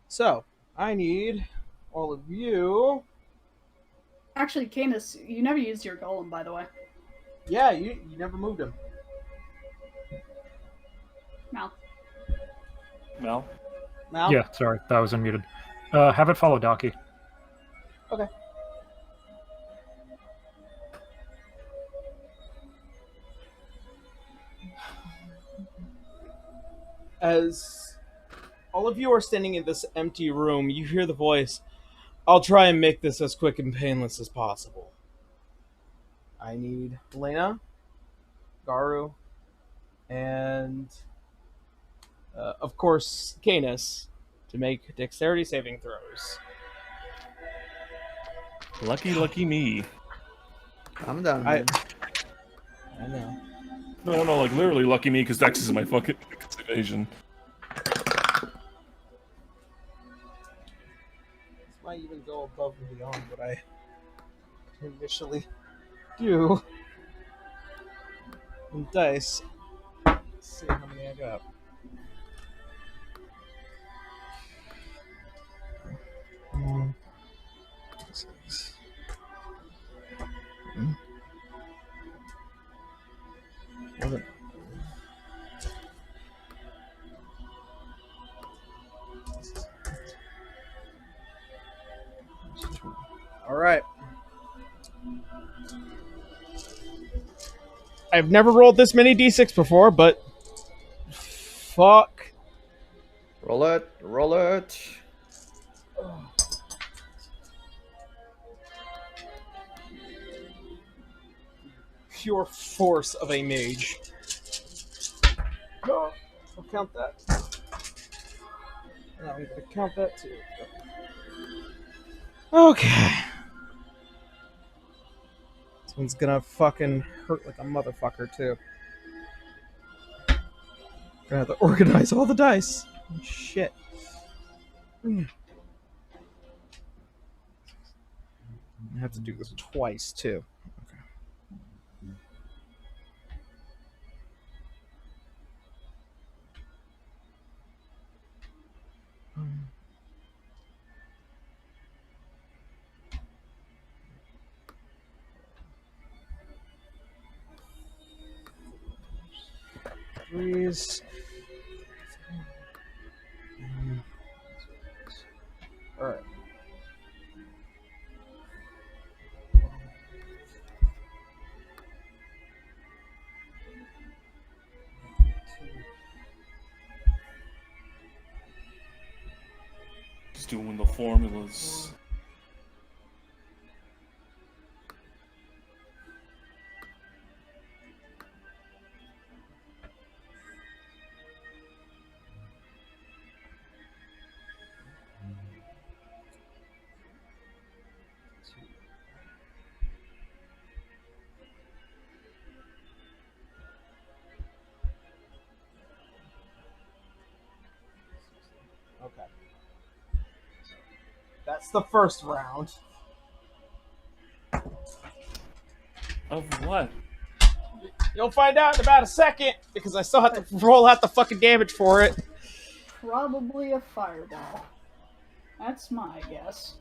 B: So, I need all of you.
D: Actually, Canis, you never used your golem, by the way.
B: Yeah, you never moved him.
D: Mal.
A: Well,
B: Mal?
E: Yeah, sorry, that was unmuted. Have it follow Docky.
B: Okay. As all of you are standing in this empty room, you hear the voice, "I'll try and make this as quick and painless as possible. I need Lena, Garu, and, of course, Canis to make dexterity saving throws."
A: lucky me.
C: I'm down.
B: I
C: man.
B: know.
A: No, like literally lucky me because Dex is my fucking evasion.
B: This might even go above and beyond what I initially do. And dice. Let's see how many I got. Six. All right. I've never rolled this many d6 before, but fuck.
C: Roll it. Roll it.
B: Pure force of a mage. Oh, I'll count that. No, I'm gonna count that too. Okay. This one's gonna fucking hurt like a motherfucker too. Gonna have to organize all the dice. Shit. I have to do this twice too. Threes. All right.
A: Just doing the formulas.
B: That's the first round.
A: Of what?
B: You'll find out in about a second, because I still have to roll out the fucking damage for it.
D: Probably a fireball. That's my guess.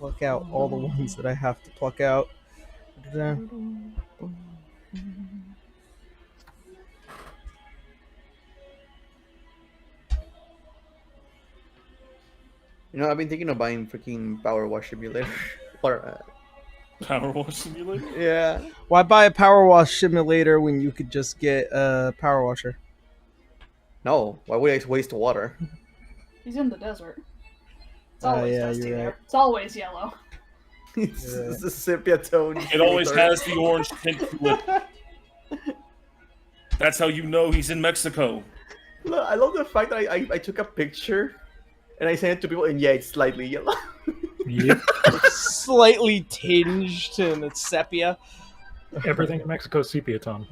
B: Pluck out all the ones that I have to pluck out.
C: You know, I've been thinking of buying freaking Power Wash Simulator. or,
A: Power Wash Simulator?
C: yeah.
B: Why buy a power wash simulator when you could just get a power washer?
C: No, why would I waste water?
D: He's in the desert. It's always
B: yeah,
D: dusty
B: you're
D: there.
B: right.
D: It's always yellow.
C: It's a sepia tone.
A: It always
C: filter.
A: has the orange tint to it. That's how you know he's in Mexico.
C: Look, I love the fact that I took a picture and I sent it to people, and yeah, it's slightly yellow.
E: Yep.
B: Slightly tinged in its sepia.
E: Everything in Mexico is sepia tone.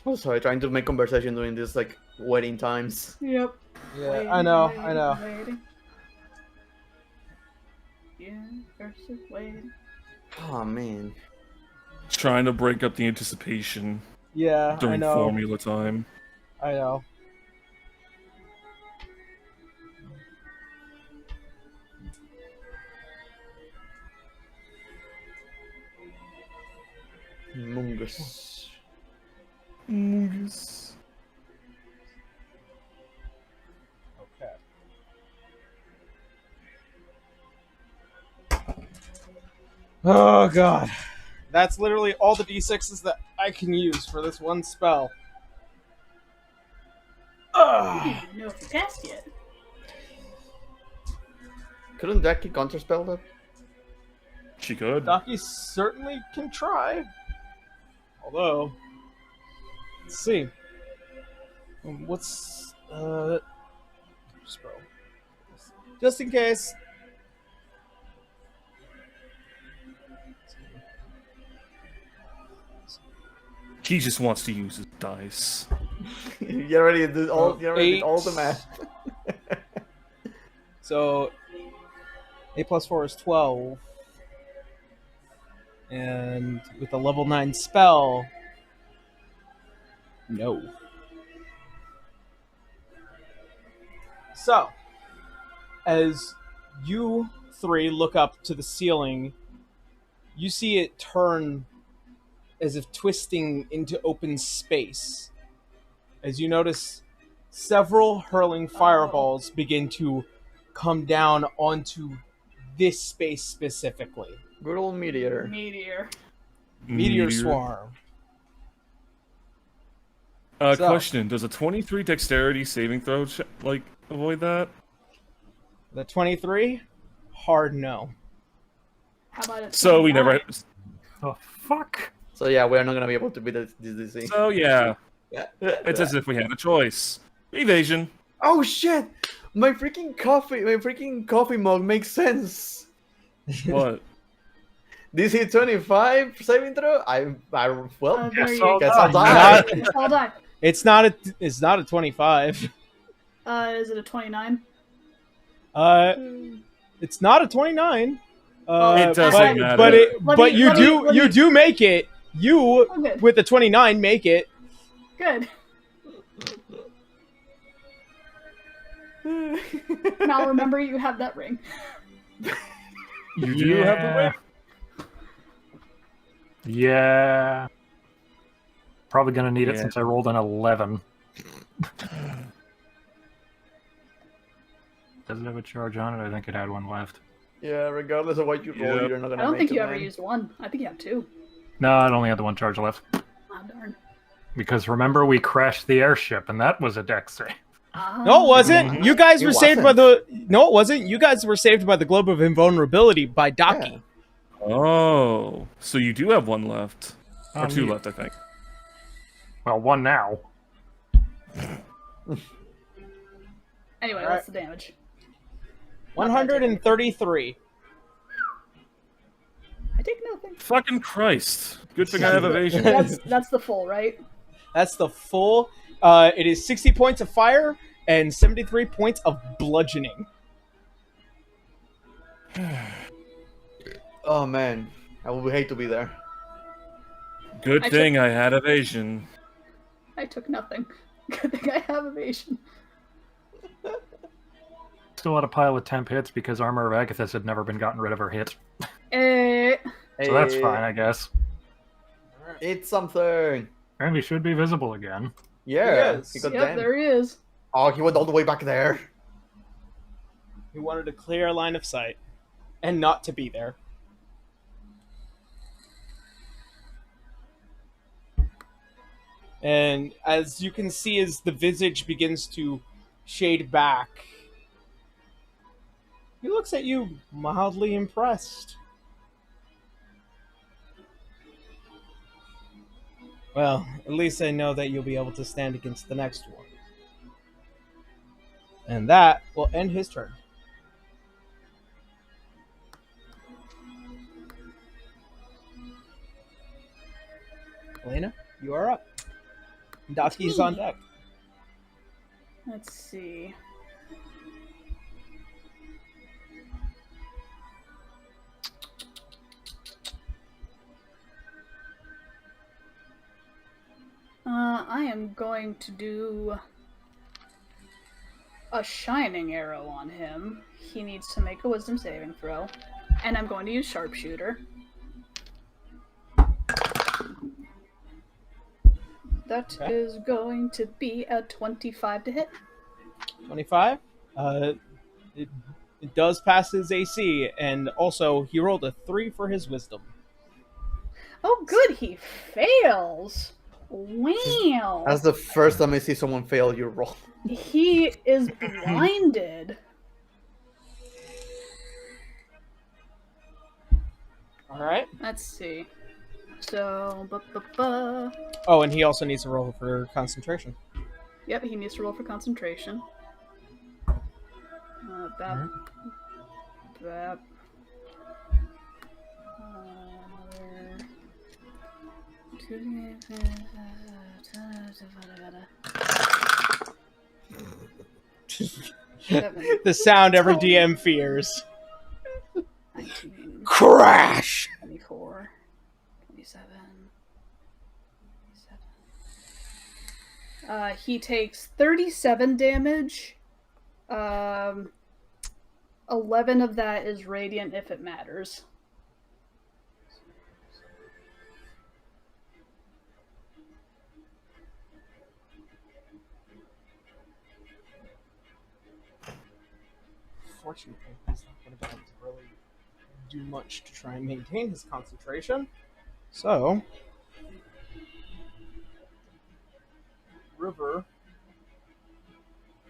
C: Oh, sorry, trying to make conversation during this like wedding times.
D: Yep.
B: Yeah,
D: Waiting,
B: I know,
D: waiting,
B: I know.
D: Waiting. Universe is waiting.
C: Oh man.
A: Trying to break up the anticipation
B: Yeah, I
A: during
B: know.
A: formula time.
B: I know.
C: Mungus.
A: Mungus.
B: Okay. Oh god. That's literally all the d6s that I can use for this one spell.
D: I don't even know if you passed yet.
C: Couldn't Jackie counterspell that?
A: She could.
B: Docky certainly can try. Although, let's see. What's spell? Just in case.
A: He just wants to use his dice.
C: You already did all. You already did all the
B: 8.
C: math.
B: So 8 plus 4 is 12. And with a level 9 spell, no. So, as you three look up to the ceiling, you see it turn as if twisting into open space. As you notice, several hurling fireballs begin to come down onto this space specifically.
C: Good old meteor.
D: Meteor.
B: Meteor swarm. So-
A: Question: does a 23 dexterity saving throw avoid that?
B: The 23? Hard no.
D: How about it?
A: So we never.
E: The fuck?
C: So yeah, we're not gonna be able to beat this DC.
A: So yeah,
C: Yeah.
A: it's as if we had a choice. Evasion.
C: Oh shit! My freaking coffee mug makes sense.
A: What?
C: DC 25 saving throw. Well,
D: there
E: Yes,
D: you
E: I'll
D: go.
C: guess I'll
B: die.
C: die.
D: I'll die.
B: It's not a 25.
D: Is it a 29?
B: It's not a 29.
A: It doesn't matter.
B: But you
D: let me-
B: do make it. You
D: Oh, good.
B: with the 29 make it.
D: Good. Now remember you have that ring.
A: You do have the way.
E: Yeah. Probably gonna need it
A: Yeah.
E: since I rolled an 11. Does it have a charge on it? I think it had one left.
C: Yeah, regardless of what you roll,
A: Yep.
C: you're not gonna
D: I don't
C: make
D: think
C: it,
D: you ever
C: man.
D: used one. I think you have two.
E: No, it only had the one charge left.
D: Ah, darn.
E: Because remember, we crashed the airship, and that was a dex save.
D: Ah.
B: No, it wasn't. You guys
C: It
B: were saved by
C: wasn't.
B: the. No, it wasn't. You guys were saved by the Globe of Invulnerability by Docky.
C: Yeah.
A: Oh, so you do have one left, or two
E: Yeah.
A: left, I think.
E: Well, one now.
D: Anyway,
B: Alright.
D: what's the damage?
B: 133.
A: Fucking Christ. Good thing I have evasion.
D: That's the full, right?
B: That's the full. It is 60 points of fire and 73 points of bludgeoning.
C: Oh man, I would hate to be there.
A: Good thing I had evasion.
D: I took nothing. Good thing I have evasion.
E: Still had a pile of temp hits because Armor of Agathis had never been gotten rid of her hit.
A: So
E: that's fine, I guess.
C: It's something.
E: And he should be visible again.
C: Yeah,
B: Yes.
C: he got
D: Yep,
C: damn.
D: there he is.
C: Oh, he went all the way back there.
B: He wanted a clear line of sight and not to be there. And as you can see, as the visage begins to shade back, he looks at you mildly impressed. Well, at least I know that you'll be able to stand against the next one. And that will end his turn. Elena, you are up. Daki's on deck.
D: Let's see. I am going to do a shining arrow on him. He needs to make a wisdom saving throw. And I'm going to use sharpshooter. That is going to be a 25 to hit.
B: 25. It does pass his AC, and also he rolled a 3 for his wisdom.
D: Oh, good, he fails. Wow.
C: That's the first time I see someone fail your roll.
D: He is blinded.
B: All right.
D: Let's see. So,
B: Oh, and he also needs to roll for concentration.
D: Yep, he needs to roll for concentration. Bap. Bap.
B: The sound every DM fears.
D: 19,
B: Crash!
D: 24, 27, 27. He takes 37 damage. 11 of that is radiant if it matters.
B: Fortunately, he's not going to be able to really do much to try and maintain his concentration. So, River.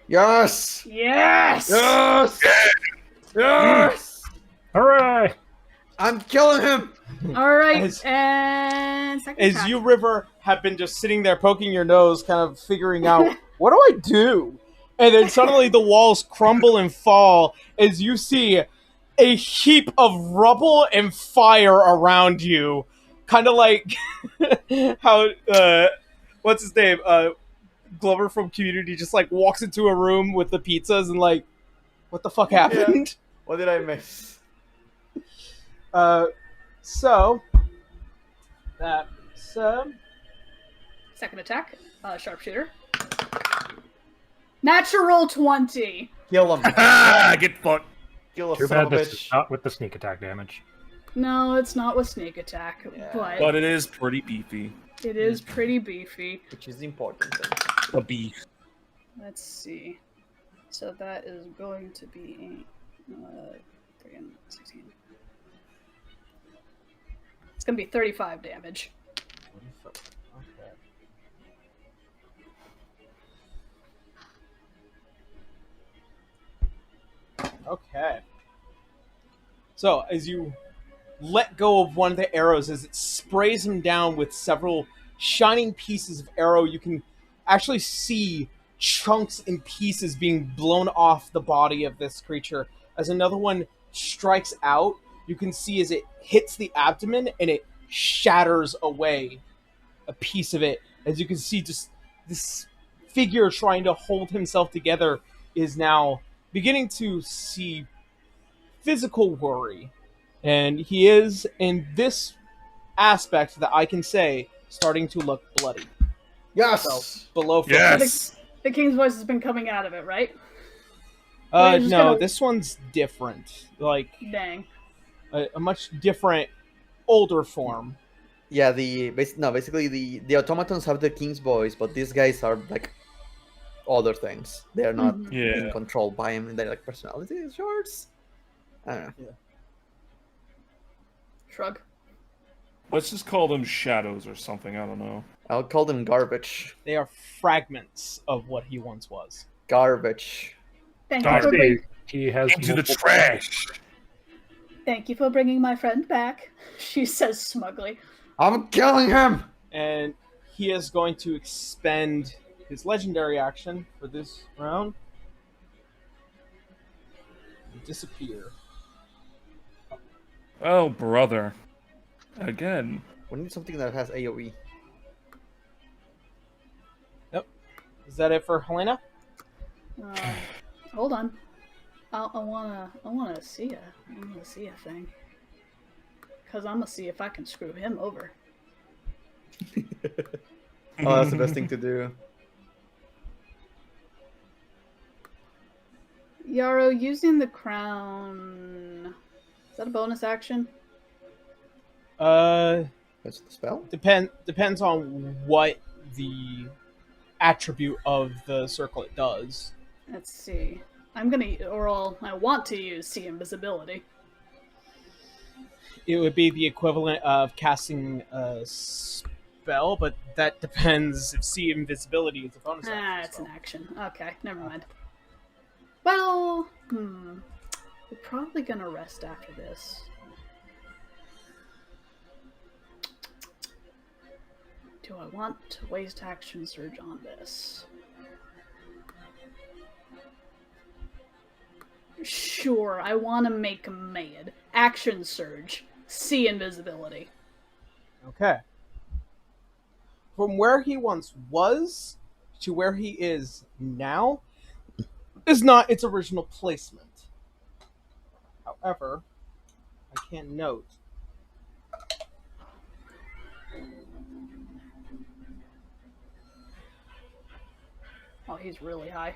C: Yes!
D: Yes!
C: Yes! Yes!
E: Hooray!
C: I'm killing him!
D: Alright,
B: As-
D: and second
B: As
D: attack.
B: you, River, have been just sitting there poking your nose, kind of figuring out, what do I do? And then suddenly the walls crumble and fall as you see a heap of rubble and fire around you. Kind of like how, what's his name? Glover from Community just like walks into a room with the pizzas and like, what the fuck happened?
C: What did I miss?
B: So, that's,
D: Second attack, sharpshooter. Natural 20!
C: Kill him.
A: Ah, get fucked.
C: Kill a
E: Too
C: son
E: bad
C: of a
E: this is
C: bitch.
E: not with the sneak attack damage.
D: No, it's not with sneak attack,
C: Yeah.
A: But it is pretty beefy.
D: it is pretty beefy.
C: Which is the important thing.
A: A beef.
D: Let's see. So that is going to be 3 and 16. It's going to be 35 damage.
B: Okay. So, as you let go of one of the arrows, as it sprays him down with several shining pieces of arrow, you can actually see chunks and pieces being blown off the body of this creature. As another one strikes out, you can see as it hits the abdomen and it shatters away a piece of it. As you can see, just this figure trying to hold himself together is now beginning to see physical worry. And he is, in this aspect that I can say, starting to look bloody.
C: Yes.
B: So, below foot.
A: Yes.
D: The king's voice has been coming out of it, right? We're just
B: No,
D: gonna-
B: this one's different. Like,
D: Dang.
B: a much different, older form.
C: Yeah, basically the automatons have the king's voice, but these guys are like other things. They are not
D: Mhm.
A: Yeah.
C: being controlled by him, and they're like personality shards. I don't know.
D: Shrug.
A: Let's just call them shadows or something. I don't know.
C: I'll call them garbage.
B: They are fragments of what he once was.
C: Garbage.
D: Thank
A: Darn
D: you, for
E: See, he has
A: Into the
E: multiple-
A: trash.
D: thank you for bringing my friend back, she says smugly.
C: I'm killing him.
B: And he is going to expend his legendary action for this round. And disappear.
A: Oh, brother. Again.
C: We need something that has AoE.
B: Is that it for Helena?
D: Hold on. I wanna see a thing. Cause I'm gonna see if I can screw him over.
C: Oh, that's the best thing to do.
D: Yarrow, using the crown. Is that a bonus action?
C: That's the spell.
B: Depends on what the attribute of the circlet does.
D: Let's see. I want to use see invisibility.
B: It would be the equivalent of casting a spell, but that depends if see invisibility is a bonus action.
D: It's
B: so.
D: an action. Okay, never mind. Well, we're probably gonna rest after this. Do I want to waste action surge on this? Sure, I want to make him mad. Action surge. See invisibility.
B: Okay. From where he once was to where he is now is not its original placement. However, I can note
D: Oh, he's really high.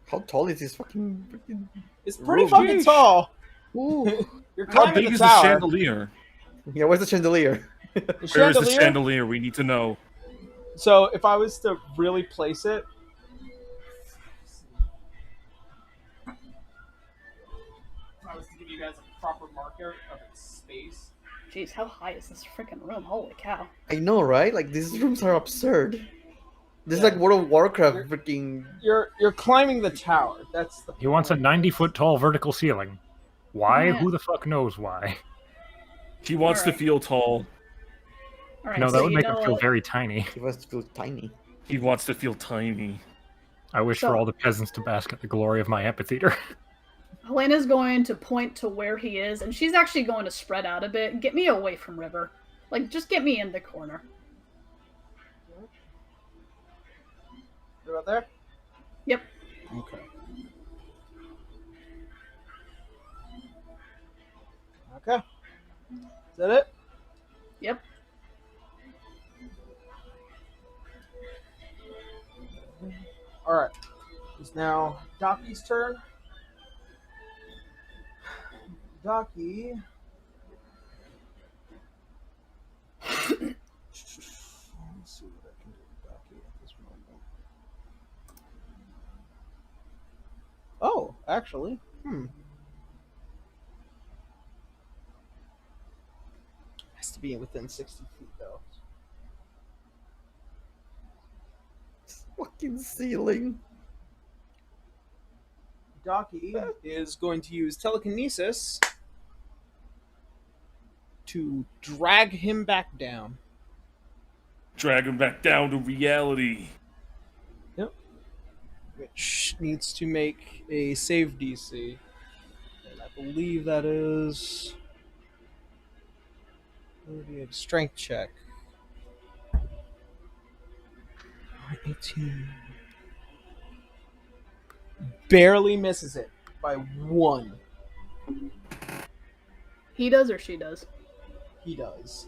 C: How tall is this fucking?
B: it's pretty
A: Ooh,
B: fucking
A: yeesh.
B: tall.
C: Ooh.
B: You're
A: How
B: climbing
A: big
B: the
A: is the
B: tower.
A: chandelier?
C: Yeah, where's the chandelier?
B: The
A: Where is the
B: chandelier?
A: chandelier? We need to know.
B: So if I was to really place it, if I was to give you guys a proper marker of its space,
D: Jeez, how high is this freaking room? Holy cow.
C: I know, right? Like these rooms are absurd. This is
B: Yeah.
C: like World of Warcraft freaking.
B: you're climbing the tower. That's the.
E: He wants a 90-foot tall vertical ceiling. Why?
D: Yeah.
E: Who the fuck knows why?
A: He wants to
D: Alright.
A: feel tall.
D: Alright,
E: No,
D: so
E: that would
D: you
E: make
D: know
E: him feel
D: what?
E: very tiny.
C: He wants to feel tiny.
A: He wants to feel tiny.
E: I wish
D: So-
E: for all the peasants to bask at the glory of my amphitheater.
D: Helena's going to point to where he is, and she's actually going to spread out a bit. Get me away from River. Like, just get me in the corner.
B: You're about there?
D: Yep.
B: Okay. Okay. Is that it?
D: Yep.
B: Alright. It's now Doki's turn. Doki. Let's see what I can do with Doki at this moment. Oh, actually. Has to be within 60 feet, though.
C: Fucking ceiling.
B: Doki is going to use telekinesis to drag him back down.
A: Drag him back down to reality.
B: Which needs to make a save DC. And I believe that is a strength check. 18. Barely misses it by 1.
D: He does or she does?
B: He does.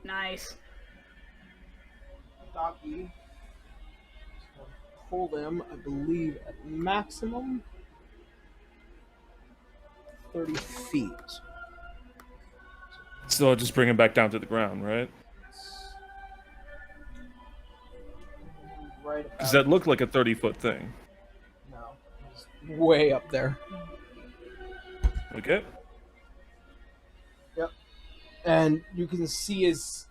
D: Nice.
B: Docky pull them, I believe, at maximum 30 feet.
A: So I'll just bring him back down to the ground, right?
B: Right about,
A: Does that look like a 30-foot thing?
B: no, it's way up there.
A: Okay.
B: And you can see as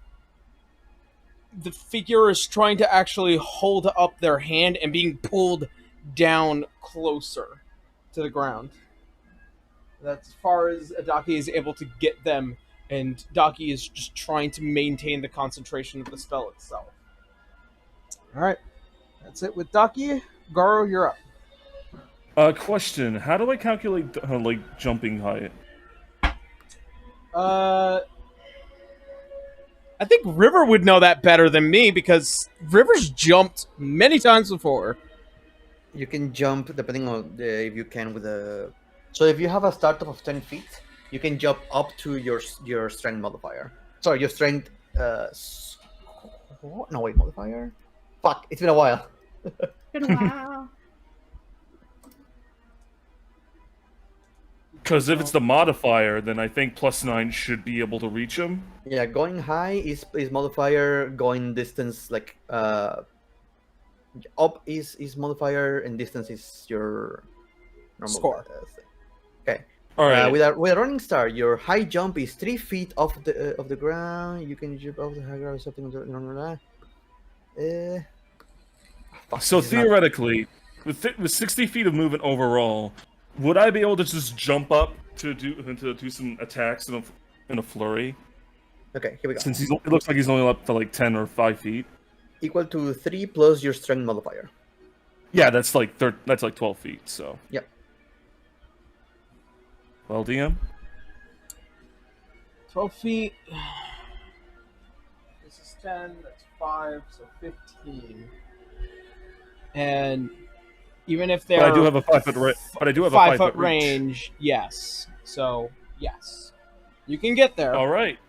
B: the figure is trying to actually hold up their hand and being pulled down closer to the ground. That's as far as Adaki is able to get them, and Daki is just trying to maintain the concentration of the spell itself. Alright, that's it with Daki. Garo, you're up.
A: Question: how do I calculate like jumping height?
B: I think River would know that better than me because River's jumped many times before.
C: You can jump depending on if you can with a. So if you have a startup of 10 feet, you can jump up to your strength modifier. Sorry, your strength. No wait, modifier. Fuck! It's been a while.
D: Wow.
A: Because if it's the modifier, then I think +9 should be able to reach him.
C: Yeah, going high is modifier. Going distance like up is modifier, and distance is your normal
B: Score.
C: Thing. Okay.
A: All right.
C: With a running star, your high jump is 3 feet off the ground. You can jump off the high ground or something.
A: So theoretically, with 60 feet of movement overall, would I be able to just jump up to do some attacks in a flurry?
C: Okay, here we go.
A: Since it looks like he's only up to like 10 or 5 feet.
C: Equal to 3 plus your strength modifier.
A: Yeah, that's like 12 feet. So.
C: Yep.
A: Well, DM.
B: 12 feet. This is 10, that's 5, so 15. And even if they're...
A: But I do have a 5 foot but I do have a 5 foot
B: range, yes. So, yes. You can get there.
A: Alright.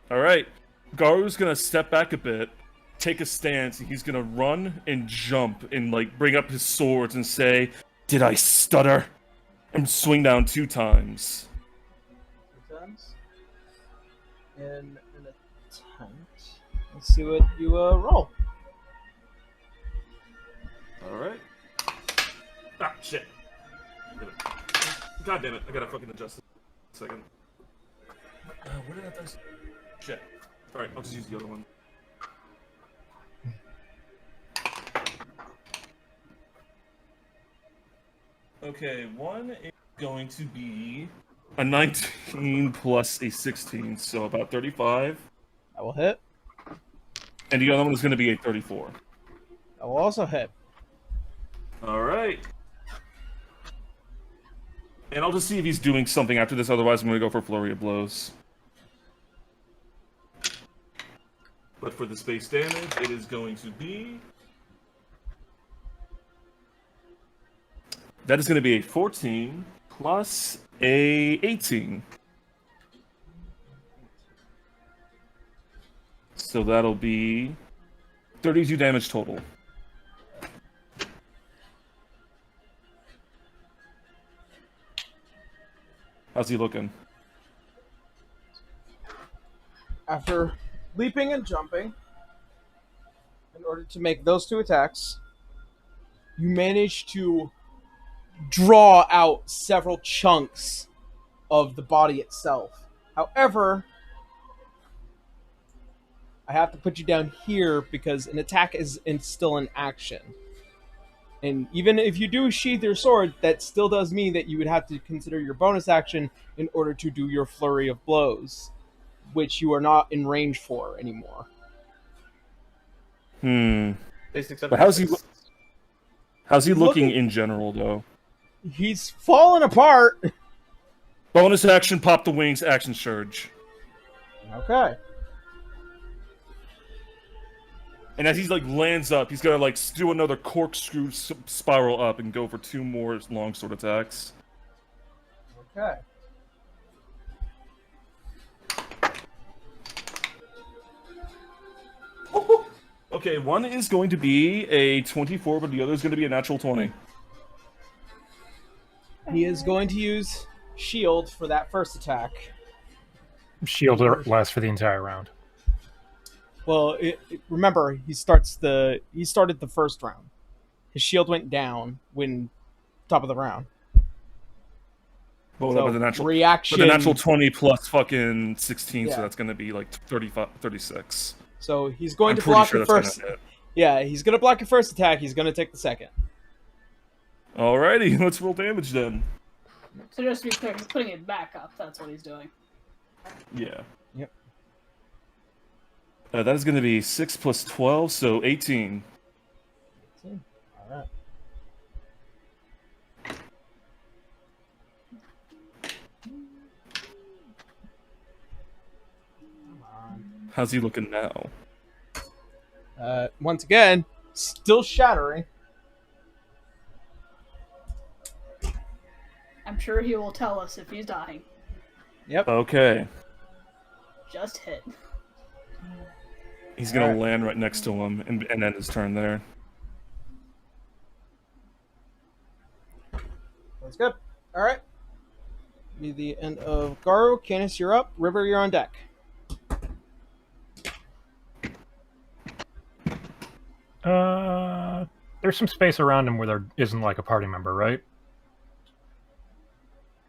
A: Alright. Garu's gonna step back a bit, take a stance, and he's gonna run and jump and like bring up his swords and say, "Did I stutter?" And swing down 2 times.
B: 2 times. And an attempt. Let's see what you roll.
A: Alright. Ah, shit. God damn it, I gotta fucking adjust it. A second. Where did that dice? Shit. Alright, I'll just use the other one. Okay, one is going to be a 19 plus a 16, so about 35.
B: I will hit.
A: And the other one is going to be a 34.
B: I will also hit.
A: Alright. And I'll just see if he's doing something after this, otherwise I'm going to go for Flurry of Blows. But for the space damage, it is going to be... That is going to be a 14 plus a 18. So that'll be 32 damage total. How's he looking?
B: After leaping and jumping, in order to make those 2 attacks, you manage to draw out several chunks of the body itself. However, I have to put you down here because an attack is still in action. And even if you do sheath your sword, that still does mean that you would have to consider your bonus action in order to do your flurry of blows, which you are not in range for anymore.
C: But
A: how's he looking in general, though?
B: He's fallen apart.
A: Bonus action, pop the wings, action surge.
B: Okay.
A: And as he's like lands up, he's gonna like do another corkscrew spiral up and go for 2 more longsword attacks.
B: Okay.
A: Okay, one is going to be a 24, but the other is going to be a natural 20.
B: He is going to use shield for that first attack.
E: Shield lasts for the entire round.
B: Well, remember he started the first round. His shield went down when top of the round.
A: Well,
B: So,
A: with the natural
B: reaction.
A: With the natural 20 plus fucking 16,
B: Yeah.
A: so that's going to be like 36.
B: So he's going
A: I'm
B: to
A: pretty
B: block
A: sure
B: your
A: that's
B: first.
A: gonna hit.
B: Yeah, he's going to block your first attack. He's going to take the second.
A: Alrighty, let's roll damage then.
D: So just to be clear, he's putting it back up. That's what he's doing.
A: Yeah.
B: Yep.
A: That is going to be 6 plus 12, so 18.
B: All right.
A: How's he looking now?
B: Once again, still shattering.
D: I'm sure he will tell us if he's dying.
B: Yep.
A: Okay.
D: Just hit.
A: He's going to
B: Alright.
A: land right next to him and end his turn there.
B: That's good. All right. Be the end of Garu. Canis, you're up. River, you're on deck.
E: There's some space around him where there isn't like a party member, right?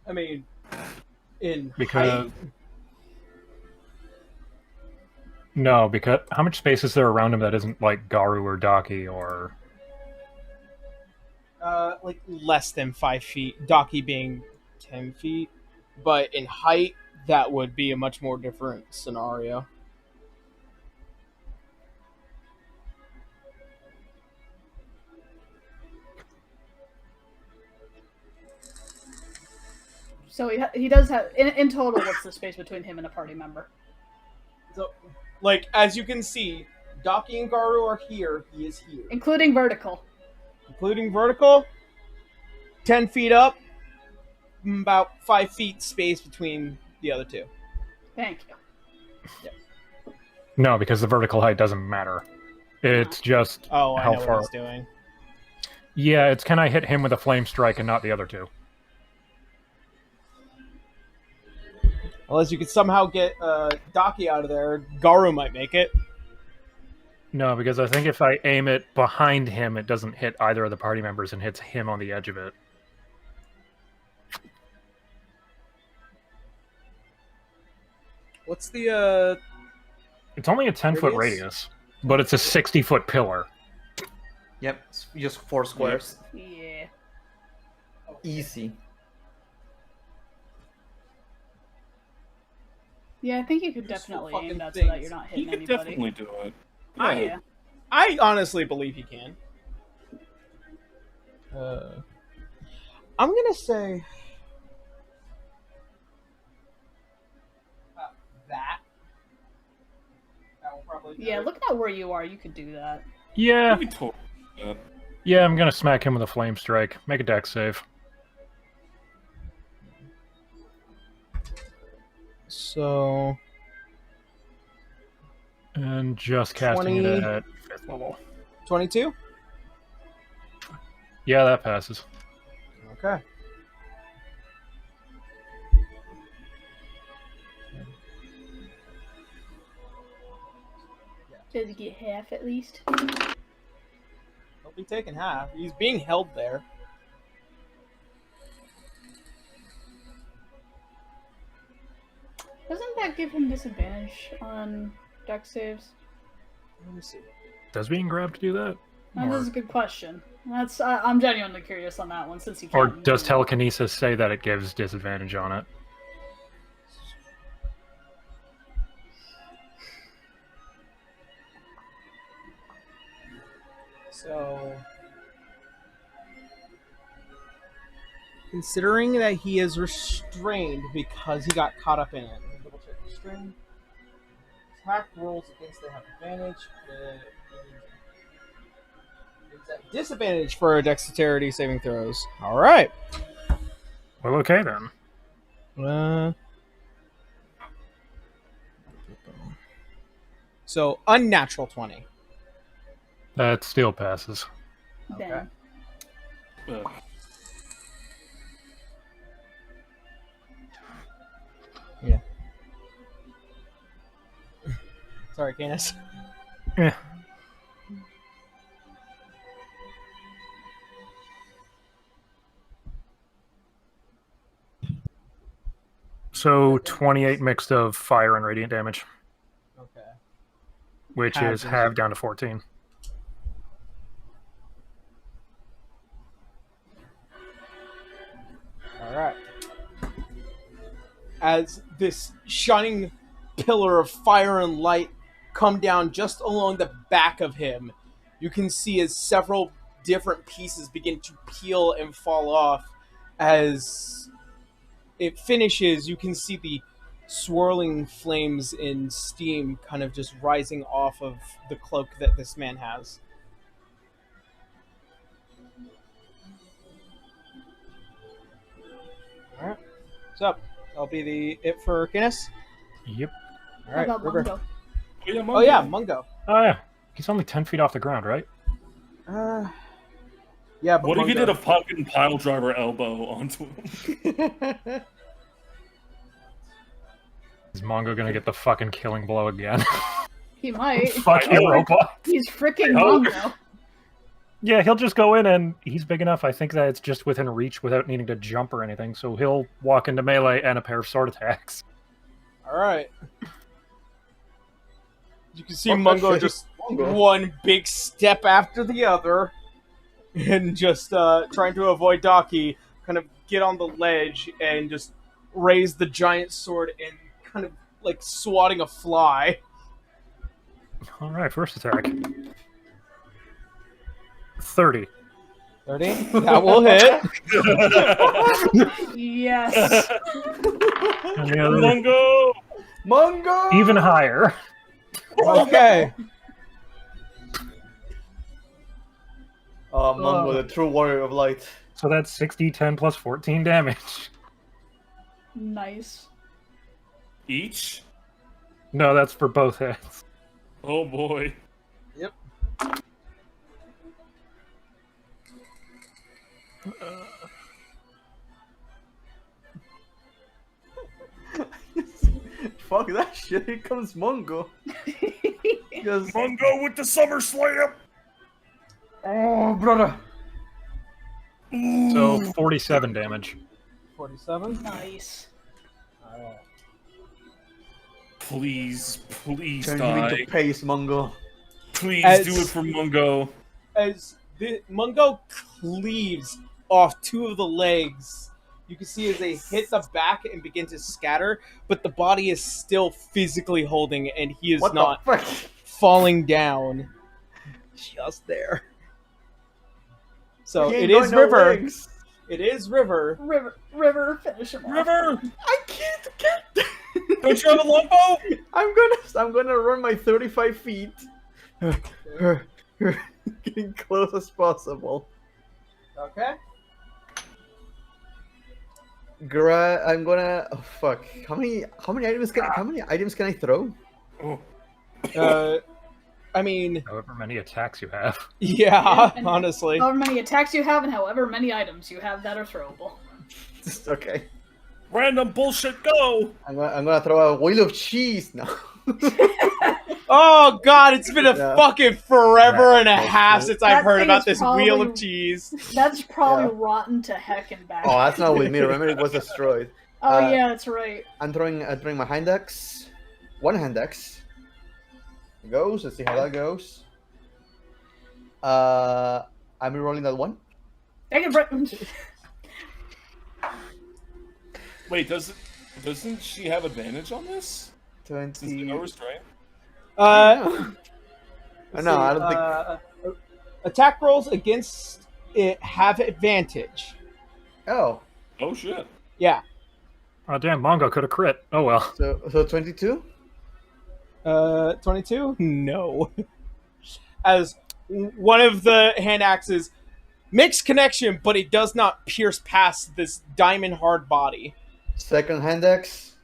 B: I mean, in
E: Because
B: height,
E: no, because how much space is there around him that isn't like Garu or Daki or
B: like less than 5 feet. Daki being 10 feet, but in height, that would be a much more different scenario.
D: So he does have in total. What's the space between him and a party member?
B: So, like as you can see, Daki and Garu are here. He is here,
D: Including vertical.
B: including vertical. 10 feet up, about 5 feet space between the other two.
D: Thank you.
E: no? Because the vertical height doesn't matter. It's just
B: Oh, I
E: how
B: know
E: far.
B: what he's doing.
E: Yeah, it's can I hit him with a flame strike and not the other two?
B: Unless you could somehow get Daki out of there, Garu might make it.
E: No, because I think if I aim it behind him, it doesn't hit either of the party members and hits him on the edge of it.
B: What's the
E: It's only a 10-foot radius, but it's a 60-foot pillar.
C: Yep, it's just 4 squares.
D: Yeah.
C: Easy.
D: Yeah, I think you could
B: Useful
D: definitely
B: fucking
D: aim that so that
B: things.
D: you're not
A: He
D: hitting
A: could
D: anybody.
A: definitely do it.
D: Yeah.
B: I honestly believe he can. I'm gonna say that. That will probably do
D: Yeah,
B: it.
D: looking at where you are, you could do that.
E: Yeah,
A: You could totally do that.
E: yeah, I'm gonna smack him with a flame strike. Make a dex save.
B: So
E: And just casting
B: 20.
E: it at 5th level.
B: 22.
E: Yeah, that passes.
B: Okay.
D: Did he get half at least?
B: He'll be taking half. He's being held there.
D: Doesn't that give him disadvantage on dex saves?
B: Let me see.
E: Does being grabbed do that?
D: That
E: Or,
D: is a good question. That's I'm genuinely curious on that one since he
E: or
D: can't.
E: does
D: move.
E: telekinesis say that it gives disadvantage on it?
B: So considering that he is restrained because he got caught up in it. Let me double check restrained. Attack rolls against they have advantage. It's at disadvantage for dexterity saving throws. All right.
E: Well, okay then.
B: So unnatural 20.
E: That still passes.
B: Okay.
A: Ugh.
B: Yeah. Sorry, Canis.
E: Yeah. So 28 mixed of fire and radiant damage,
B: Okay.
E: which
B: Halved
E: is
B: is-
E: halved down to 14.
B: All right. As this shining pillar of fire and light come down just along the back of him, you can see as several different pieces begin to peel and fall off. As it finishes, you can see the swirling flames and steam kind of just rising off of the cloak that this man has. All right. So, that'll be it for Guinness.
E: Yep.
B: All
D: How
B: right,
D: about
B: River.
D: Mungo?
B: Oh yeah, Mungo.
E: Oh yeah. He's only 10 feet off the ground, right?
B: Yeah, but
A: What if you
B: Mungo-
A: did a fucking pile driver elbow onto him?
E: Is Mongo gonna get the fucking killing blow again?
D: He might.
E: Fucking
A: know.
E: robot.
D: He's freaking
A: Oh.
D: Mungo.
E: Yeah, he'll just go in and he's big enough. I think that it's just within reach without needing to jump or anything. So he'll walk into melee and a pair of sword attacks.
B: All right. You can see
C: Fuck that
B: Mungo
C: shit.
B: just
C: Mungo.
B: one big step after the other, and just trying to avoid Daki, kind of get on the ledge and just raise the giant sword and kind of like swatting a fly.
E: All right, first attack. 30.
B: 30. That will hit.
D: Yes.
E: And the other,
A: Mungo!
C: Mungo!
E: even higher.
B: Okay.
C: Mungo, the true warrior of light.
E: So that's 60, 10 plus 14 damage.
D: Nice.
A: Each?
E: No, that's for both hits.
A: Oh boy.
B: Yep.
C: Fuck that shit, here comes Mungo. Just,
A: Mungo with the Summer Slam!
C: oh, brother.
E: So 47 damage.
B: 47.
D: Nice.
B: Alright.
A: Please, please
C: Turn him
A: die.
C: into paste, Mungo.
A: Please
B: As-
A: do it for Mungo.
B: As the Mungo cleaves off two of the legs, you can see as they hit the back and begin to scatter, but the body is still physically holding, and he is
C: What
B: not
C: the fuck?
B: falling down. Just there. So
C: He ain't
B: it is
C: got no
B: River.
C: legs.
B: It is River.
D: River, finish him off.
A: River!
C: I can't.
A: Don't you have a longbow?
C: I'm gonna run my 35 feet. Getting close as possible.
B: Okay.
C: I'm gonna. Oh fuck! How many items can I throw?
A: Oh.
B: I mean,
E: However many attacks you have.
B: yeah,
D: And-
B: honestly.
D: However many attacks you have and however many items you have that are throwable.
C: Okay.
A: Random bullshit, go!
C: I'm gonna throw a wheel of cheese now.
B: Oh god, it's been a
C: Yeah.
B: fucking forever and a
C: That's
B: half
C: true.
B: since I've
D: That
B: heard
D: thing
B: about
D: is
B: this
D: probably-
B: wheel of cheese.
D: That's probably
C: Yeah.
D: rotten to heck and back.
C: Oh, that's not with me. Remember, it was destroyed.
D: Oh,
C: uh,
D: yeah, that's right.
C: I'm throwing my hand axe. One hand axe. It goes. Let's see how that goes. I'm re-rolling that one.
D: Take it, Brit.
A: Wait, doesn't she have advantage on this? Since there's
C: 20.
A: no restraint?
C: No, I don't think.
B: Attack rolls against it have advantage.
C: Oh,
A: Oh shit.
B: Yeah.
E: Oh damn, Mongo could have crit. Oh well.
C: So 22.
B: 22? No. As one of the hand axes makes connection, but it does not pierce past this diamond hard body.
C: Second hand axe.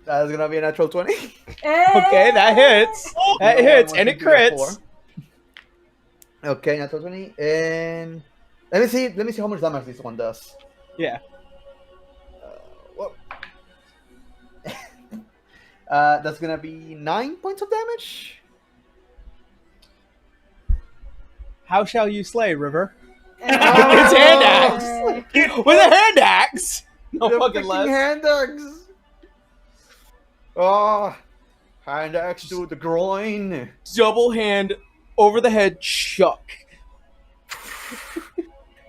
C: That's gonna be a natural 20.
B: Okay, that hits. That hits, and it crits.
C: Okay, natural 20, and let me see how much damage this one does.
B: Yeah.
C: Whoa. That's gonna be 9 points of damage.
B: How shall you slay, River?
D: It's
B: It's hand axe. With a hand axe. No
C: The
B: fucking
C: freaking
B: less.
C: hand axe. Oh, hand axe to the groin.
B: Double hand over the head, chuck.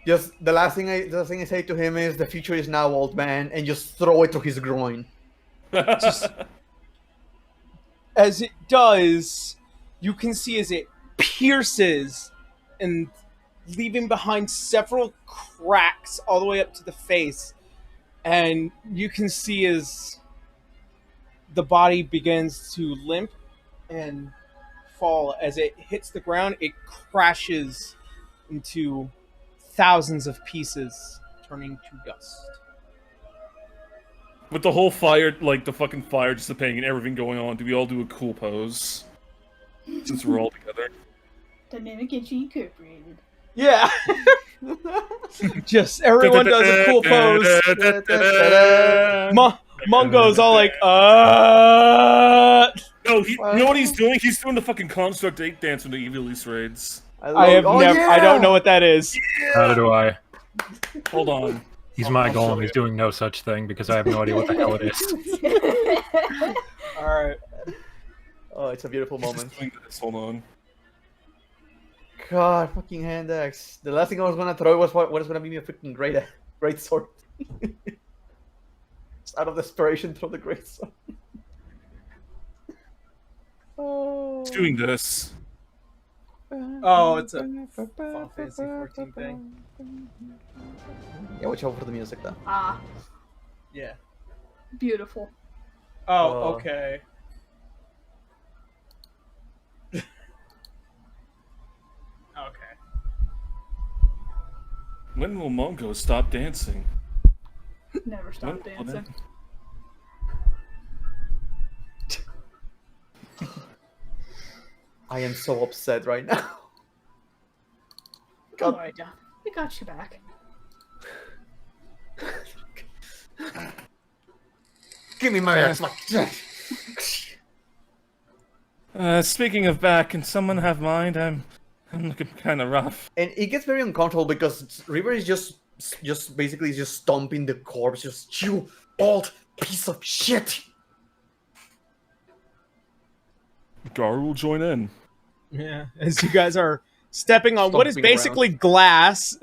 C: Just the last thing I say to him is the future is now, old man, and just throw it to his groin.
B: As it does, you can see as it pierces and leaving behind several cracks all the way up to the face. And you can see as the body begins to limp and fall. As it hits the ground, it crashes into thousands of pieces, turning to dust.
A: With the whole fire, like the fucking fire dissipating and everything going on, do we all do a cool pose? Since we're all together.
D: Dynamic Itchy Incorporated.
B: Yeah. Just everyone does a cool pose. Mungo's all like,
A: No, you know what he's doing? He's doing the fucking Construct 8 dance from the Evil East raids.
B: I don't know what that is.
E: How do I?
A: Hold on.
E: He's my golem. He's doing no such thing because I have no idea what the hell it is.
B: All right.
C: Oh, it's a beautiful moment.
A: Hold on.
C: God, fucking hand axe. The last thing I was gonna throw was what is gonna be a freaking great sword. Just out of desperation, throw the great sword.
A: He's doing this.
B: Oh, it's a Final Fantasy 14 thing.
C: Yeah, watch out for the music though.
D: Ah,
B: Yeah.
D: beautiful.
B: Oh, okay. Okay.
A: When will Mongo stop dancing?
D: Never stop
A: When will
D: dancing.
C: I am so upset right now.
D: Don't worry, John. We got you back.
C: Give me my axe.
A: Speaking of back, can someone have mine? I'm looking kind of rough.
C: And it gets very uncomfortable because River is just basically just stomping the corpse, just you old piece of shit.
A: Gar will join in.
B: Yeah, as you guys are stepping on what is
C: Stomping
B: basically glass.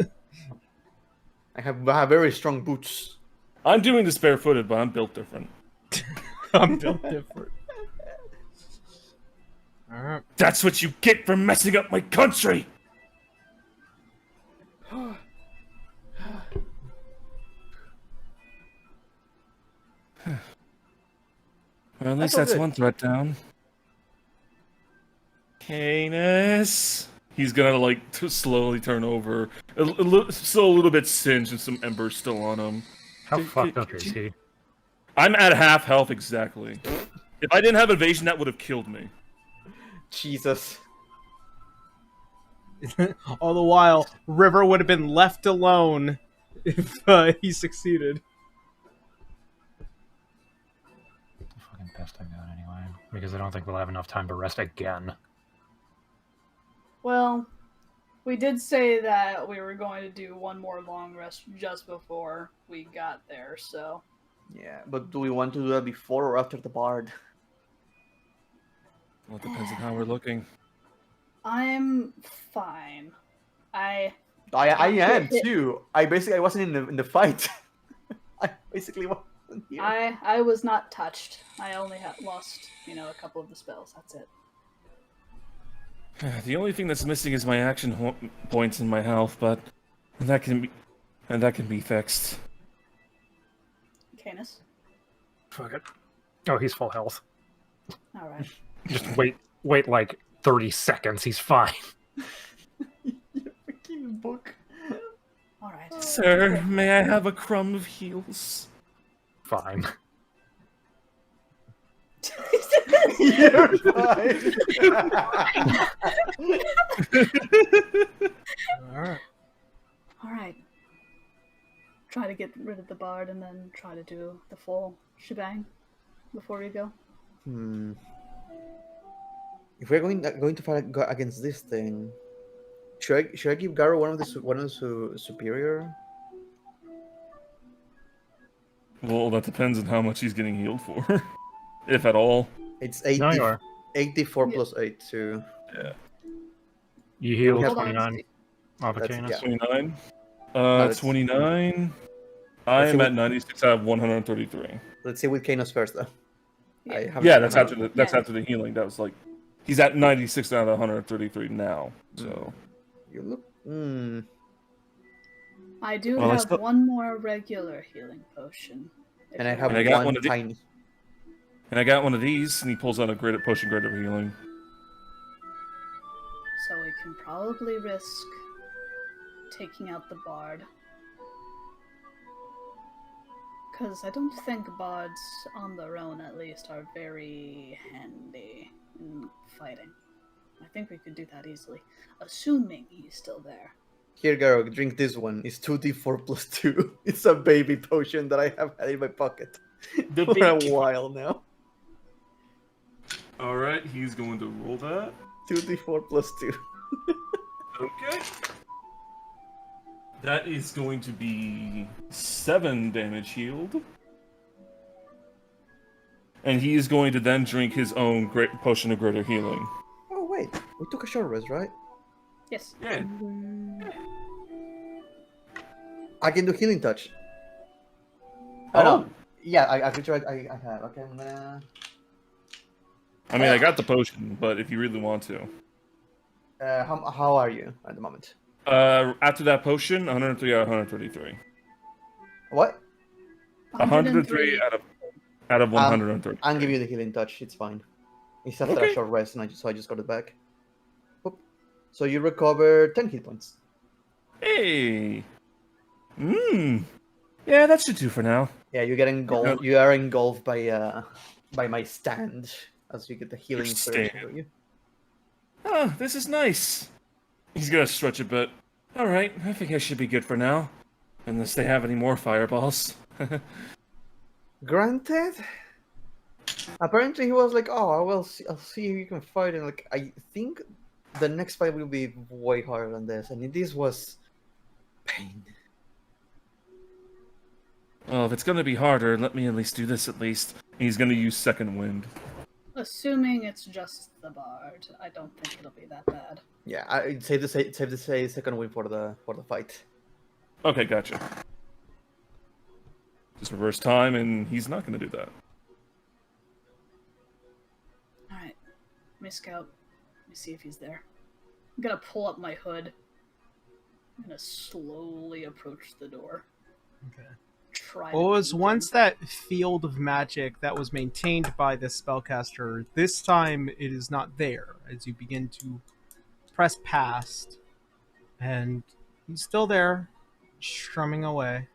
C: I have very strong boots.
A: I'm doing this barefooted, but I'm built different.
B: I'm built different. All right.
A: That's what you get for messing up my country! Well, at least
C: all
A: that's
C: good.
A: one threat down. Canis. He's gonna like slowly turn over, still a little bit singed and some embers still on him.
E: How fucked up is he?
A: I'm at half health exactly. If I didn't have evasion, that would have killed me.
C: Jesus.
B: All the while, River would have been left alone if he succeeded.
E: The fucking best I got anyway, because I don't think we'll have enough time to rest again.
D: Well, we did say that we were going to do one more long rest just before we got there, so...
C: Yeah, but do we want to do that before or after the Bard?
A: Well, it depends on how we're looking.
D: I'm fine.
C: I am too. I wasn't in the fight. I basically wasn't here.
D: I was not touched. I only had lost, a couple of the spells. That's it.
A: The only thing that's missing is my action points and my health, but that can And that can be fixed.
D: Canis.
E: Fuck it. Oh, he's full health.
D: All right.
E: Just wait like 30 seconds. He's fine.
C: Your freaking book.
D: All right.
A: Sir, may I have a crumb of heals?
E: Fine.
C: You're fine.
B: All right.
D: All right. Try to get rid of the bard and then try to do the full shebang before you go.
C: If we're going to fight against this thing, should I give Garo one of the superior?
A: Well, that depends on how much he's getting healed for. If at all.
C: It's
E: No, you are.
C: 84
D: Yeah.
C: plus 8 too.
A: Yeah.
E: You healed
C: Hold
D: on.
E: 29 off a
C: That's-
E: Canis.
C: yeah.
A: 29?
C: that's-
A: 29. I
C: Let's see
A: am
C: what-
A: at 96 out of 133.
C: Let's see with Kanos first though. I haven't
A: Yeah,
C: seen
A: that's
C: him.
A: after the healing. That was like he's at 96 out of 133 now. So
C: You look.
D: I do
A: Well, I
D: have
A: still-
D: one more regular healing potion. if
C: And I
D: you
C: have
A: And I got
C: one
A: one of the-
C: tiny.
A: and I got one of these, and he pulls out a greater potion, greater healing.
D: So we can probably risk taking out the bard. Because I don't think bards, on their own at least, are very handy in fighting. I think we could do that easily. Assuming he's still there.
C: Here, Garo, drink this one. It's 2d4 plus 2. It's a baby potion that I have had in my pocket
A: The
C: for a
A: baby-
C: while now.
A: All right, he's going to roll that.
C: 2d4 plus 2.
A: Okay. That is going to be 7 damage healed. And he is going to then drink his own great potion of greater healing.
C: Oh wait, we took a short rest, right?
D: Yes.
A: Yeah.
C: I can do healing touch.
A: Oh.
C: No. Yeah, I can try. I have. Okay, I'm gonna.
A: I mean, I got the potion, but if you really want to.
C: How are you at the moment?
A: After that potion, 103 out of 133.
C: What?
A: 103 out of 130.
C: I'll give you the healing touch. It's fine. It's after a
A: Okay.
C: short rest, and I just got it back. Oop. So you recover 10 hit points.
A: Hey. Yeah, that should do for now.
C: Yeah, you get engulfed. You are engulfed by my stand as you get the healing
A: Your
C: surge
A: stand.
C: over you.
A: Oh, this is nice. He's gonna stretch a bit. Alright, I think I should be good for now. Unless they have any more fireballs.
C: Granted. Apparently, he was like, "Oh, I'll see if you can fight." And like, I think the next fight will be way harder than this. And this was pain.
A: Well, if it's gonna be harder, let me at least do this at least. He's gonna use Second Wind.
D: Assuming it's just the bard, I don't think it'll be that bad.
C: Yeah, I'd save the second win for the fight.
A: Okay, gotcha. Just reverse time, and he's not gonna do that.
D: Alright. Let me scout. Let me see if he's there. I'm gonna pull up my hood. I'm gonna slowly approach the door.
B: Okay.
D: Try
B: What
D: to
B: was
D: peek
B: once
D: in.
B: that field of magic that was maintained by the spellcaster, this time it is not there as you begin to press past, and he's still there, strumming away.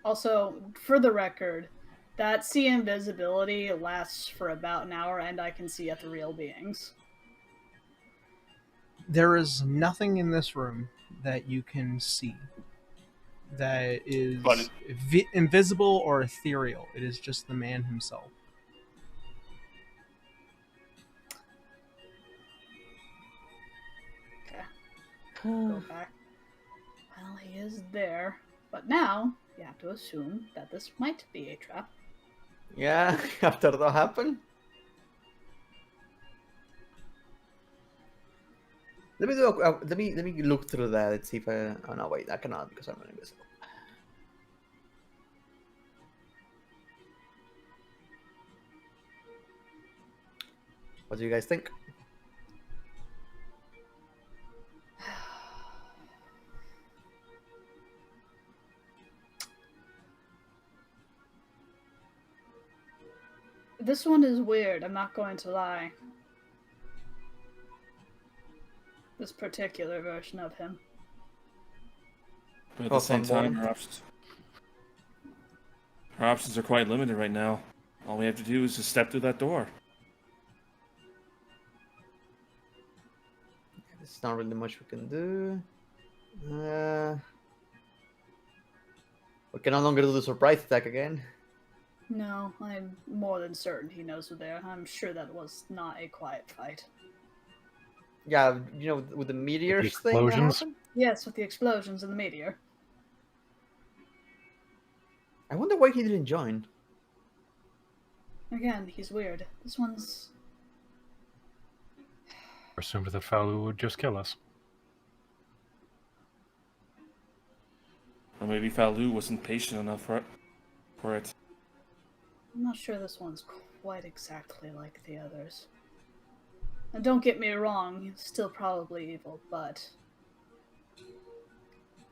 D: Also, for the record, that see invisibility lasts for about an hour, and I can see ethereal beings.
B: There is nothing in this room that you can see that is
A: But
B: invisible or ethereal. It is just the man himself.
D: Okay. Go back. Well, he is there. But now, you have to assume that this might be a trap.
C: Yeah, after that happened. Let me do. Let me look through that and see if I. Oh no, wait, I cannot because I'm invisible. What do you guys think?
D: This one is weird, I'm not going to lie. This particular version of him.
A: But at the same time, our options are quite limited right now. All we have to do is just step through that door.
C: There's not really much we can do. We can no longer do the surprise attack again.
D: No, I'm more than certain he knows we're there. I'm sure that was not a quiet fight.
C: Yeah, you know, with the meteors
E: With the
C: thing that
E: explosions?
C: happened?
D: Yes, with the explosions and the meteor.
C: I wonder why he didn't join.
D: Again, he's weird. This one's...
E: Assumed that Falu would just kill us.
A: Or maybe Falu wasn't patient enough for it.
D: I'm not sure this one's quite exactly like the others. And don't get me wrong, he's still probably evil, but...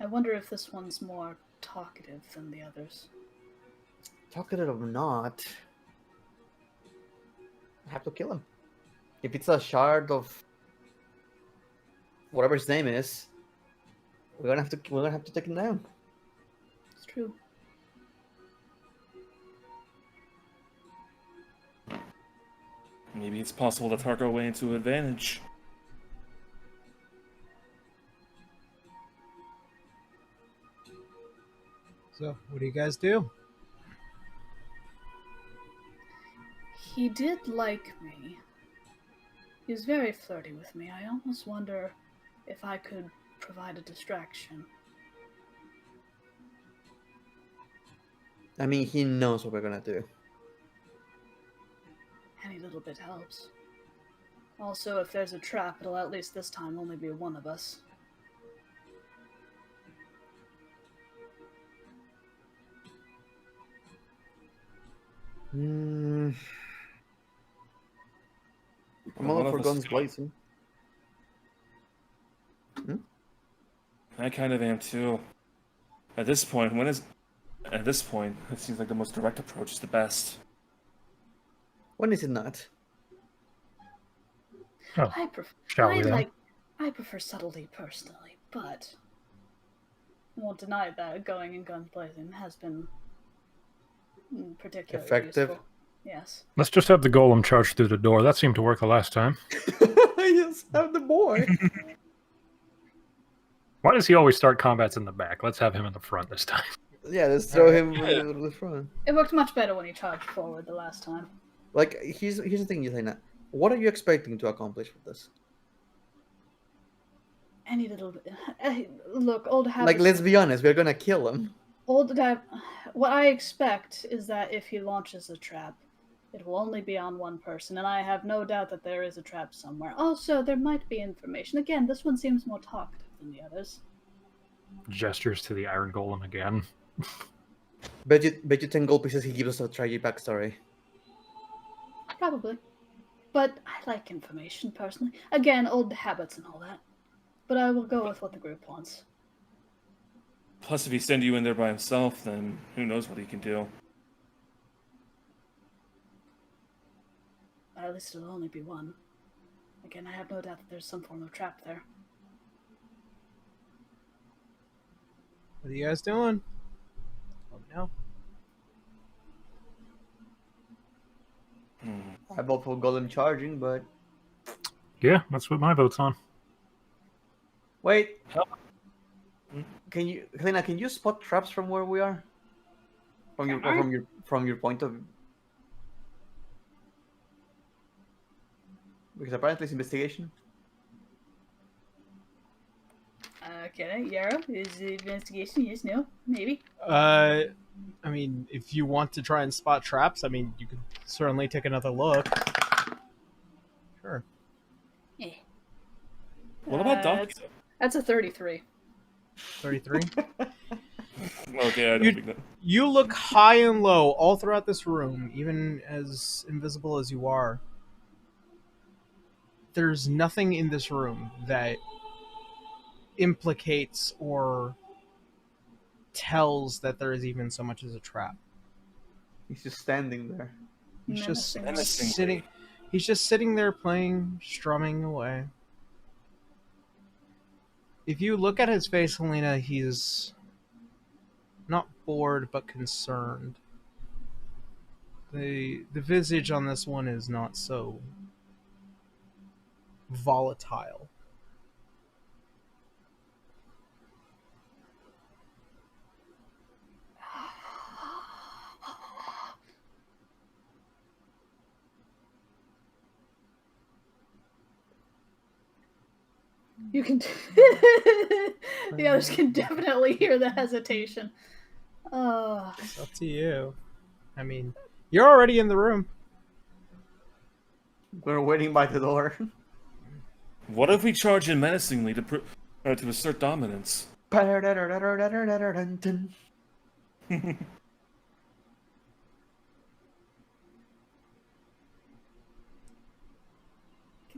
D: I wonder if this one's more talkative than the others.
C: Talkative or not, I have to kill him. If it's a shard of whatever his name is, we're gonna have to take him down.
D: It's true.
A: Maybe it's possible to talk our way into advantage.
B: So, what do you guys do?
D: He did like me. He was very flirty with me. I almost wonder if I could provide a distraction.
C: I mean, he knows what we're gonna do.
D: Any little bit helps. Also, if there's a trap, it'll at least this time only be one of us.
C: I'm
A: One
C: all
A: of
C: for
A: us
C: guns
A: is-
C: blazing.
A: I kind of am too. At this point, it seems like the most direct approach is the best.
C: When is it not?
E: Oh,
D: I prefer
E: shall we then?
D: I prefer subtlety personally, but I won't deny that going and guns blazing has been particularly
C: Effective.
D: useful. Yes.
E: Let's just have the golem charge through the door. That seemed to work the last time.
C: Yes, have the boy.
E: Why does he always start combats in the back? Let's have him in the front this time.
C: Yeah, let's throw him to the front.
D: It worked much better when he charged forward the last time.
C: Like, here's the thing, Yelena. What are you expecting to accomplish with this?
D: Any little bit. Look, old habits.
C: Like, let's be honest, we're gonna kill him.
D: Old guy. What I expect is that if he launches a trap, it will only be on one person, and I have no doubt that there is a trap somewhere. Also, there might be information. Again, this one seems more talkative than the others.
E: Gestures to the iron golem again.
C: Bet you 10 gold pieces he gives us a tragic backstory.
D: Probably. But I like information, personally. Again, old habits and all that. But I will go with what the group wants.
A: Plus, if he sends you in there by himself, then who knows what he can do.
D: At least it'll only be one. Again, I have no doubt that there's some form of trap there.
B: What are you guys doing? Let me know.
C: I vote for golem charging, but
E: Yeah, that's what my vote's on.
C: wait. Can you, Helena? Can you spot traps from where we are? From your point of view? Because apparently it's investigation.
D: Okay, Yarrow, is the investigation? Yes, no, maybe.
B: I mean, if you want to try and spot traps, I mean, you can certainly take another look. Sure.
D: Eh.
A: What about Donkey?
D: That's a 33.
B: 33.
A: Okay, I don't think that.
B: You look high and low all throughout this room, even as invisible as you are. There's nothing in this room that implicates or tells that there is even so much as a trap.
C: He's just standing there.
B: He's just
D: Menacingly.
B: sitting. He's just sitting there playing, strumming away. If you look at his face, Helena, he's not bored but concerned. The visage on this one is not so volatile.
D: You can. The others can definitely hear the hesitation. Oh.
B: It's up to you. I mean, you're already in the room.
C: We're waiting by the door.
A: What if we charge in menacingly to assert dominance?
C: Dun.
D: Can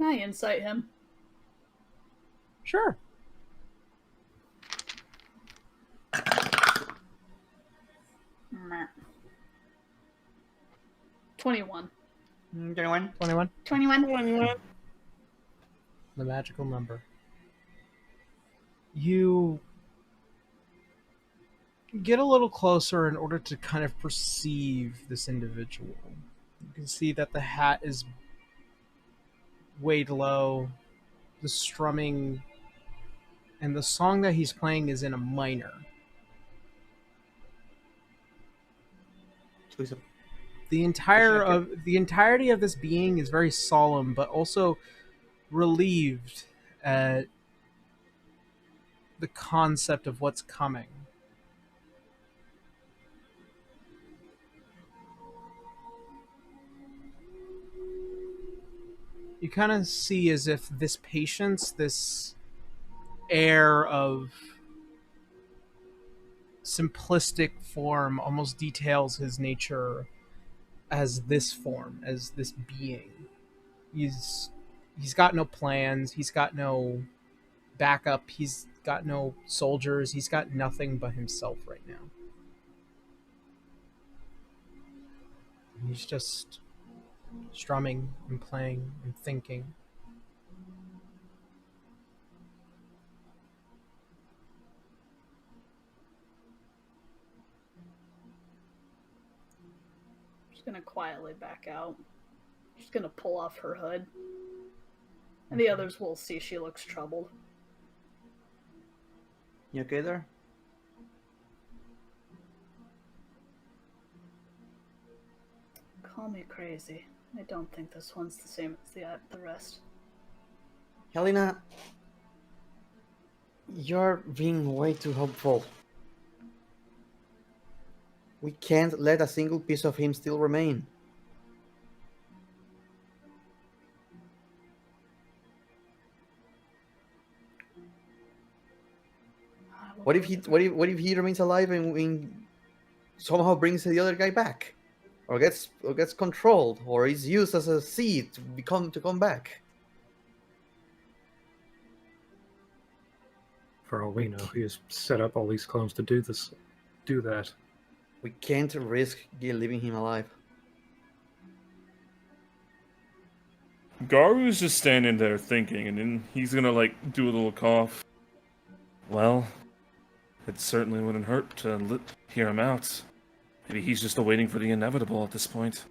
D: I insight him?
B: Sure.
D: Meh. 21.
C: 21.
B: 21.
D: 21.
B: The magical number. You get a little closer in order to kind of perceive this individual. You can see that the hat is weighed low. The strumming and the song that he's playing is in a minor.
C: So he's a
B: The entirety of this being is very solemn, but also relieved at the concept of what's coming. You kind of see as if this patience, this air of simplistic form almost details his nature as this form, as this being. He's got no plans, he's got no backup, he's got no soldiers, he's got nothing but himself right now. He's just strumming and playing and thinking.
D: She's gonna quietly back out. She's gonna pull off her hood. And the others will see she looks troubled.
C: You okay there?
D: Call me crazy. I don't think this one's the same as the rest.
C: Helena, you're being way too hopeful. We can't let a single piece of him still remain. What if he remains alive and somehow brings the other guy back, or gets controlled, or is used as a seed to come back?
E: For all we know, he has set up all these clones to do that.
C: We can't risk leaving him alive.
A: Garu's just standing there thinking, and then he's gonna like do a little cough. Well, it certainly wouldn't hurt to hear him out. Maybe he's just awaiting for the inevitable at this point.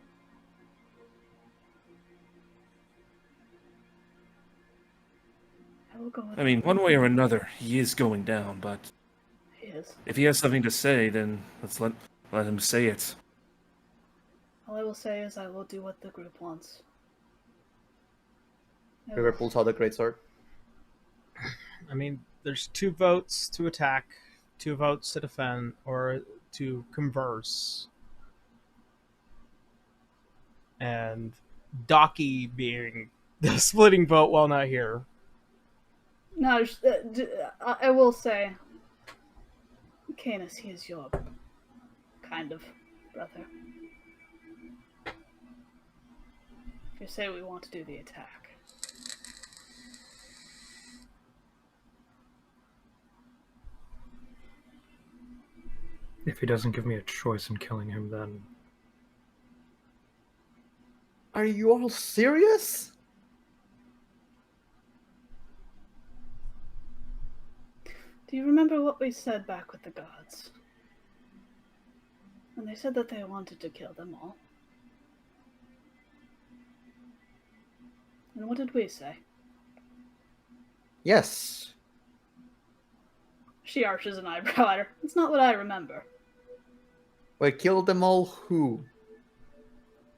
D: I will go with
A: I mean, one way or another, he is going down, but
D: he is.
A: if he has something to say, then let's let him say it.
D: All I will say is I will do what the group wants. I
C: River
D: will-
C: pulls out the greatsword.
B: I mean, there's 2 votes to attack, 2 votes to defend, or to converse. And Docky being the splitting vote while not here.
D: No, I will say, Canis, he is your kind of brother. If you say we want to do the attack.
E: If he doesn't give me a choice in killing him, then
C: Are you all serious?
D: Do you remember what we said back with the gods? When they said that they wanted to kill them all. And what did we say?
C: Yes.
D: She arches an eyebrow at her. It's not what I remember.
C: Wait, kill them all who?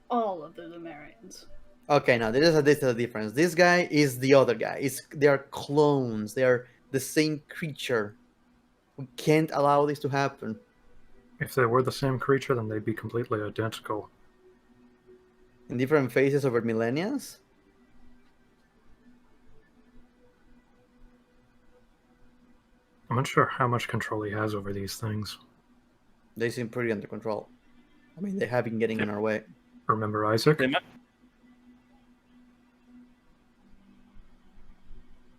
D: All of the Lumerians.
C: Okay, now this is a difference. This guy is the other guy. They are clones. They are the same creature. We can't allow this to happen.
E: If they were the same creature, then they'd be completely identical.
C: In different phases over millennia?
E: I'm not sure how much control he has over these things.
C: They seem pretty under control. I mean, they have been getting in our way.
E: Remember Isaac?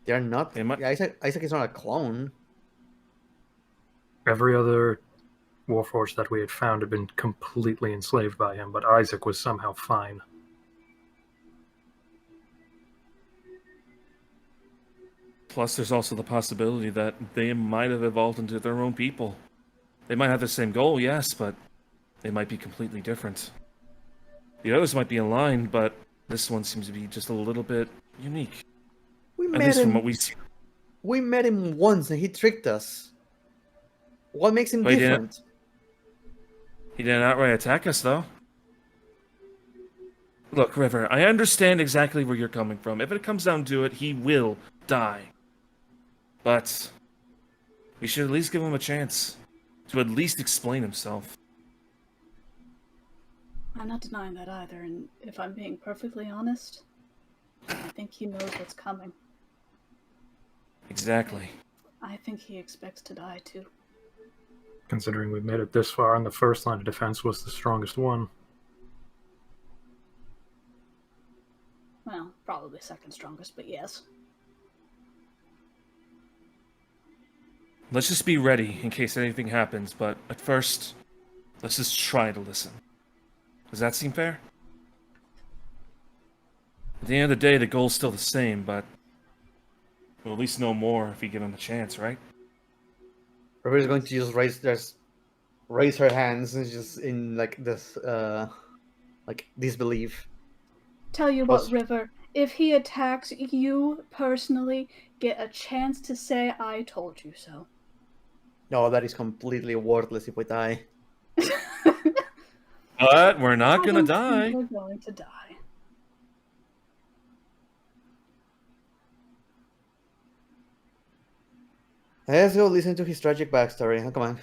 C: They're not.
A: They might-
C: Yeah, Isaac is not a clone.
E: Every other Warforged that we had found had been completely enslaved by him, but Isaac was somehow fine.
A: Plus, there's also the possibility that they might have evolved into their own people. They might have the same goal, yes, but they might be completely different. The others might be in line, but this one seems to be just a little bit unique.
C: We
A: At
C: met
A: least from
C: him.
A: what we see.
C: We met him once and he tricked us. What makes him
A: But he
C: different?
A: He didn't outright attack us, though. Look, River, I understand exactly where you're coming from. If it comes down to it, he will die. But we should at least give him a chance to at least explain himself.
D: I'm not denying that either, and if I'm being perfectly honest, I think he knows what's coming.
A: Exactly.
D: I think he expects to die too.
E: Considering we made it this far and the first line of defense was the strongest one.
D: Well, probably second strongest, but yes.
A: Let's just be ready in case anything happens, but at first, let's just try to listen. Does that seem fair? At the end of the day, the goal's still the same, but we'll at least know more if we give him a chance, right?
C: River's going to just raise her hands and just in like this like disbelief.
D: Tell you what, River, if he attacks you personally, get a chance to say I told you so.
C: No, that is completely worthless if we die.
A: But we're not
D: I
A: gonna
D: don't
A: die.
D: think we're going to die.
C: Let's go listen to his tragic backstory. Oh, come on.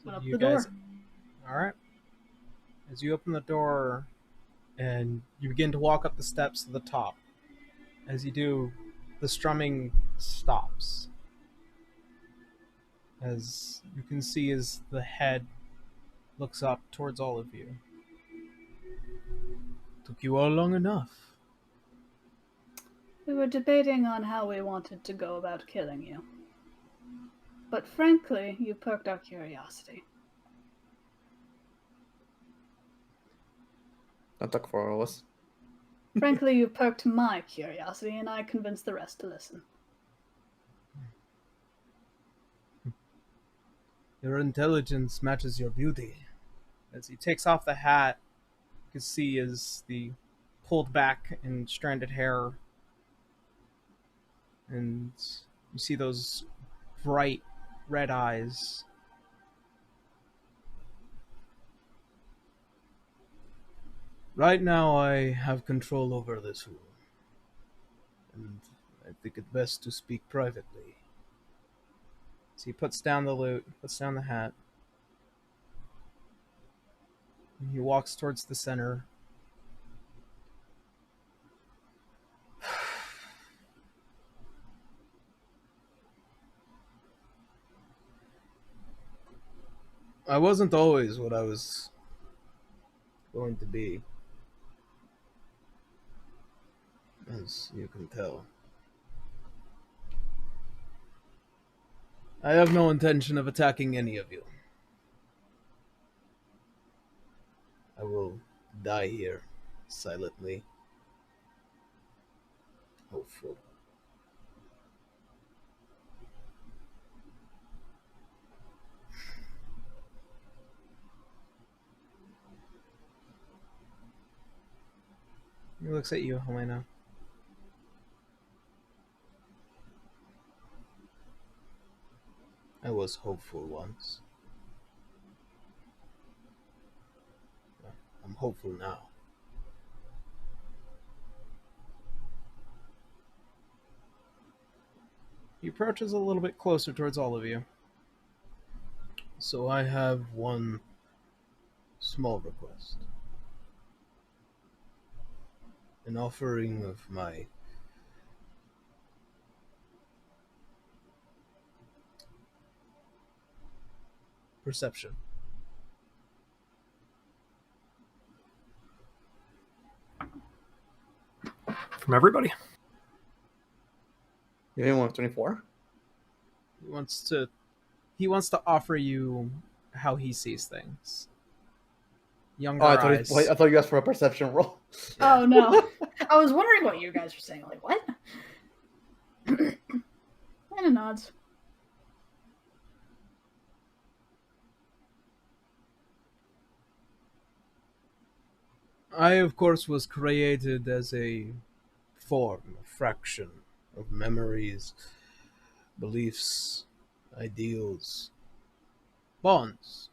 D: Open up
B: You
D: the door.
B: guys, all right. As you open the door, and you begin to walk up the steps to the top. As you do, the strumming stops. As you can see, as the head looks up towards all of you. Took you all long enough.
D: We were debating on how we wanted to go about killing you. But frankly, you perked our curiosity.
C: Don't talk for all of us.
D: Frankly, you perked my curiosity, and I convinced the rest to listen.
B: Your intelligence matches your beauty. As he takes off the hat, you can see is the pulled back and stranded hair. And you see those bright red eyes. Right now I have control over this room. And I think it best to speak privately. So he puts down the loot, puts down the hat. And he walks towards the center. I wasn't always what I was going to be. As you can tell. I have no intention of attacking any of you. die here, silently, hopeful. He looks at you, Helena. I was hopeful once. I'm hopeful now. He approaches a little bit closer towards all of you. So I have one small request. An offering of my perception.
E: From everybody?
C: You didn't want 24?
B: He wants to offer you how he sees things. Younger
C: Oh,
B: eyes.
C: I thought you asked for a perception roll.
D: Oh no. I was wondering what you guys were saying. Like, what? And a nods.
B: I, of course, was created as a form, a fraction of memories, beliefs, ideals, bonds,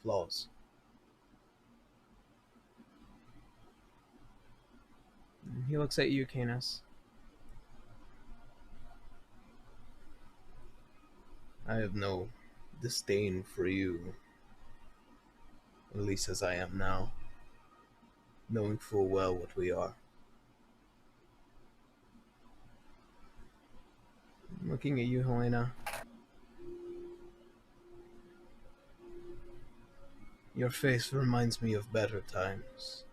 B: flaws. He looks at you, Canis. I have no disdain for you, at least as I am now, knowing full well what we are. Looking at you, Helena. Your face reminds me of better times.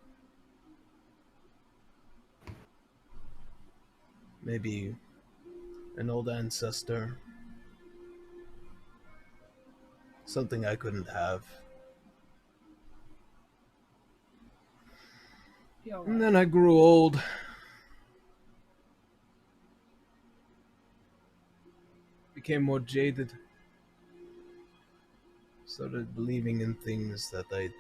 B: Maybe an old ancestor. Something I couldn't have. And then I grew old. Became more jaded. Started believing in things that I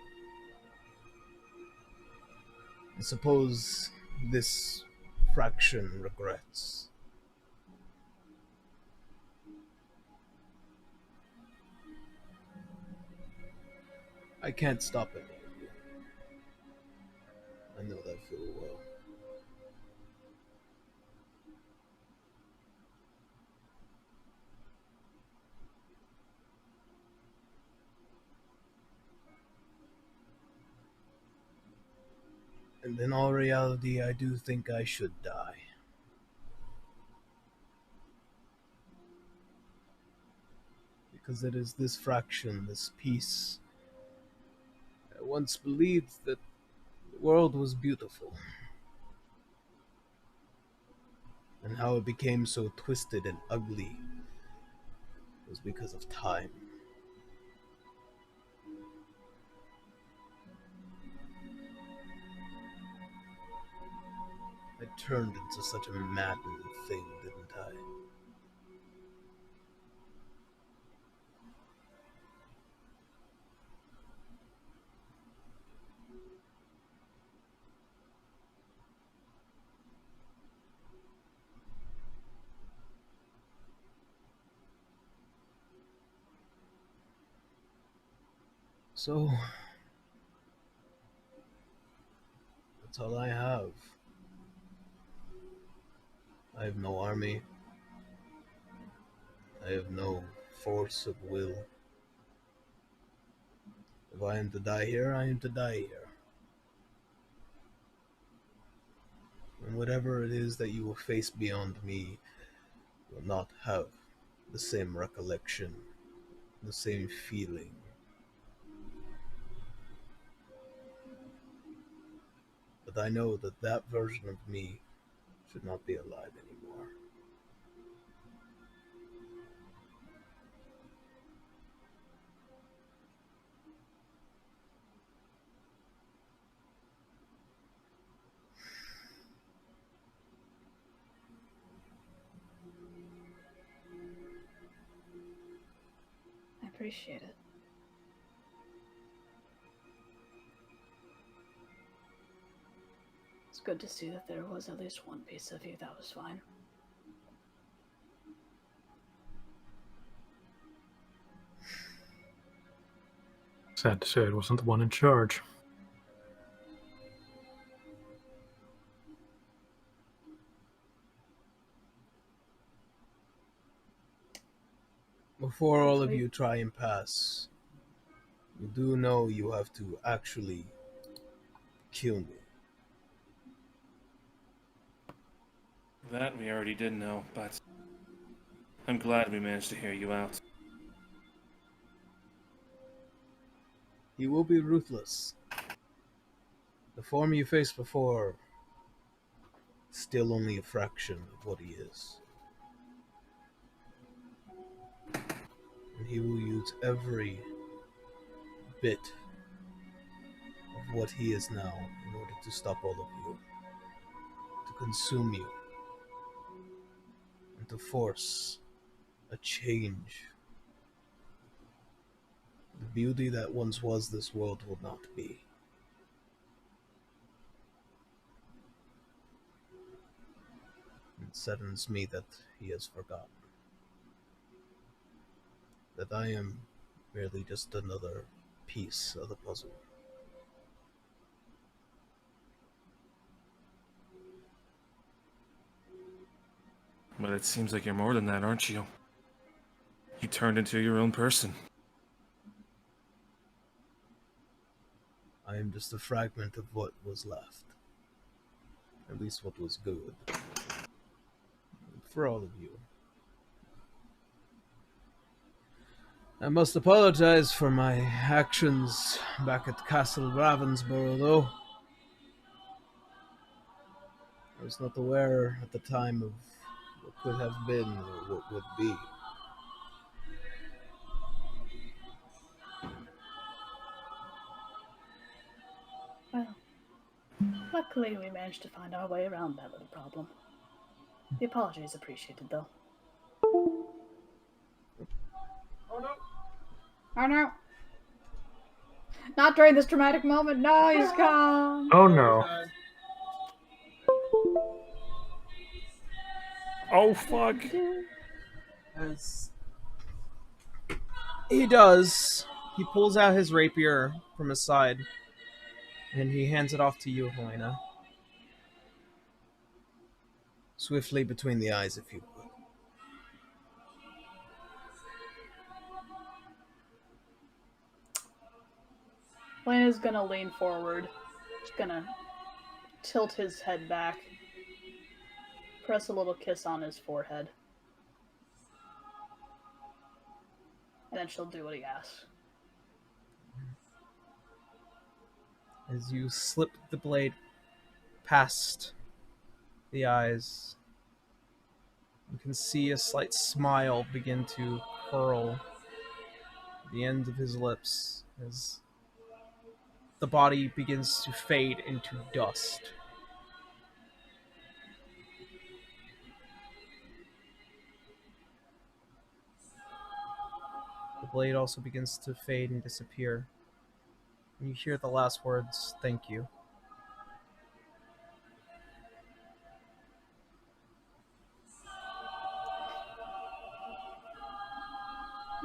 B: suppose this fraction regrets. I can't stop any of you. I know that full well. And in all reality, I do think I should die. Because it is this fraction, this piece. I once believed that the world was beautiful. And how it became so twisted and ugly was because of time. I turned into such a maddening thing, didn't I? So, that's all I have. I have no army. I have no force of will. If I am to die here, I am to die here. And whatever it is that you will face beyond me will not have the same recollection, the same feeling. But I know that that version of me should not be alive anymore.
D: appreciate it. It's good to see that there was at least one piece of you that was fine.
E: Sad to say, I wasn't the one in charge.
B: Before all of you try and pass, you do know you have to actually kill me.
A: That we already did know, but I'm glad we managed to hear you out.
B: He will be ruthless. The form you faced before, still only a fraction of what he is. And he will use every bit of what he is now in order to stop all of you, to consume you, and to force a change. The beauty that once was this world will not be. It saddens me that he has forgotten that I am merely just another piece of the puzzle.
A: But it seems like you're more than that, aren't you? You turned into your own person.
B: I am just a fragment of what was left. At least what was good. For all of you. I must apologize for my actions back at Castle Ravensborough, though. I was not aware at the time of what could have been or what would be.
D: Well, luckily we managed to find our way around that little problem. The apology is appreciated, though.
B: Oh no!
D: Oh no! Not during this dramatic moment. No, he's gone.
E: Oh no.
A: Oh, fuck!
B: As he does, he pulls out his rapier from his side, and he hands it off to you, Helena. Swiftly between the eyes, if you would.
D: Helena's gonna lean forward. She's gonna tilt his head back. Press a little kiss on his forehead. And then she'll do what he asks.
B: As you slip the blade past the eyes, you can see a slight smile begin to curl at the end of his lips as the body begins to fade into dust. The blade also begins to fade and disappear. And you hear the last words, "Thank you."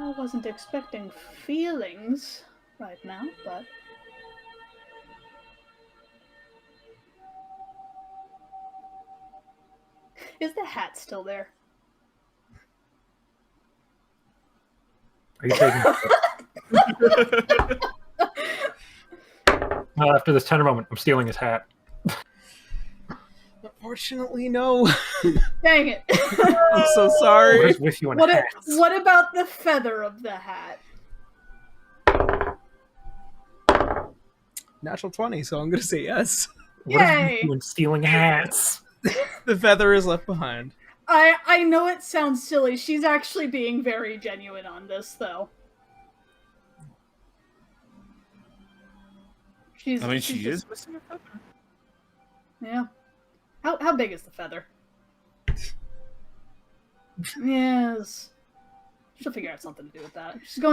D: I wasn't expecting feelings right now, but... Is the hat still there?
E: Are you taking? After this tender moment, I'm stealing his hat.
B: Unfortunately, no.
D: Dang it.
B: I'm so sorry.
E: What is with you and hats?
D: What about the feather of the hat?
B: Natural 20, so I'm going to say yes.
E: What is
D: Yay!
E: with you and stealing hats?
B: The feather is left behind.
D: I know it sounds silly. She's actually being very genuine on this, though.
A: She is
D: just...
A: missing a feather.
D: Yeah. How big is the feather? Yes. She'll figure out something to do with that. She's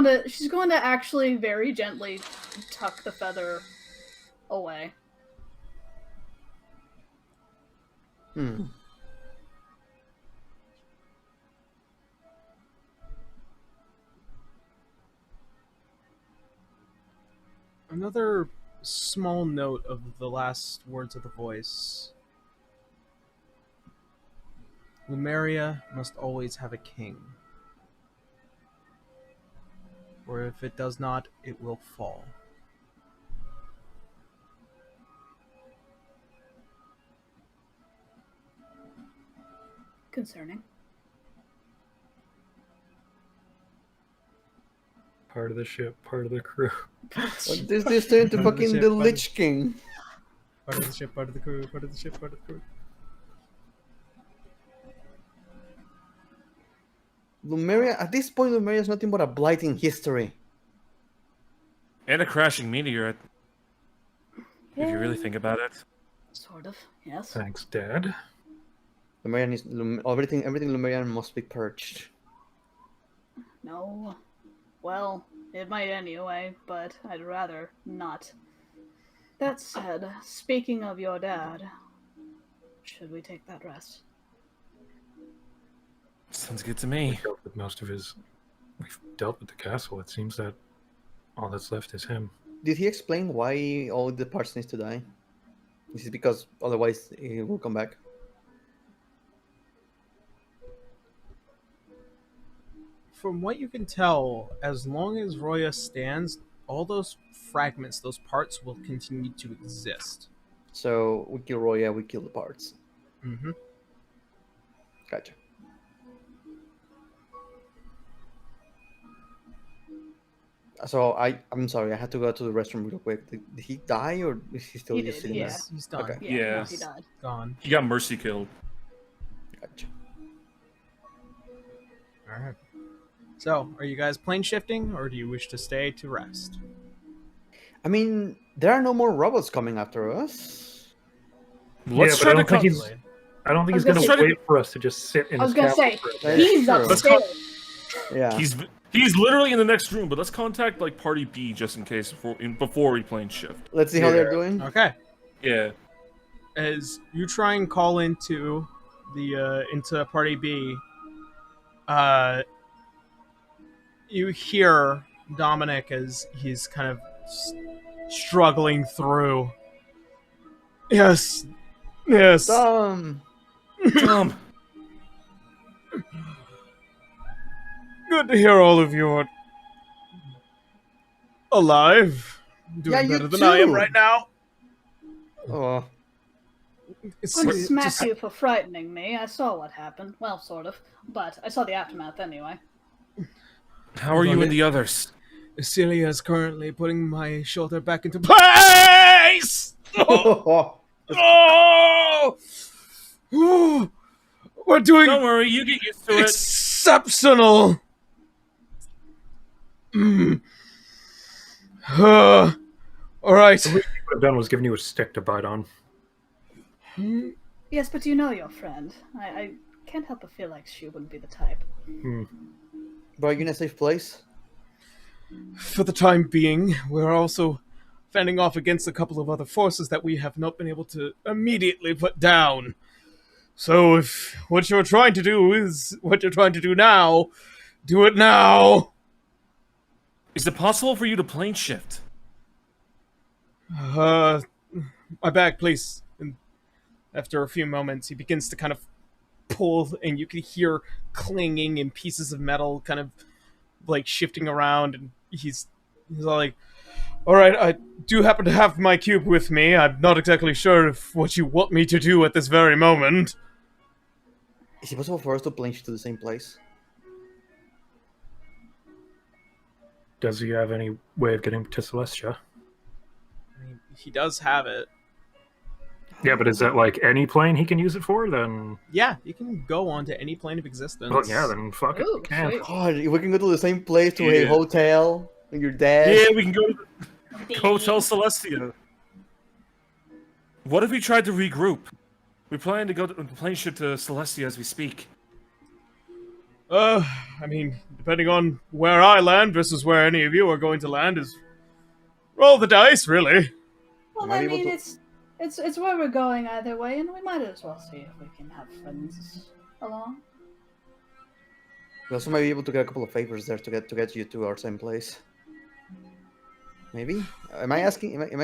D: going to actually very gently tuck the feather away.
C: Hmm.
B: Another small note of the last words of the voice. Lumeria must always have a king. Or if it does not, it will fall.
D: Concerning.
E: Part of the ship, part of the crew.
C: What is this turn to
B: Part of the
C: fucking
B: ship,
C: the
B: part of-
C: Lich King?
B: Part of the ship, part of the crew, part of the ship, part of the crew.
C: Lumeria, at this point, Lumeria is nothing but a blight in history.
A: And a crashing meteor. If you really think about it.
D: Sort of, yes.
E: Thanks, Dad.
C: Lumeria needs everything Lumerian must be purged.
D: No. Well, it might anyway, but I'd rather not. That said, speaking of your dad, should we take that rest?
A: Sounds good to me.
E: Dealt with most of his. We've dealt with the castle. It seems that all that's left is him.
C: Did he explain why all the parts needs to die? This is because otherwise he will come back.
B: From what you can tell, as long as Roya stands, all those fragments, those parts will continue to exist.
C: So we kill Roya, we kill the parts.
B: Mm-hmm.
C: Gotcha. So I'm sorry, I had to go to the restroom real quick. Did he die or is he still
D: He
C: just
D: did,
C: sitting
D: yeah.
C: there?
B: He's done.
C: Okay.
A: Yeah.
D: No, he died.
B: Gone.
A: He got mercy killed.
C: Gotcha.
B: Alright. So, are you guys plane shifting, or do you wish to stay to rest?
C: I mean, there are no more robots coming after us.
A: Let's
E: but
A: try
E: I
A: to
E: don't think
A: come.
E: he's. I don't think
D: I was
E: he's gonna
D: gonna
A: say-
E: wait for us to just sit in
D: I was
E: his
D: gonna say,
E: castle for a
C: That's
E: day.
D: he's
C: true.
D: upstairs.
C: Yeah.
A: He's literally in the next room, but let's contact like Party B just in case before we plane shift.
C: Let's see how they're
E: Yeah.
C: doing.
B: Okay.
A: Yeah.
B: As you try and call into the into Party B, you hear Dominic as he's kind of struggling through. Yes.
C: Tom!
A: Tom.
B: Good to hear all of you are alive. Doing
C: Yeah, you
B: better than I am
C: too.
B: right now.
C: Oh,
B: It's,
D: I'm gonna
B: it's
D: smack
B: just-
D: you for frightening me. I saw what happened. Well, sort of. But I saw the aftermath anyway.
A: How are you and the others?
B: Celia is currently putting my shoulder back into place. Oh! Oh! We're doing
A: Don't worry, you get used to it.
B: exceptional. All right.
E: What he would have done was given you a stick to bite on.
D: Yes, but you know your friend. I can't help but feel like she wouldn't be the type.
C: but are you in a safe place?
B: For the time being, we're also fending off against a couple of other forces that we have not been able to immediately put down. So if what you're trying to do is what you're trying to do now, do it now.
A: Is it possible for you to plane shift?
B: My bag, please. And after a few moments, he begins to kind of pull, and you can hear clanging and pieces of metal kind of like shifting around, and he's all like, all right, I do happen to have my cube with me. I'm not exactly sure if what you want me to do at this very moment.
C: Is it possible for us to plunge to the same place?
E: Does he have any way of getting to Celestia?
B: I mean, he does have it.
E: Yeah, but is that like any plane he can use it for? Then,
B: Yeah, you can go on to any plane of existence.
E: well, yeah, then fuck it.
D: Ooh,
E: we can.
D: sweet.
C: God, if we can go to the same place to a
A: Yeah.
C: hotel and you're dead.
A: Yeah, we can go to the Hotel Celestia. What if we tried to regroup? We plan to go to plane shift to Celestia as we speak.
B: I mean, depending on where I land versus where any of you are going to land is roll the dice, really.
D: Well,
C: Am I
D: I
C: able
D: mean,
C: to-
D: it's where we're going either way, and we might as well see if we can have friends along.
C: We also might be able to get a couple of favors there to get you to our same place. Maybe? Am I asking? Am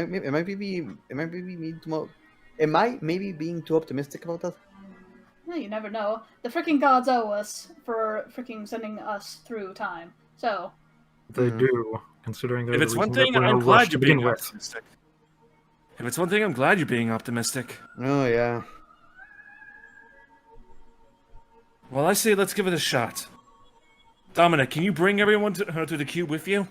C: I maybe being too optimistic about that?
D: No, you never know. The freaking gods owe us for freaking sending us through time. So,
E: They
C: Mhm.
E: do, considering they're
A: If
E: the
A: it's one
E: reason that
A: thing,
E: we're in a
A: I'm
E: rush
A: glad
E: to
A: you're
E: begin
A: being
E: with.
A: optimistic. If it's one thing, I'm glad you're being optimistic.
C: Oh yeah.
A: Well, I say let's give it a shot. Dominic, can you bring everyone to the cube with you?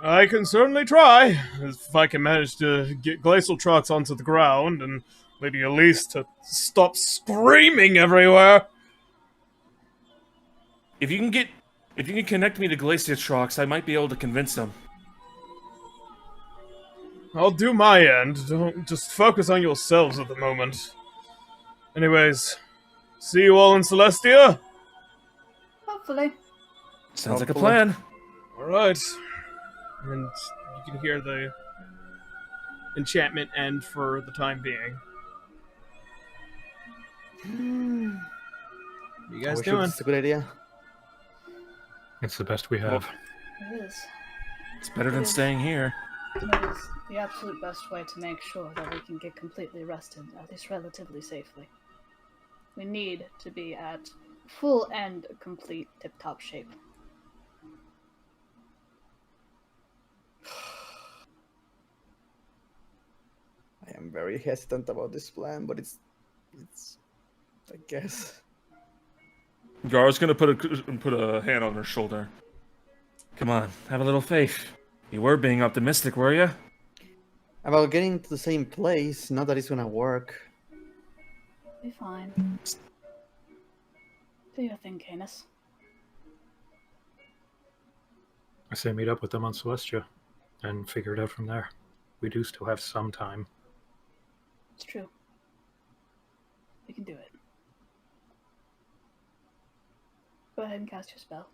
B: I can certainly try, if I can manage to get Glacial trucks onto the ground and Lady Elise to stop screaming everywhere.
A: If you can connect me to Glacier Trox, I might be able to convince them.
B: I'll do my end. Don't just focus on yourselves at the moment. Anyways, see you all in Celestia.
D: hopefully.
A: Sounds like a
C: Hopefully.
A: plan.
B: Alright. And you can hear the enchantment end for the time being. What you guys
C: Are we sure
B: doing?
C: this is a good idea?
E: It's the best we have.
D: It is.
A: It's better than staying here.
D: It is the absolute best way to make sure that we can get completely rested, at least relatively safely. We need to be at full and complete tip-top shape.
C: I am very hesitant about this plan, but it's I guess.
A: Gar's gonna put a hand on her shoulder. Come on, have a little faith. You were being optimistic, were you?
C: About getting to the same place, not that it's gonna work.
D: Be fine. Do your thing, Canis.
E: I say meet up with them on Celestia and figure it out from there. We do still have some time.
D: It's true. We can do it. Go ahead and cast your spell.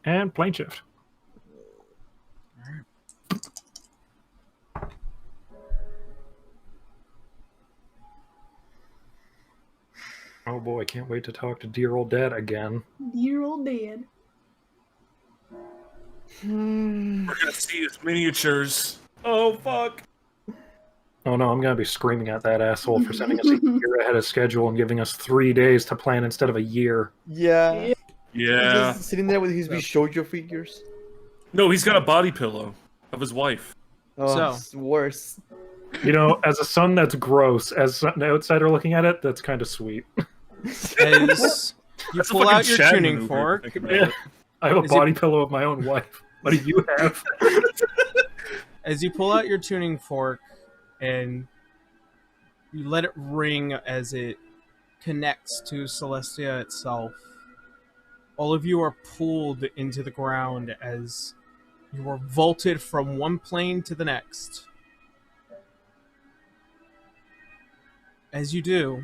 E: And plane shift. Oh boy, can't wait to talk to dear old dad again.
D: Dear old dad.
A: We're gonna see his miniatures. Oh fuck.
E: Oh no, I'm gonna be screaming at that asshole for sending us a year ahead of schedule and giving us 3 days to plan instead of a year.
C: Yeah. He's
A: Yeah.
C: just sitting there with his shoujo figures.
A: No, he's got a body pillow of his wife.
C: Oh,
B: So-
C: it's worse.
E: You know, as a son, that's gross. As an outsider looking at it, that's kind of sweet.
B: As you
A: That's a
B: pull
A: fucking
B: out your
A: Chad
B: tuning
A: maneuver,
B: fork,
A: think about
E: Yeah.
A: it.
E: I have a
B: Is it-
E: body pillow of my own wife. What do you have?
B: as you pull out your tuning fork and you let it ring as it connects to Celestia itself, all of you are pulled into the ground as you are vaulted from one plane to the next. As you do,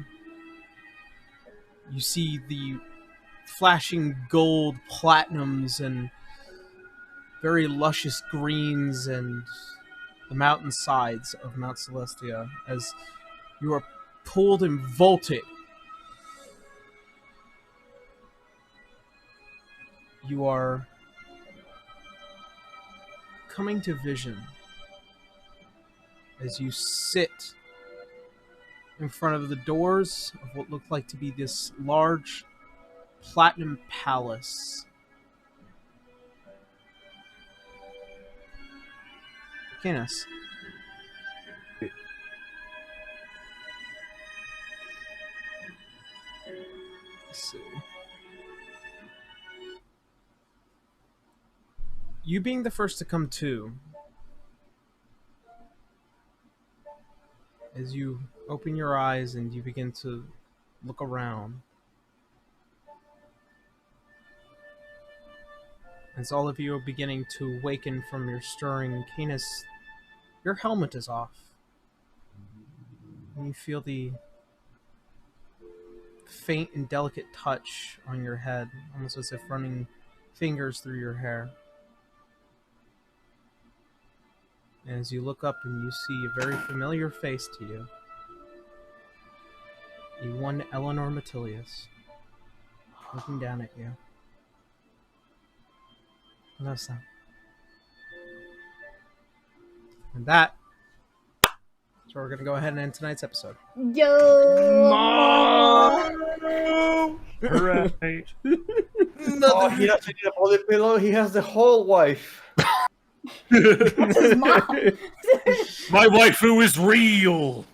B: you see the flashing gold platinums and very luscious greens and the mountain sides of Mount Celestia as you are pulled and vaulted. You are coming to vision as you sit in front of the doors of what looked like to be this large platinum palace. Canis. Let's see. You being the first to come to, as you open your eyes and you begin to look around, as all of you are beginning to waken from your stirring, Canis, your helmet is off. And you feel the faint and delicate touch on your head, almost as if running fingers through your hair. And as you look up and you see a very familiar face to you, one Eleanor Metilius, looking down at you. Hello, son. And that's where we're going to go ahead and end tonight's episode.
D: Yo!
A: Right.
C: Oh, he doesn't need a body pillow. He has the whole wife.
D: That's his mom.
A: My waifu is real.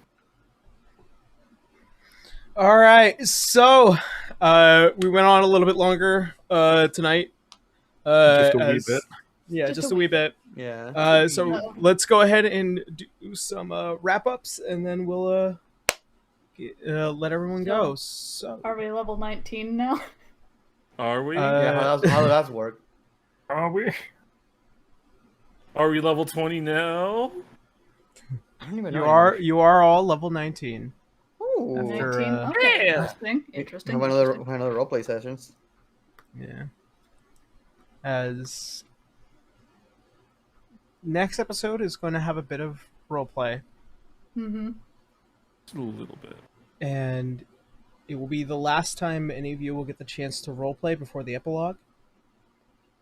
B: All right, so we went on a little bit longer tonight.
E: Just a wee bit.
B: Yeah, just a wee bit.
C: Yeah.
B: So let's go ahead and do some wrap-ups, and then we'll let everyone go. So,
D: Are we level 19 now?
A: Are we?
C: Yeah, how does that work?
E: Are we?
A: Are we level 20 now?
C: I don't even know.
B: you are all level 19.
C: Ooh.
B: After,
D: 19? Okay,
A: yeah.
D: interesting.
C: We have another roleplay sessions.
B: Yeah. As next episode is going to have a bit of roleplay,
D: Mm-hmm.
A: Just a little bit.
B: and it will be the last time any of you will get the chance to roleplay before the epilogue.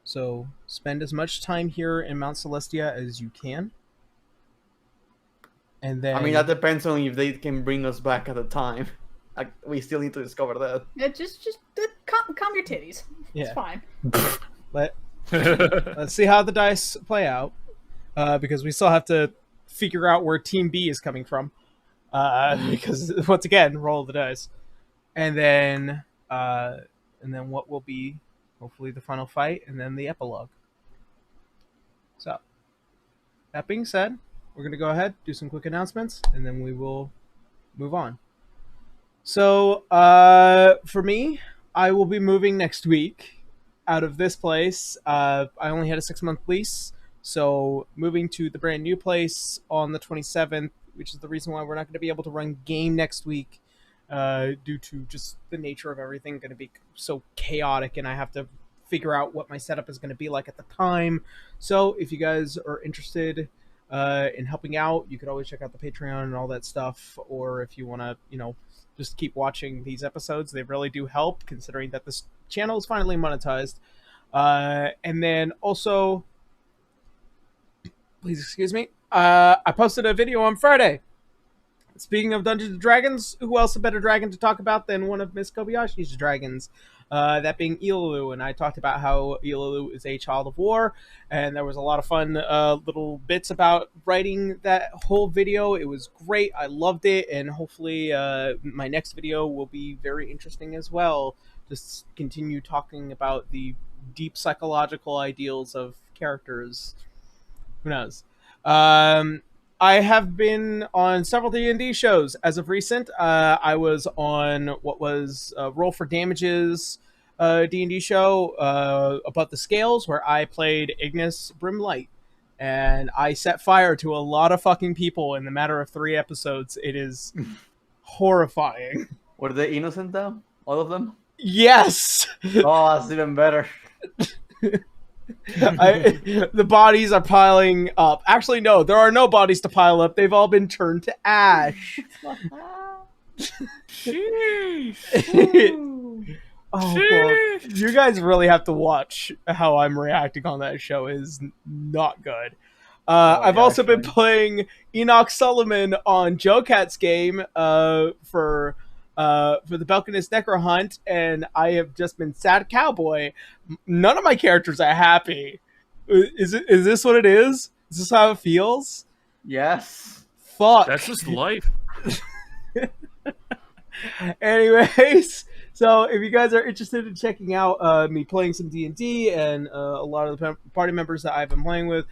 B: So spend as much time here in Mount Celestia as you can. And then
C: I mean, that depends on if they can bring us back at the time. We still need to discover that.
D: Yeah, just calm your titties.
B: Yeah.
D: It's fine.
B: Let's see how the dice play out, because we still have to figure out where Team B is coming from. Because once again, roll the dice, and then what will be hopefully the final fight, and then the epilogue. So, that being said, we're gonna go ahead, do some quick announcements, and then we will move on. So, for me, I will be moving next week out of this place. I only had a 6-month lease, so moving to the brand new place on the 27th, which is the reason why we're not going to be able to run game next week, due to just the nature of everything going to be so chaotic, and I have to figure out what my setup is going to be like at the time. So if you guys are interested in helping out, you could always check out the Patreon and all that stuff, or if you want to, just keep watching these episodes. They really do help, considering that this channel is finally monetized. And then also, please excuse me, I posted a video on Friday. Speaking of Dungeons & Dragons, who else a better dragon to talk about than one of Miss Kobayashi's dragons? That being Ilalu, and I talked about how Ilalu is a child of war, and there was a lot of fun little bits about writing that whole video. It was great. I loved it, and hopefully my next video will be very interesting as well. Just continue talking about the deep psychological ideals of characters. Who knows? I have been on several D&D shows as of recent. I was on what was Roll for Damage's D&D show about the scales, where I played Ignis Brimlight, and I set fire to a lot of fucking people in the matter of 3 episodes. It is horrifying.
C: Were they innocent though? All of them?
B: Yes!
C: Oh, that's even better.
B: The bodies are piling up. Actually, no, there are no bodies to pile up. They've all been turned to ash. Oh, well, you guys really have to watch how I'm reacting on that show. It is not good. I've also been playing Enoch Solomon on Joe Cat's game for the Balkanist Necro Hunt, and I have just been sad cowboy. None of my characters are happy. Is this what it is? Is this how it feels?
C: Yes.
B: Fuck.
A: That's just life.
B: Anyways, so if you guys are interested in checking out me playing some D&D and a lot of the party members that I've been playing with,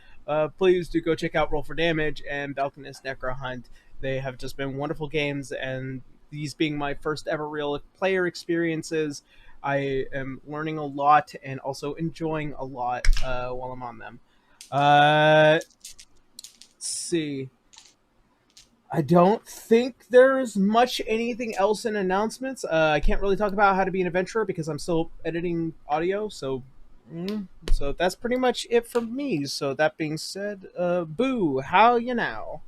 B: please do go check out Roll for Damage and Balkanist Necro Hunt. They have just been wonderful games, and these being my first ever real player experiences, I am learning a lot and also enjoying a lot while I'm on them. Let's see. I don't think there's much anything else in announcements. I can't really talk about how to be an adventurer because I'm still editing audio. So that's pretty much it from me. So that being said, Boo, how you now?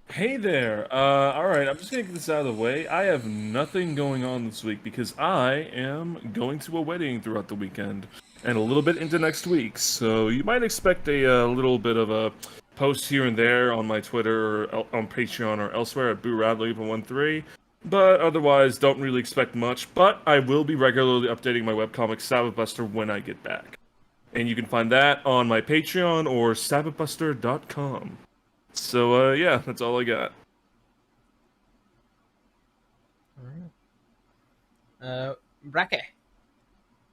A: Hey there. All right. I'm just gonna get this out of the way. I have nothing going on this week because I am going to a wedding throughout the weekend and a little bit into next week. So you might expect a little bit of a post here and there on my Twitter, or on Patreon, or elsewhere at BooRadley13. But otherwise, don't really expect much. But I will be regularly updating my webcomic Sabbathbuster when I get back, and you can find that on my Patreon or sabbathbuster.com. So, yeah, that's all I got.
B: Bracky.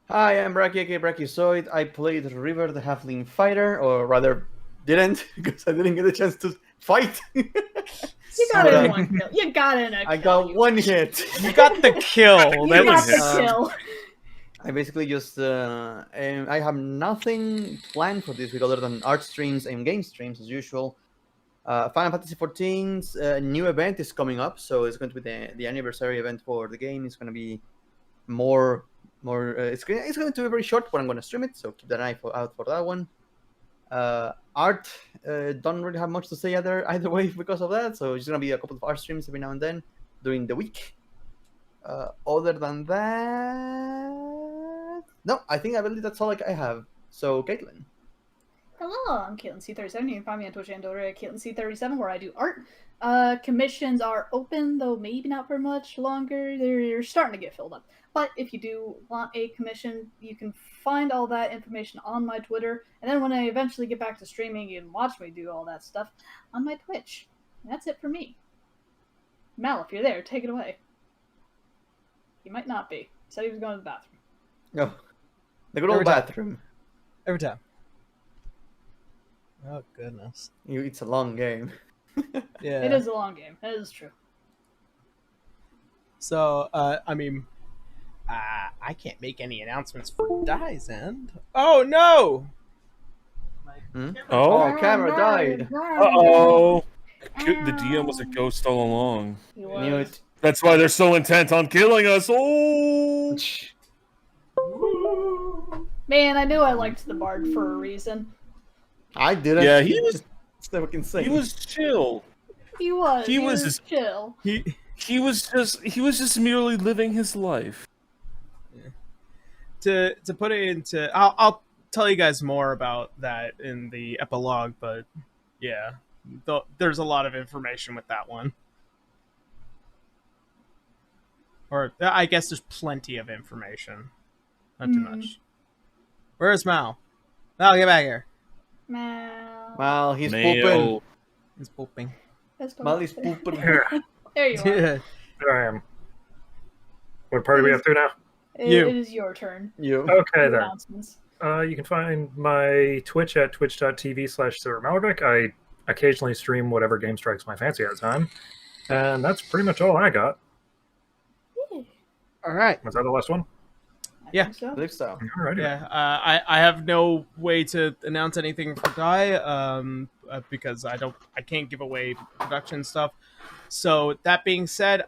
C: Hi, I'm Braki, aka Brachiozoid. I played River the Halfling Fighter, or rather, didn't, because I didn't get a chance to fight.
D: You got it in one kill. You got it in a kill.
C: I got one hit.
B: You got the kill.
D: You
B: That
D: got
B: was
D: the kill.
C: I basically just, I have nothing planned for this week other than art streams and game streams as usual. Final Fantasy XIV's new event is coming up, so it's going to be the anniversary event for the game. It's going to be more. It's going to be very short, but I'm going to stream it, so keep that eye out for that one. Art don't really have much to say either way because of that, so it's going to be a couple of art streams every now and then during the week. Other than that, no, I believe that's all I have. So, Caitlin.
D: Hello, I'm Caitlin C37. You can find me on Twitch and Twitter at Caitlin C37, where I do art. Commissions are open, though maybe not for much longer. They're starting to get filled up. But if you do want a commission, you can find all that information on my Twitter. And then when I eventually get back to streaming, you can watch me do all that stuff on my Twitch. And that's it for me. Mal, if you're there, take it away. He might not be. He said he was going to the bathroom.
C: No, the good old bathroom.
B: every time. Oh goodness.
C: It's a long game.
B: Yeah.
D: It is a long game. That is true.
B: So, I mean, I can't make any announcements for Die's end. Oh no!
C: Oh, camera died.
A: Uh-oh. The DM was a ghost all along.
D: He
C: Knew
D: was.
C: it.
A: That's why they're so intent on killing us. Oh!
D: Man, I knew I liked the Bard for a reason.
C: I didn't.
A: Yeah, he was.
C: It's never insane.
A: He was chill.
D: He was.
A: He was
D: just chill.
A: He was just merely living his life.
B: To put it into, I'll tell you guys more about that in the epilogue, but yeah, there's a lot of information with that one. Or I guess there's plenty of information, not too much. Where's Mal? Mal, get back here.
D: Mal.
C: Well, he's
A: Mail.
C: pooping.
B: He's pooping.
D: Let's go.
C: Mal is pooping.
E: Here,
D: There you are.
E: there I am. What party we have to now?
B: You.
D: It is your turn.
C: You.
E: Okay, then.
D: Announcements.
E: You can find my Twitch at twitch.tv/SirMalvic. I occasionally stream whatever game strikes my fancy at the time. And that's pretty much all I got.
B: All right.
E: Was that the last one?
B: Yeah.
D: think so.
C: I believe so.
E: Alrighty.
B: Yeah, I have no way to announce anything for Die, because I can't give away production stuff. So that being said,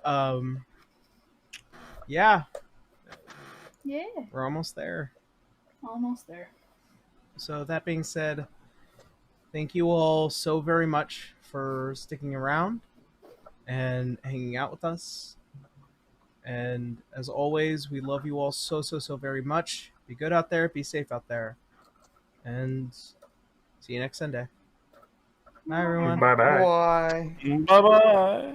B: yeah,
D: Yeah.
B: we're almost there.
D: Almost there.
B: So that being said, thank you all so very much for sticking around and hanging out with us. And as always, we love you all so very much. Be good out there. Be safe out there. And see you next Sunday. Bye, everyone.
E: Bye-bye.
C: Why?
A: Bye-bye.